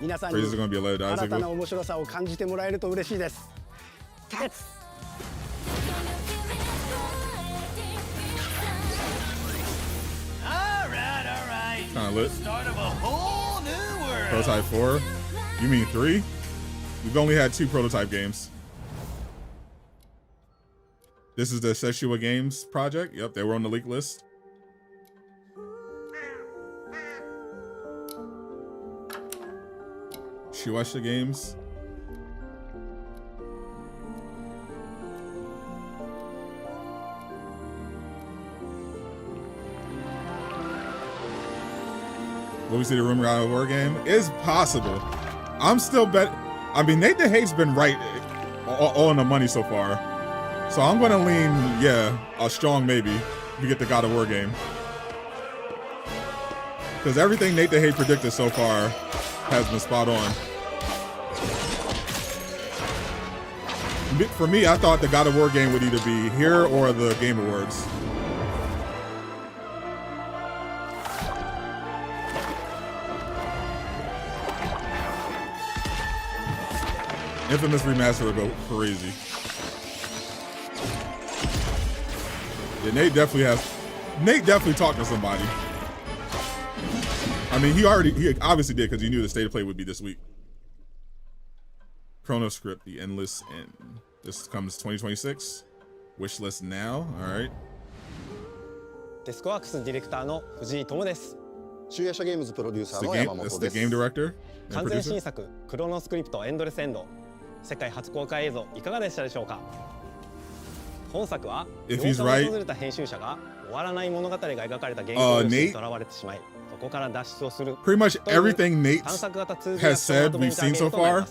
Speaker 16: 皆さんに
Speaker 1: Praise is going to be a Let It Die
Speaker 16: 新たな
Speaker 1: sequel.
Speaker 16: 面白さを感じてもらえると嬉しいです。
Speaker 1: Kind of lit.
Speaker 20: Start of a whole new world.
Speaker 1: Prototype 4? You mean 3? We've only had 2 prototype games. This is the Seshua Games project. Yep, they were on the leak list. Shueisha Games. Will we see the rumor God of War game? It's possible. I'm still I mean, Nathan Hate's been right all on the money so far. So I'm gonna lean, yeah, a strong maybe we get the God of War game. Because everything Nathan Hate predicted so far has been spot on. For me, I thought the God of War game would either be here or the Game Awards. Infamous Remaster would go crazy. Yeah, Nate definitely talked to somebody. I mean, he obviously did because he knew the state of play would be this week. Chrono Script, The Endless End. This comes 2026. Wish list now. All right.
Speaker 16: デスクワークスディレクターの藤井智です。
Speaker 6: 集英社ゲームズプロデューサーの山本です。
Speaker 1: That's the game director.
Speaker 16: 完全新作クロノスクリプトエンドレスエンド。世界初公開映像いかがでしたでしょうか。本作は8日に訪れた編集者が終わらない物語が描かれた原稿にとらわれてしまい、そこから脱出をする。
Speaker 1: Pretty much everything Nate has said we've seen so far.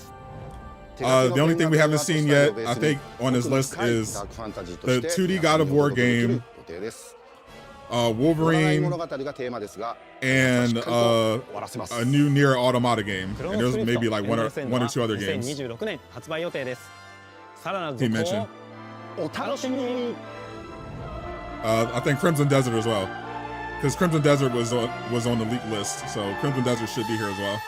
Speaker 1: The only thing we haven't seen yet, I think, on his list is the 2D God of War game, Wolverine, and a new Nier Automata game. And there's maybe like one or two other games he mentioned. I think Crimson Desert as well, because Crimson Desert was on the leak list, so Crimson Desert should be here as well.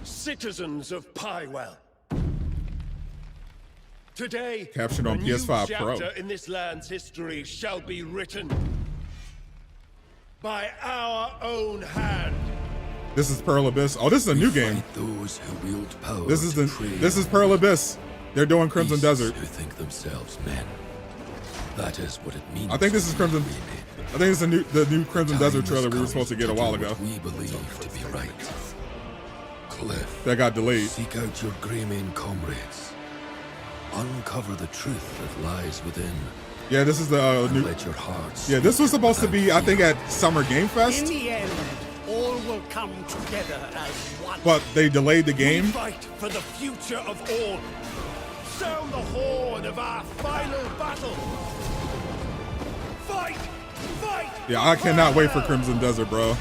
Speaker 10: Citizens of Pywell. Today,
Speaker 1: captured on PS5 Pro.
Speaker 10: A new chapter in this land's history shall be written by our own hand.
Speaker 1: This is Pearl Abyss. Oh, this is a new game.
Speaker 3: Those who wield power
Speaker 1: this is Pearl Abyss. They're doing Crimson Desert.
Speaker 3: Who think themselves men. That is what it means.
Speaker 1: I think this is Crimson. I think it's the new Crimson Desert trailer we were supposed to get a while ago.
Speaker 3: We believe to be right. Cliff,
Speaker 1: that got delayed.
Speaker 3: Seek out your Greymane comrades. Uncover the truth that lies within.
Speaker 1: Yeah, this is the new.
Speaker 3: Let your hearts.
Speaker 1: Yeah, this was supposed to be, I think, at Summer Game Fest.
Speaker 20: In the end, all will come together as one.
Speaker 1: But they delayed the game.
Speaker 10: We fight for the future of all. Sound the horn of our final battle. Fight! Fight!
Speaker 1: Yeah, I cannot wait for Crimson Desert, bro.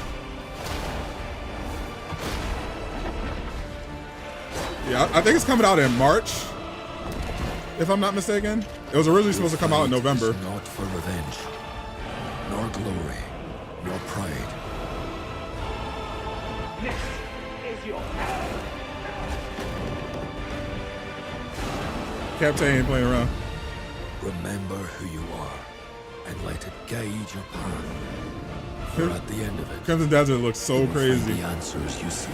Speaker 1: Yeah, I think it's coming out in March, if I'm not mistaken. It was originally supposed to come out in November.
Speaker 3: Not for revenge, nor glory, nor pride.
Speaker 20: This is your hour.
Speaker 1: Captain ain't playing around.
Speaker 3: Remember who you are, and let it guide your path. For at the end of it,
Speaker 1: Crimson Desert looks so crazy.
Speaker 3: The answers you seek.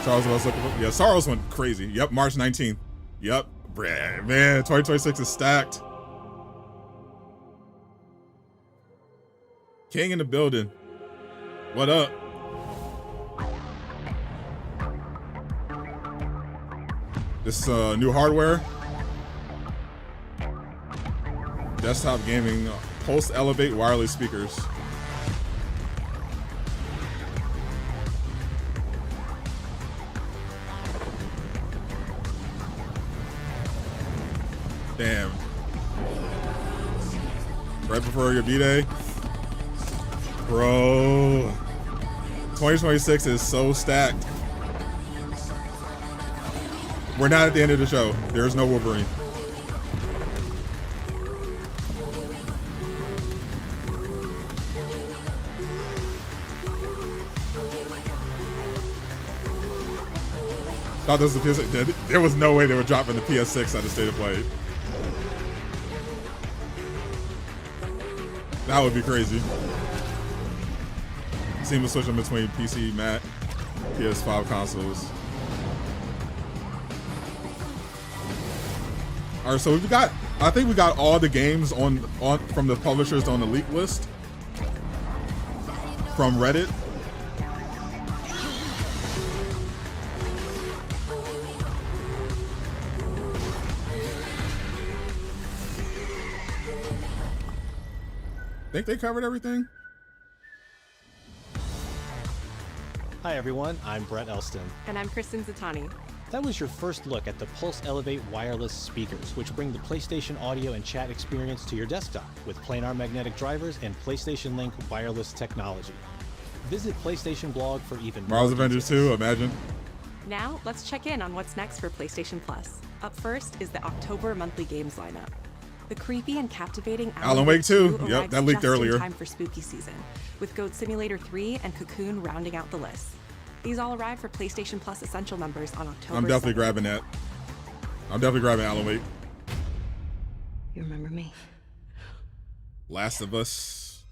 Speaker 1: Saros was looking for, yeah, Saros went crazy. Yep, March 19th. Yep, man, 2026 is stacked. King in the building. What up? This new hardware. Desktop gaming, Pulse Elevate wireless speakers. Damn. Right before your B-Day. Bro. 2026 is so stacked. We're not at the end of the show. There's no Wolverine. Thought this was the PS6. There was no way they were dropping the PS6 at the State of Play. That would be crazy. Seamless switching between PC, Mac, PS5 consoles. All right, so I think we got all the games on from the publishers on the leak list from Reddit. think they covered everything.
Speaker 4: Hi everyone, I'm Brett Elston.
Speaker 12: And I'm Kristen Zatani.
Speaker 4: That was your first look at the Pulse Elevate wireless speakers, which bring the PlayStation audio and chat experience to your desktop with planar magnetic drivers and PlayStation Link wireless technology. Visit PlayStation blog for even more
Speaker 1: Marvel's Avengers 2, imagine.
Speaker 12: Now, let's check in on what's next for PlayStation Plus. Up first is the October monthly games lineup. The creepy and captivating
Speaker 1: Alan Wake 2. Yep,
Speaker 12: arrives
Speaker 1: that leaked
Speaker 12: just
Speaker 1: earlier.
Speaker 12: in time for spooky season, with Goat Simulator 3 and Cocoon rounding out the list. These all arrive for PlayStation Plus Essential members on October
Speaker 1: I'm definitely
Speaker 12: 7th.
Speaker 1: grabbing that. I'm definitely grabbing Alan Wake.
Speaker 12: You remember me?
Speaker 1: Last of Us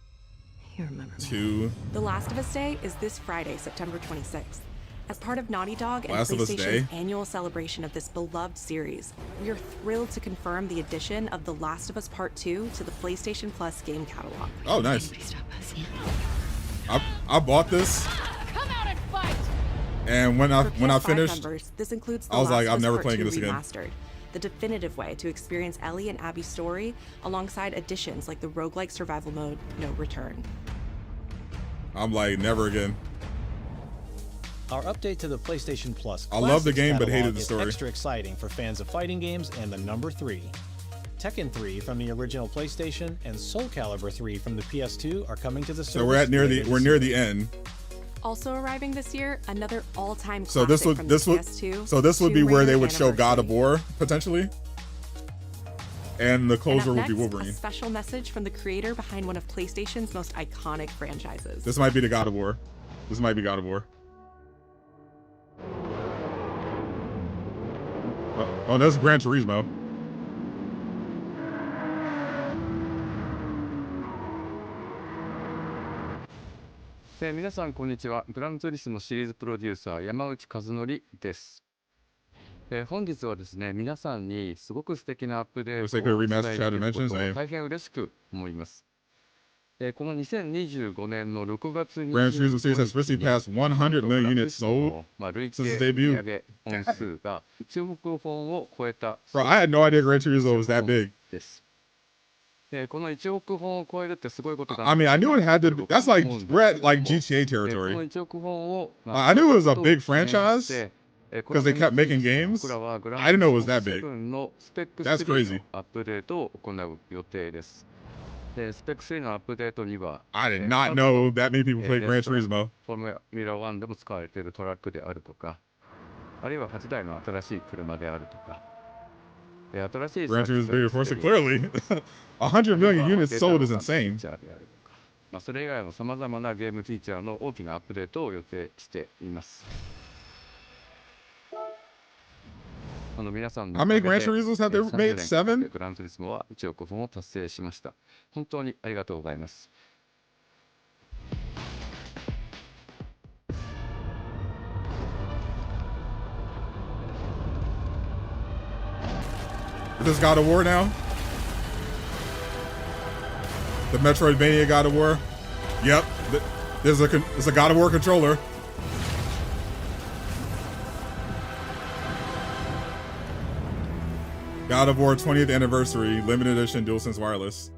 Speaker 12: You remember
Speaker 1: 2.
Speaker 12: The Last of Us Day is this Friday, September 26th. As part of Naughty Dog and
Speaker 1: Last of Us
Speaker 12: PlayStation's
Speaker 1: Day?
Speaker 12: annual celebration of this beloved series, we are thrilled to confirm the addition of The Last of Us Part 2 to the PlayStation Plus game catalog.
Speaker 1: Oh, nice. I bought this,
Speaker 5: Come out and fight!
Speaker 1: and when I
Speaker 12: PS5
Speaker 1: finished,
Speaker 12: members, this includes The
Speaker 1: I was
Speaker 12: Last
Speaker 1: like,
Speaker 12: of
Speaker 1: I'm
Speaker 12: Us
Speaker 1: never
Speaker 12: Part
Speaker 1: playing
Speaker 12: 2
Speaker 1: this again.
Speaker 12: Remastered, the definitive way to experience Ellie and Abby's story, alongside additions like the roguelike survival mode No Return.
Speaker 1: I'm like, never again.
Speaker 4: Our update to the PlayStation Plus
Speaker 1: I love the
Speaker 4: Classics
Speaker 1: game, but
Speaker 4: catalog
Speaker 1: hated the
Speaker 4: is
Speaker 1: story.
Speaker 4: extra exciting for fans of fighting games and the number 3. Tekken 3 from the original PlayStation and Soul Calibur 3 from the PS2 are coming to the service.
Speaker 1: So we're near
Speaker 4: later
Speaker 1: the end.
Speaker 12: Also arriving this year, another all-time
Speaker 1: So
Speaker 12: classic from the PS2,
Speaker 1: this would be
Speaker 12: Tomb
Speaker 1: where they
Speaker 12: Raider
Speaker 1: would show God of
Speaker 12: Anniversary.
Speaker 1: War potentially, and the
Speaker 12: And
Speaker 1: closer
Speaker 12: up
Speaker 1: would be
Speaker 12: next,
Speaker 1: Wolverine.
Speaker 12: a special message from the creator behind one of PlayStation's most iconic franchises.
Speaker 1: This might be the God of War. This might be God of War. Oh, that's Gran Turismo.
Speaker 18: 「皆さんこんにちは。グランツーリスモシリーズプロデューサー山内和則です。本日はですね、皆さんにすごく素敵なアップデートをお伝えできることを大変嬉しく思います。この2025年の6月に
Speaker 1: Gran Turismo series has officially passed 100 million units sold
Speaker 18: 累
Speaker 1: since its
Speaker 18: 計売
Speaker 1: debut.
Speaker 18: 上本数が1億本を超えた
Speaker 1: Bro, I had no idea Gran Turismo was that big.
Speaker 18: です。この1億本を超えるってすごいことだ。
Speaker 1: I mean, I knew it had to. That's like we're at like GTA
Speaker 18: この
Speaker 1: territory.
Speaker 18: 1億本を
Speaker 1: I knew it was a big franchise because they kept making games.
Speaker 18: 僕らはグラン
Speaker 1: I didn't know it was that
Speaker 18: 7
Speaker 1: big.
Speaker 18: のスペック
Speaker 1: That's
Speaker 18: 3
Speaker 1: crazy.
Speaker 18: のアップデートを行う予定です。スペック3のアップデートには
Speaker 1: I did not know that many people played Gran Turismo.
Speaker 18: フォーミュラ1でも使われているトラックであるとか、あるいは8台の新しい車であるとか、新しい
Speaker 1: Gran Turismo is bigger, of course. Clearly, 100 million units sold is insane.
Speaker 18: それ以外のさまざまなゲームフィーチャーの大きなアップデートを予定しています。皆さんの
Speaker 1: How many Gran Turismos have they made? 7?
Speaker 18: グランツーリスモは1億本を達成しました。本当にありがとうございます。
Speaker 1: This God of War now? The Metroidvania God of War? Yep. There's a God of War controller. God of War 20th Anniversary, limited edition DualSense wireless.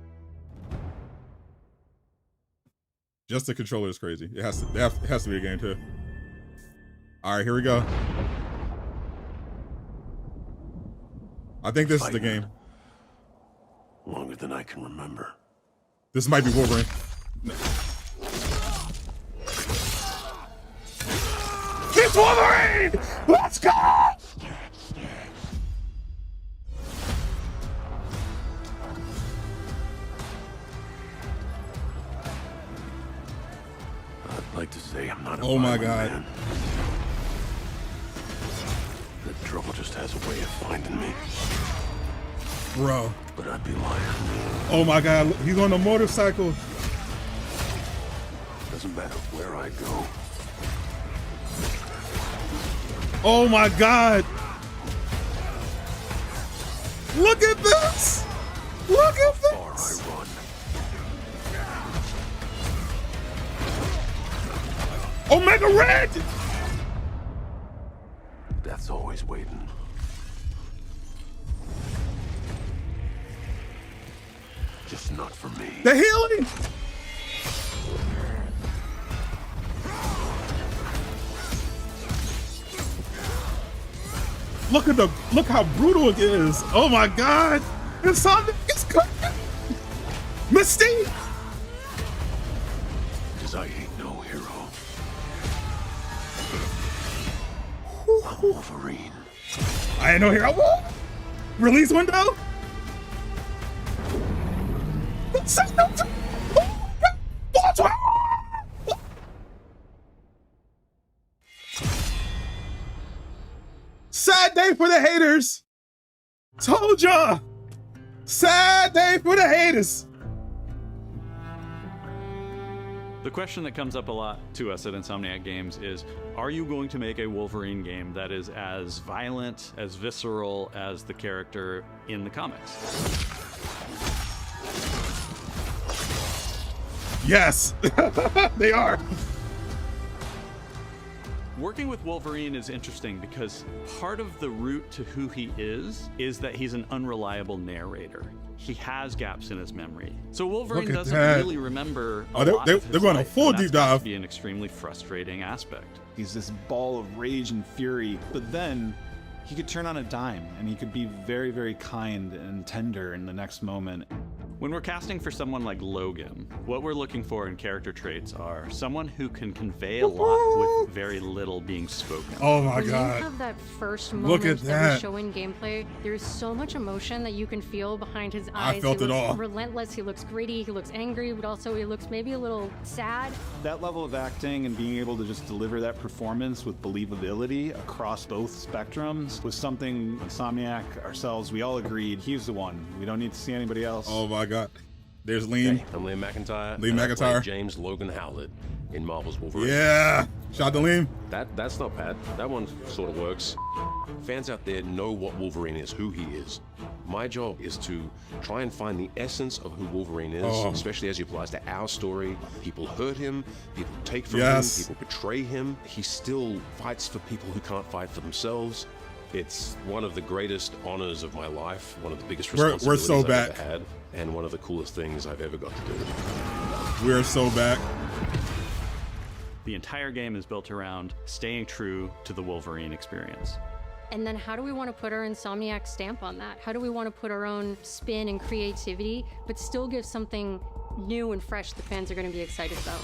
Speaker 1: Just the controller is crazy. It has to be a game too. All right, here we go. I think this is the game.
Speaker 10: Longer than I can remember.
Speaker 1: This might be Wolverine. It's Wolverine! Let's go!
Speaker 10: I'd like to say I'm not a
Speaker 1: Oh my
Speaker 10: violent
Speaker 1: God.
Speaker 10: man. The trouble just has a way of finding me.
Speaker 1: Bro.
Speaker 10: But I'd be lying.
Speaker 1: Oh my God, he's on a motorcycle.
Speaker 10: Doesn't matter where I go.
Speaker 1: Oh my God. Look at this. Look at this.
Speaker 10: I run.
Speaker 1: Omega Red.
Speaker 10: Death's always waiting. Just Just not for me.
Speaker 1: The healing. Look how brutal it is. Oh my God. Insomniac is cooking. Mystique.
Speaker 10: Cause I ain't no hero. I'm Wolverine.
Speaker 1: I ain't no hero. Release window. Sad day for the haters. Told ya. Sad day for the haters.
Speaker 8: The question that comes up a lot to us at Insomniac Games is, are you going to make a Wolverine game that is as violent, as visceral as the character in the comics?
Speaker 1: Yes, they are.
Speaker 8: Working with Wolverine is interesting because part of the root to who he is that he's an unreliable narrator. He has gaps in his memory. So Wolverine doesn't really remember a lot of his
Speaker 1: they're going
Speaker 8: life,
Speaker 1: a full
Speaker 8: and
Speaker 1: deep
Speaker 8: that's going
Speaker 1: dive.
Speaker 8: to be an extremely frustrating aspect.
Speaker 22: He's this ball of rage and fury, but then he could turn on a dime and he could be very, very kind and tender in the next moment.
Speaker 8: When we're casting for someone like Logan, what we're looking for in character traits are someone who can convey a lot with very little being spoken.
Speaker 1: Oh my
Speaker 23: when
Speaker 1: God.
Speaker 23: you have that first
Speaker 1: Look
Speaker 23: moment
Speaker 1: at
Speaker 23: that we
Speaker 1: that.
Speaker 23: show in gameplay, there's so much emotion that you can feel behind his eyes.
Speaker 1: I felt
Speaker 23: he
Speaker 1: it
Speaker 23: looks
Speaker 1: all.
Speaker 23: relentless, he looks greedy, he looks angry, but also he looks maybe a little sad.
Speaker 22: That level of acting and being able to just deliver that performance with believability across both spectrums was something Insomniac, ourselves, we all agreed he's the one. We don't need to see anybody else.
Speaker 1: Oh my God. There's Liam.
Speaker 24: Hey, I'm Liam McIntyre.
Speaker 1: Liam
Speaker 24: and I play
Speaker 1: McIntyre.
Speaker 24: James Logan Howlett in Marvel's Wolverine.
Speaker 1: Yeah. Shout out to Liam.
Speaker 24: That's not bad. That one sort of works. Fans out there know what Wolverine is, who he is. My job is to try and find the essence of who Wolverine is, especially as it applies to our story. People hurt him, people take from him, people betray him. He still fights for people who can't fight for themselves. It's one of the greatest honors of my life, one of the biggest responsibilities
Speaker 1: we're so
Speaker 24: I've
Speaker 1: back.
Speaker 24: ever had, and one of the coolest things I've ever got to do.
Speaker 1: We're so back.
Speaker 8: The entire game is built around staying true to the Wolverine experience.
Speaker 23: And then how do we want to put our Insomniac stamp on that? How do we want to put our own spin and creativity, but still give something new and fresh the fans are going to be excited about?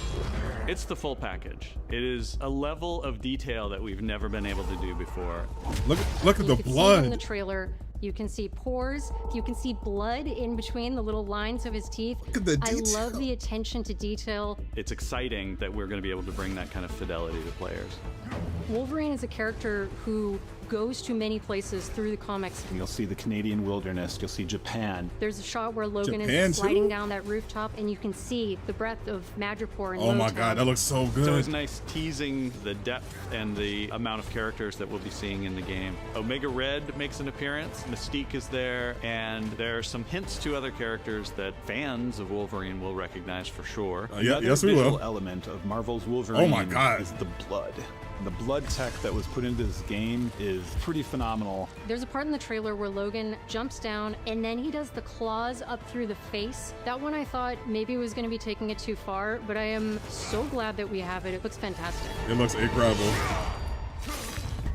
Speaker 8: It's the full package. It is a level of detail that we've never been able to do before.
Speaker 1: Look at the
Speaker 23: You can see
Speaker 1: blood.
Speaker 23: in the trailer, you can see pores, you can see blood in between the little lines of his teeth.
Speaker 1: Look at the
Speaker 23: I
Speaker 1: detail.
Speaker 23: love the attention to detail.
Speaker 8: It's exciting that we're going to be able to bring that kind of fidelity to players.
Speaker 23: Wolverine is a character who goes to many places through the comics.
Speaker 22: You'll see the Canadian wilderness, you'll see Japan.
Speaker 23: There's a shot where Logan
Speaker 1: Japan,
Speaker 23: is sliding
Speaker 1: too?
Speaker 23: down that rooftop, and you can see the breadth of Madripoor and
Speaker 1: Oh my
Speaker 23: Lowtown.
Speaker 1: God, that looks so good.
Speaker 8: So it's nice teasing the depth and the amount of characters that we'll be seeing in the game. Omega Red makes an appearance, Mystique is there, and there are some hints to other characters that fans of Wolverine will recognize for sure.
Speaker 22: Another
Speaker 1: yes, we
Speaker 22: visual
Speaker 1: will.
Speaker 22: element of Marvel's Wolverine
Speaker 1: Oh my God.
Speaker 22: is the blood. The blood tech that was put into this game is pretty phenomenal.
Speaker 23: There's a part in the trailer where Logan jumps down and then he does the claws up through the face. That one I thought maybe was going to be taking it too far, but I am so glad that we have it. It looks fantastic.
Speaker 1: It looks incredible.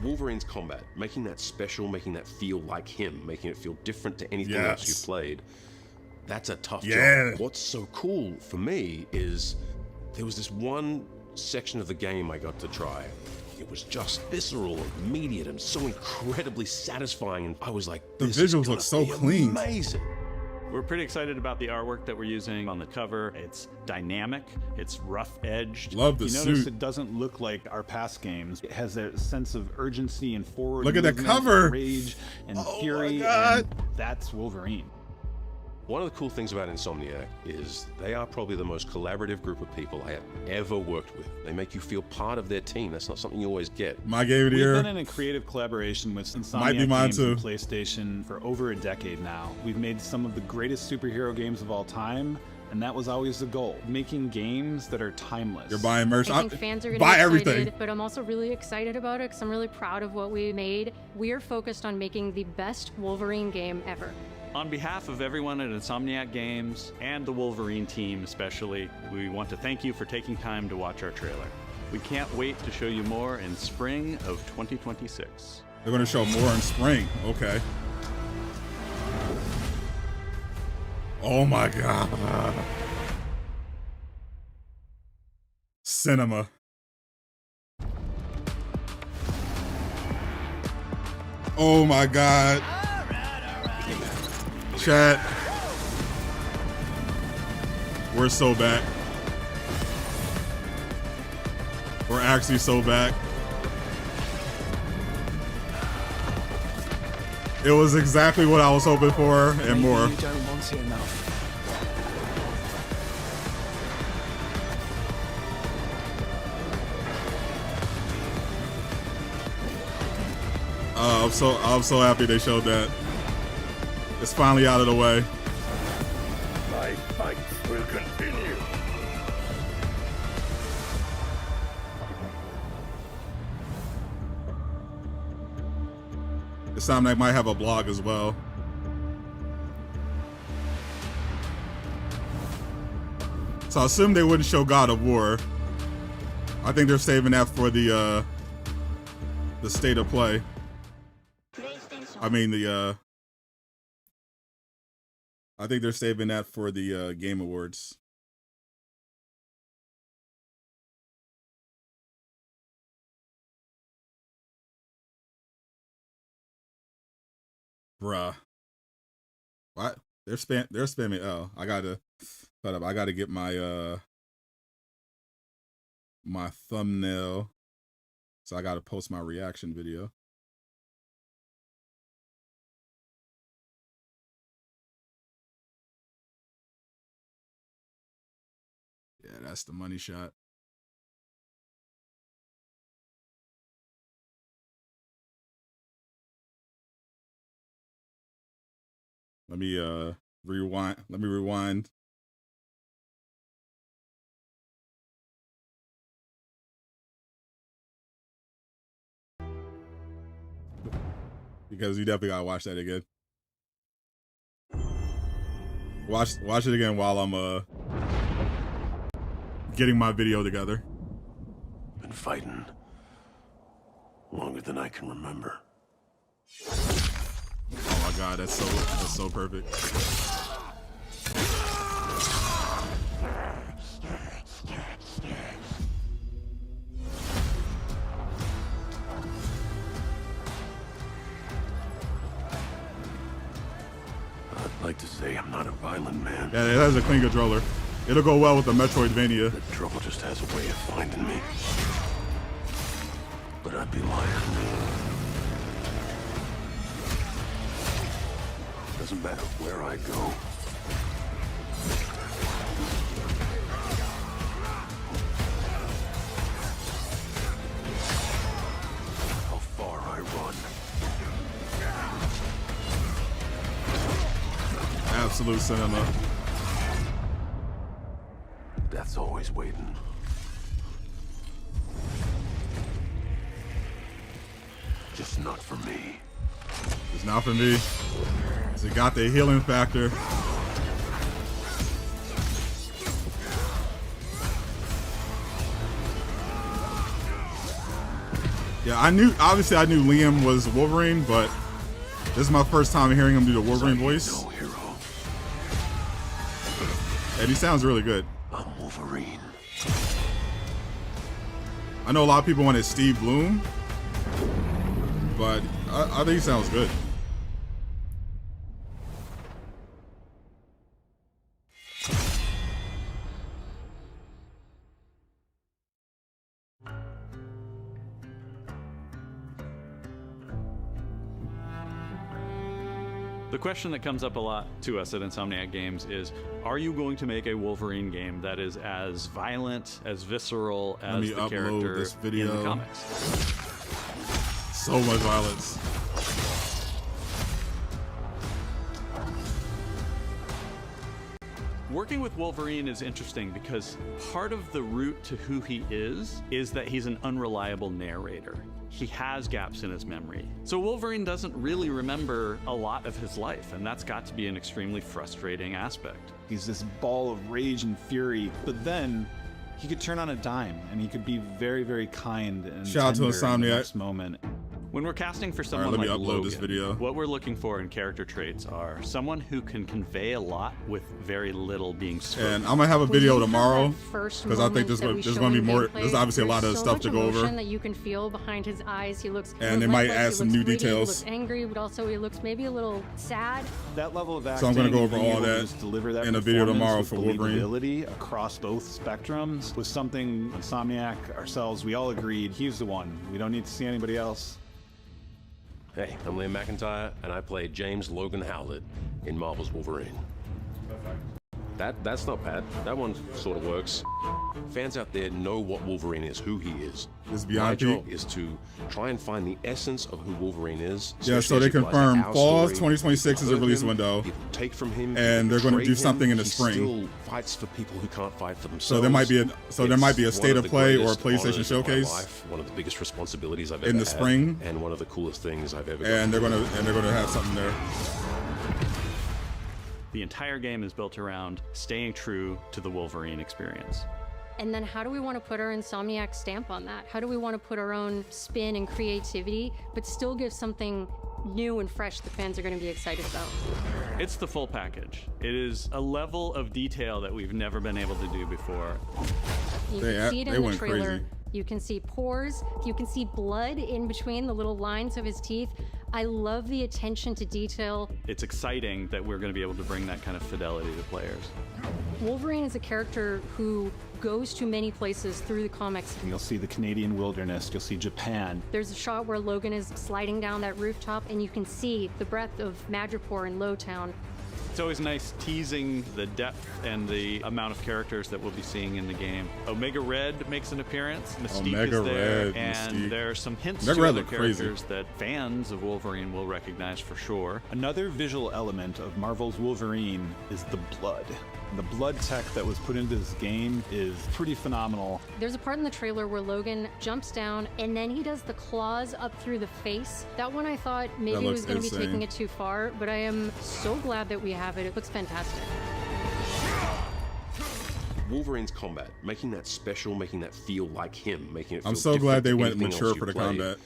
Speaker 24: Wolverine's combat, making that special, making that feel like him, making it feel different to anything else you've played, that's a tough job. What's so cool for me is there was this one section of the game I got to try. It was just visceral, immediate, and so incredibly satisfying. And I was like,
Speaker 1: The
Speaker 24: this is
Speaker 1: visuals
Speaker 24: gonna
Speaker 1: look so
Speaker 24: be
Speaker 1: clean.
Speaker 24: Amazing.
Speaker 8: We're pretty excited about the artwork that we're using on the cover. It's dynamic, it's rough-edged.
Speaker 1: Love the
Speaker 22: You notice
Speaker 1: suit.
Speaker 22: it doesn't look like our past games. It has a sense of urgency and forward
Speaker 1: Look at the
Speaker 22: movement,
Speaker 1: cover.
Speaker 22: rage and
Speaker 1: Oh my
Speaker 22: fury.
Speaker 1: God.
Speaker 22: And that's Wolverine.
Speaker 24: One of the cool things about Insomniac is they are probably the most collaborative group of people I have ever worked with. They make you feel part of their team. That's not something you always get.
Speaker 1: My game of the
Speaker 22: We've
Speaker 1: year.
Speaker 22: been in a creative collaboration with Insomniac
Speaker 1: Might be mine
Speaker 22: Games
Speaker 1: too.
Speaker 22: and PlayStation for over a decade now. We've made some of the greatest superhero games of all time, and that was always the goal, making games that are timeless.
Speaker 1: You're buying merch.
Speaker 23: I think fans are going to
Speaker 1: buy
Speaker 23: be excited,
Speaker 1: everything.
Speaker 23: but I'm also really excited about it because I'm really proud of what we made. We're focused on making the best Wolverine game ever.
Speaker 8: On behalf of everyone at Insomniac Games and the Wolverine team especially, we want to thank you for taking time to watch our trailer. We can't wait to show you more in spring of 2026.
Speaker 1: They're going to show more in spring. Okay. Oh my God. Cinema. Oh my God. Chat. We're so back. We're actually so back. It was exactly what I was hoping for and more.
Speaker 15: You don't want it enough.
Speaker 1: I'm so happy they showed that. It's finally out of the way.
Speaker 10: My fight will continue.
Speaker 1: Insomniac might have a blog as well. So I assume they wouldn't show God of War. I think they're saving that for the state of play. I mean I think they're saving that for the Game Awards. Bruh. What? They're spamming. Oh, I gotta hold up. I gotta get my my thumbnail. So I gotta post my reaction video. Yeah, that's the money shot. Let me rewind. Let me rewind. Because you definitely gotta watch that again. Watch it again while I'm getting my video together.
Speaker 10: Been fighting longer than I can remember.
Speaker 1: Oh my God, that's so perfect.
Speaker 10: I'd like to say I'm not a violent man.
Speaker 1: Yeah, it has a clean controller. It'll go well with the Metroidvania.
Speaker 10: The trouble just has a way of finding me. But I'd be lying. Doesn't matter where I go. How far I run.
Speaker 1: Absolute cinema.
Speaker 10: Death's always waiting. Just not for me.
Speaker 1: It's not for me. So it got the healing factor. Yeah, obviously I knew Liam was Wolverine, but this is my first time hearing him do the Wolverine voice.
Speaker 10: No hero.
Speaker 1: And he sounds really good.
Speaker 10: I'm Wolverine.
Speaker 1: I know a lot of people wanted Steve Bloom, but I think he sounds good.
Speaker 8: The question that comes up a lot to us at Insomniac Games is, are you going to make a Wolverine game that is as violent, as visceral as the character
Speaker 1: this video.
Speaker 8: in the comics?
Speaker 1: So much violence.
Speaker 8: Working with Wolverine is interesting because part of the route to who he is that he's an unreliable narrator. he has gaps in his memory. So Wolverine doesn't really remember a lot of his life, and that's got to be an extremely frustrating aspect.
Speaker 22: He's this ball of rage and fury, but then he could turn on a dime, and he could be very, very kind and
Speaker 1: shout out to
Speaker 22: tender in the
Speaker 1: Insomniac.
Speaker 22: next moment.
Speaker 8: When we're casting for someone
Speaker 1: let me
Speaker 8: like
Speaker 1: upload
Speaker 8: Logan,
Speaker 1: this video.
Speaker 8: what we're looking for in character traits are someone who can convey a lot with very little being spoken.
Speaker 1: And I'm gonna have a video tomorrow
Speaker 23: First
Speaker 1: because I think there's gonna be more. There's obviously a lot of stuff to go over.
Speaker 23: That you can feel behind his eyes. He looks
Speaker 1: and they might add some new details.
Speaker 23: He looks angry, but also he looks maybe a little sad.
Speaker 22: That level of acting,
Speaker 1: so I'm gonna go over
Speaker 22: being
Speaker 1: all
Speaker 22: able to
Speaker 1: that
Speaker 22: just deliver that
Speaker 1: in a video tomorrow
Speaker 22: performance
Speaker 1: for
Speaker 22: with
Speaker 1: Wolverine.
Speaker 22: believability across both spectrums was something Insomniac, ourselves, we all agreed he's the one. We don't need to see anybody else.
Speaker 24: Hey, I'm Liam McIntyre, and I play James Logan Howlett in Marvel's Wolverine. That's not bad. That one sort of works. Fans out there know what Wolverine is, who he is.
Speaker 1: It's
Speaker 24: My
Speaker 1: beyond
Speaker 24: job is to try and find the essence of who Wolverine is.
Speaker 1: Yeah, so they confirmed fall 2026 is a release window,
Speaker 24: Take from him,
Speaker 1: and they're going to do something in the
Speaker 24: he
Speaker 1: spring.
Speaker 24: Still fights for people who can't fight for themselves.
Speaker 1: So there might be a state of play or a PlayStation showcase.
Speaker 24: One of the biggest responsibilities I've ever
Speaker 1: in the
Speaker 24: had,
Speaker 1: spring,
Speaker 24: and one of the coolest things I've ever.
Speaker 1: And they're gonna have something there.
Speaker 8: The entire game is built around staying true to the Wolverine experience.
Speaker 23: And then how do we want to put our Insomniac stamp on that? How do we want to put our own spin and creativity, but still give something new and fresh that fans are going to be excited about?
Speaker 8: It's the full package. It is a level of detail that we've never been able to do before.
Speaker 23: You can see it in the trailer. You can see pores. You can see blood in between the little lines of his teeth. I love the attention to detail.
Speaker 8: It's exciting that we're going to be able to bring that kind of fidelity to players.
Speaker 23: Wolverine is a character who goes to many places through the comics.
Speaker 22: You'll see the Canadian wilderness, you'll see Japan.
Speaker 23: There's a shot where Logan is sliding down that rooftop and you can see the breadth of Madripoor in Lowtown.
Speaker 8: It's always nice teasing the depth and the amount of characters that we'll be seeing in the game. Omega Red makes an appearance, Mystique is there, and there are some hints to other characters that fans of Wolverine will recognize for sure.
Speaker 22: Another visual element of Marvel's Wolverine is the blood. The blood tech that was put into this game is pretty phenomenal.
Speaker 23: There's a part in the trailer where Logan jumps down and then he does the claws up through the face. That one I thought maybe was going to be taking it too far, but I am so glad that we have it. It looks fantastic.
Speaker 24: Wolverine's combat, making that special, making that feel like him, making it feel
Speaker 1: I'm so glad they went
Speaker 24: anything
Speaker 1: mature
Speaker 24: else
Speaker 1: for the
Speaker 24: you play.
Speaker 1: combat.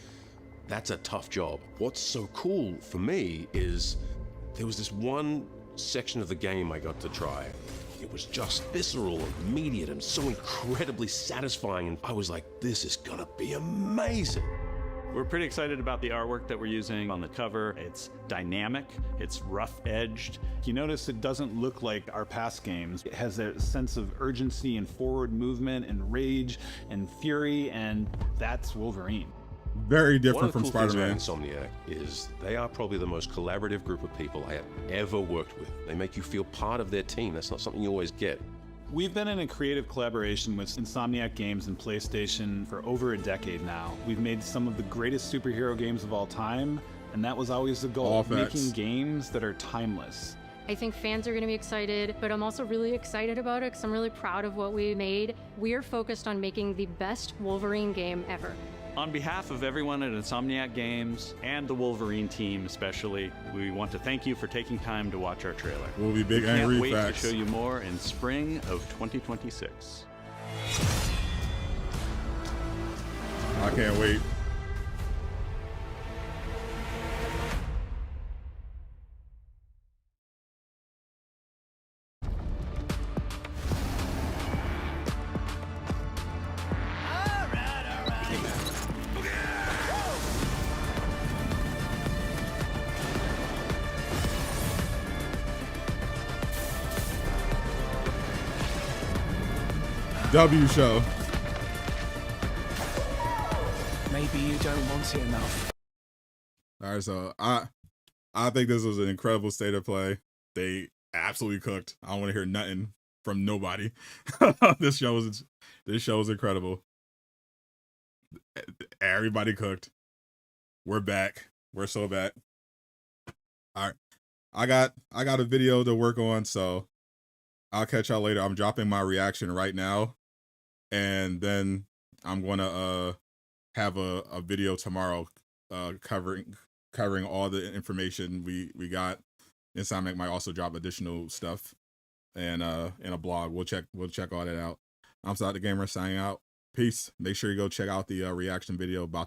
Speaker 24: That's a tough job. What's so cool for me is there was this one section of the game I got to try. It was just visceral and immediate and so incredibly satisfying, and I was like, this is gonna be amazing.
Speaker 8: We're pretty excited about the artwork that we're using on the cover. It's dynamic, it's rough-edged.
Speaker 22: You notice it doesn't look like our past games. It has a sense of urgency and forward movement and rage and fury, and that's Wolverine.
Speaker 1: Very different from
Speaker 24: One of the cool
Speaker 1: Spider-Man.
Speaker 24: things about Insomniac is they are probably the most collaborative group of people I have ever worked with. They make you feel part of their team. That's not something you always get.
Speaker 22: We've been in a creative collaboration with Insomniac Games and PlayStation for over a decade now. We've made some of the greatest superhero games of all time, and that was always the goal, making games that are timeless.
Speaker 23: I think fans are going to be excited, but I'm also really excited about it because I'm really proud of what we made. We're focused on making the best Wolverine game ever.
Speaker 8: On behalf of everyone at Insomniac Games and the Wolverine team especially, we want to thank you for taking time to watch our trailer.
Speaker 1: We'll be big
Speaker 8: we
Speaker 1: angry
Speaker 8: can't wait
Speaker 1: facts.
Speaker 8: to show you more in spring of 2026.
Speaker 1: I can't wait. W show.
Speaker 15: Maybe you don't want it enough.
Speaker 1: All right, so I think this was an incredible state of play. They absolutely cooked. I don't want to hear nothing from nobody. This show was incredible. Everybody cooked. We're back. We're so back. All right, I got a video to work on, so I'll catch y'all later. I'm dropping my reaction right now, and then I'm gonna have a video tomorrow covering all the information we got. Insomniac might also drop additional stuff and in a blog. We'll check all that out. I'm Sadot the Gamer signing out. Peace. Make sure you go check out the reaction video about